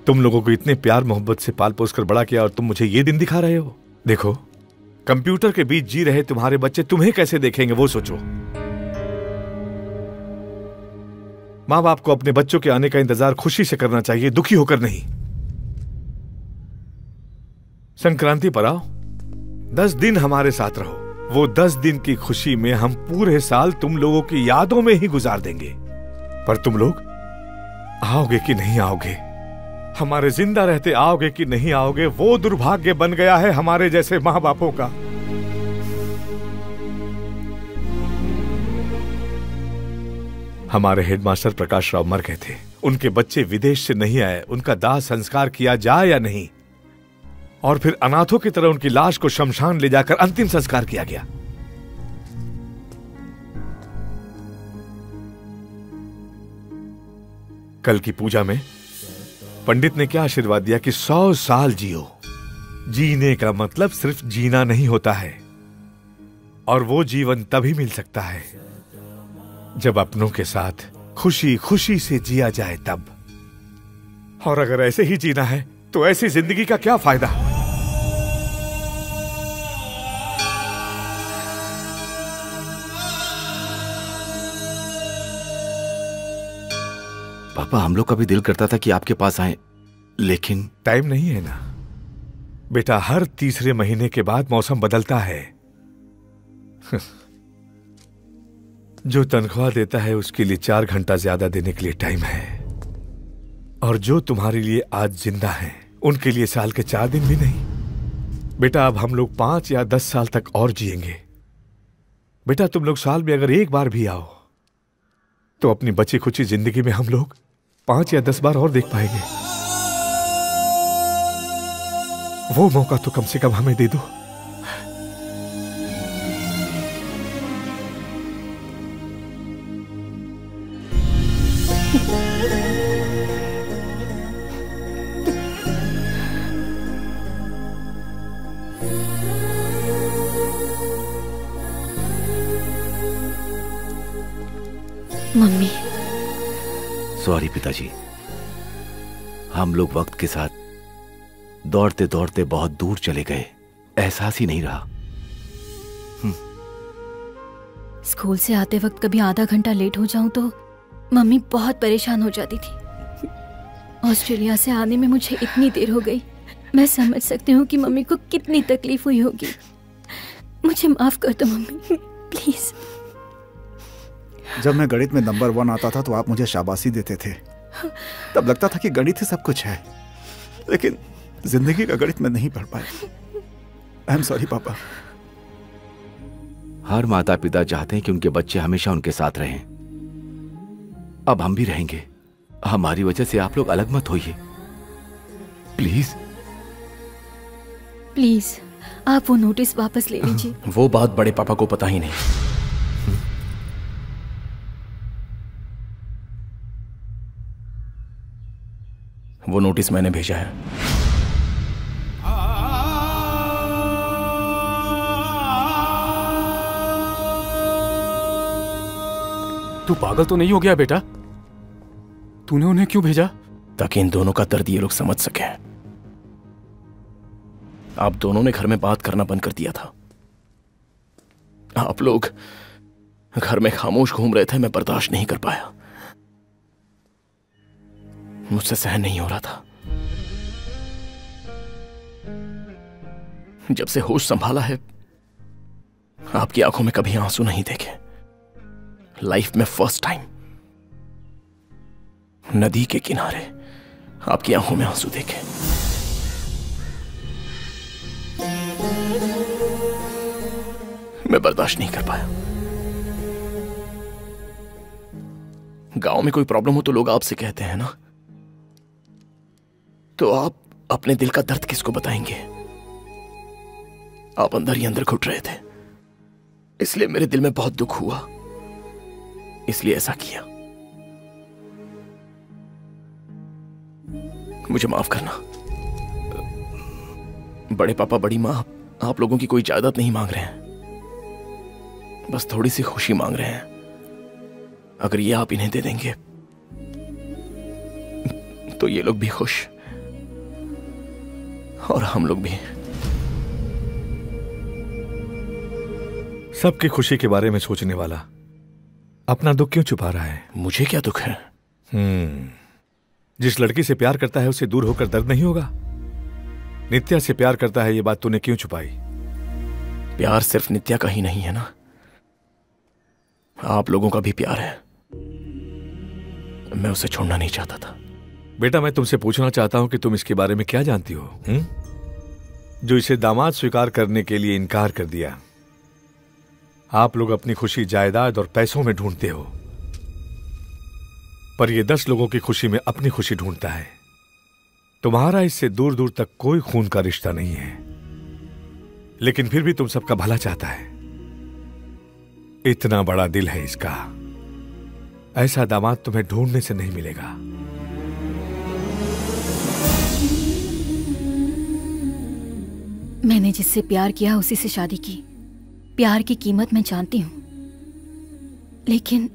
तुम लोगों को इतने प्यार मोहब्बत से पाल पोस कर बड़ा किया और तुम मुझे ये दिन दिखा रहे हो। देखो, कंप्यूटर के बीच जी रहे तुम्हारे बच्चे तुम्हें कैसे देखेंगे वो सोचो। माँ बाप को अपने बच्चों के आने का इंतजार खुशी से करना चाहिए, दुखी होकर नहीं। संक्रांति पर आओ, 10 दिन हमारे साथ रहो। वो 10 दिन की खुशी में हम पूरे साल तुम लोगों की यादों में ही गुजार देंगे। पर तुम लोग आओगे कि नहीं आओगे, हमारे जिंदा रहते आओगे कि नहीं आओगे, वो दुर्भाग्य बन गया है हमारे जैसे माँ बापों का। हमारे हेडमास्टर प्रकाश राव मर गए थे, उनके बच्चे विदेश से नहीं आए, उनका दाह संस्कार किया जाए या नहीं, और फिर अनाथों की तरह उनकी लाश को शमशान ले जाकर अंतिम संस्कार किया गया। कल की पूजा में पंडित ने क्या आशीर्वाद दिया कि 100 साल जियो। जीने का मतलब सिर्फ जीना नहीं होता है, और वो जीवन तभी मिल सकता है जब अपनों के साथ खुशी खुशी से जिया जाए तब। और अगर ऐसे ही जीना है तो ऐसी जिंदगी का क्या फायदा?
पापा हम लोग का भी दिल करता था कि आपके पास आए, लेकिन
टाइम नहीं है ना बेटा। हर तीसरे महीने के बाद मौसम बदलता है। जो तनख्वाह देता है उसके लिए 4 घंटा ज्यादा देने के लिए टाइम है, और जो तुम्हारे लिए आज जिंदा हैं उनके लिए साल के 4 दिन भी नहीं। बेटा अब हम लोग 5 या 10 साल तक और जिएंगे। बेटा तुम लोग साल में अगर एक बार भी आओ तो अपनी बची खुची जिंदगी में हम लोग 5 या 10 बार और देख पाएंगे। वो मौका तो कम से कम हमें दे दो।
मम्मी।
सॉरी पिताजी, हम लोग वक्त के साथ दौड़ते दौड़ते बहुत दूर चले गए, एहसास ही नहीं रहा।
स्कूल से आते वक्त कभी आधा घंटा लेट हो जाऊं तो मम्मी बहुत परेशान हो जाती थी। ऑस्ट्रेलिया से आने में मुझे इतनी देर हो गई, मैं समझ सकती हूँ कि मम्मी को कितनी तकलीफ हुई होगी। मुझे माफ कर दो मम्मी, प्लीज।
जब मैं गणित में नंबर 1 आता था तो आप मुझे शाबाशी देते थे। तब लगता था कि गणित ही सब कुछ है, लेकिन जिंदगी का गणित में नहीं पढ़ पाया। आई एम सॉरी पापा।
हर माता पिता चाहते हैं कि उनके बच्चे हमेशा उनके साथ रहें। अब हम भी रहेंगे। हमारी वजह से आप लोग अलग मत होइए, प्लीज।
प्लीज आप वो नोटिस वापस ले लीजिए।
वो बात बड़े पापा को पता ही नहीं। वो नोटिस मैंने भेजा है।
तू पागल तो नहीं हो गया बेटा? तूने उन्हें क्यों भेजा?
ताकि इन दोनों का दर्द ये लोग समझ सके। आप दोनों ने घर में बात करना बंद कर दिया था। आप लोग घर में खामोश घूम रहे थे, मैं बर्दाश्त नहीं कर पाया। मुझसे सहन नहीं हो रहा था। जब से होश संभाला है, आपकी आंखों में कभी आंसू नहीं देखे। लाइफ में फर्स्ट टाइम नदी के किनारे आपकी आंखों में आंसू देखे। मैं बर्दाश्त नहीं कर पाया। गांव में कोई प्रॉब्लम हो तो लोग आपसे कहते हैं ना, तो आप अपने दिल का दर्द किसको बताएंगे? आप अंदर ही अंदर घुट रहे थे, इसलिए मेरे दिल में बहुत दुख हुआ, इसलिए ऐसा किया। मुझे माफ करना। बड़े पापा बड़ी माँ आप लोगों की कोई जायदाद नहीं मांग रहे हैं, बस थोड़ी सी खुशी मांग रहे हैं। अगर ये आप इन्हें दे देंगे तो ये लोग भी खुश और हम लोग भी।
सबकी खुशी के बारे में सोचने वाला अपना दुख क्यों छुपा रहा है?
मुझे क्या दुख है?
जिस लड़की से प्यार करता है उसे दूर होकर दर्द नहीं होगा? नित्या से प्यार करता है, ये बात तूने क्यों छुपाई?
प्यार सिर्फ नित्या का ही नहीं है ना, आप लोगों का भी प्यार है। मैं उसे छोड़ना नहीं चाहता था।
बेटा, मैं तुमसे पूछना चाहता हूं कि तुम इसके बारे में क्या जानती हो, जो इसे दामाद स्वीकार करने के लिए इनकार कर दिया। आप लोग अपनी खुशी जायदाद और पैसों में ढूंढते हो, पर यह 10 लोगों की खुशी में अपनी खुशी ढूंढता है। तुम्हारा इससे दूर दूर तक कोई खून का रिश्ता नहीं है, लेकिन फिर भी तुम सबका भला चाहता है। इतना बड़ा दिल है इसका, ऐसा दामाद तुम्हें ढूंढने से नहीं मिलेगा।
मैंने जिससे प्यार किया उसी से शादी की। प्यार की कीमत मैं जानती हूं, लेकिन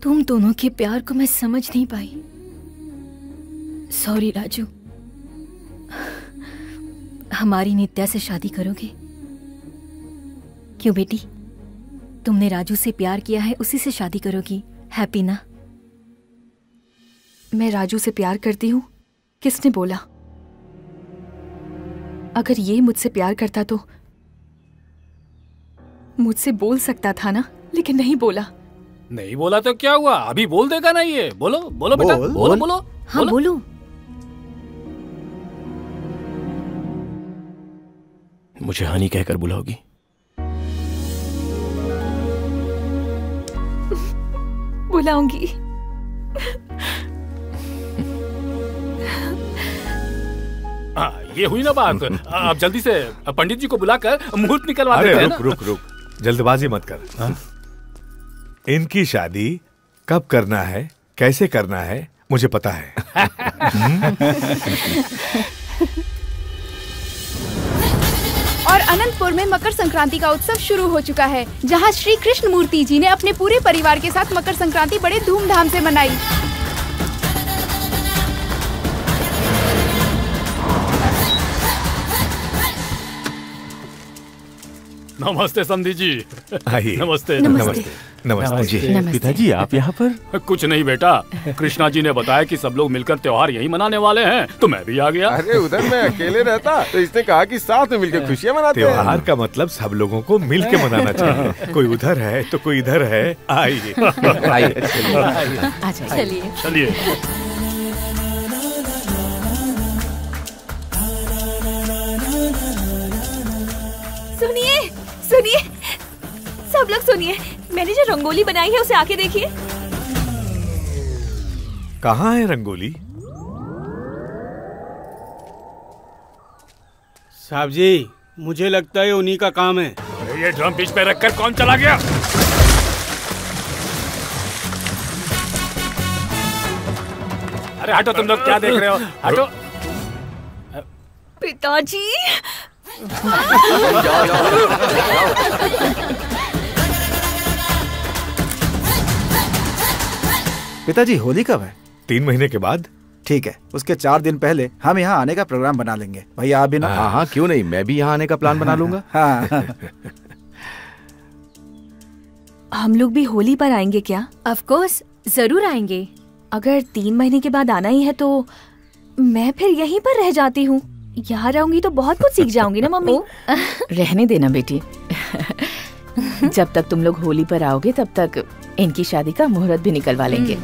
तुम दोनों के प्यार को मैं समझ नहीं पाई। सॉरी राजू। हमारी नित्या से शादी करोगे? क्यों बेटी, तुमने राजू से प्यार किया है, उसी से शादी करोगी, हैप्पी ना?
मैं राजू से प्यार करती हूँ? किसने बोला? अगर ये मुझसे प्यार करता तो मुझसे बोल सकता था ना, लेकिन नहीं बोला।
नहीं बोला तो क्या हुआ, अभी बोल देगा ना ये। बोलो बोलो बेटा, बोलो बोलो।
हाँ बोलो।
मुझे हनी कहकर बुलाओगी?
बुलाऊंगी।
ये हुई ना बात। अब जल्दी से पंडित जी को बुलाकर मुहूर्त निकलवा देते हैं ना।
रुक रुक, जल्दबाजी मत कर। इनकी शादी कब करना है, कैसे करना है, मुझे पता है।
और
अनंतपुर में मकर संक्रांति का उत्सव शुरू हो चुका है, जहां श्री कृष्ण मूर्ति जी ने अपने पूरे परिवार के साथ मकर संक्रांति बड़े धूमधाम से मनाई।
नमस्ते समधी जी।
आइए।
नमस्ते।
नमस्ते। नमस्ते जी।
पिताजी आप यहाँ पर?
कुछ नहीं बेटा, कृष्णा जी ने बताया कि सब लोग मिलकर त्योहार यही मनाने वाले हैं, तो मैं भी आ गया।
अरे उधर मैं अकेले रहता तो इसने कहा कि साथ में मिलकर खुशियाँ मनाते हैं।
त्योहार का मतलब सब लोगों को मिल के मनाना चाहिए। कोई उधर है तो कोई इधर है। आइए।
चलिए
चलिए।
सुनिए सुनिए, सब लोग सुनिए, मैंने जो रंगोली बनाई है उसे आके देखिए।
कहाँ है रंगोली?
साहब जी, मुझे लगता है उन्हीं का काम है।
अरे ये ड्रम पिच पे रखकर कौन चला गया? अरे हटो, तुम लोग क्या देख रहे हो? हटो।
पिताजी।
पिताजी होली कब है?
3 महीने के बाद।
ठीक है, उसके 4 दिन पहले हम यहाँ आने का प्रोग्राम बना लेंगे। भैया आप भी ना?
हाँ हाँ क्यों नहीं, मैं भी यहाँ आने का प्लान बना लूंगा।
हाँ।
हम लोग भी होली पर आएंगे क्या?
ऑफ कोर्स, जरूर आएंगे।
अगर 3 महीने के बाद आना ही है तो मैं फिर यहीं पर रह जाती हूँ। यहाँ रहूंगी तो बहुत कुछ सीख जाऊंगी ना मम्मी।
रहने देना बेटी। जब तक तुम लोग होली पर आओगे तब तक इनकी शादी का मुहूर्त भी निकलवा लेंगे।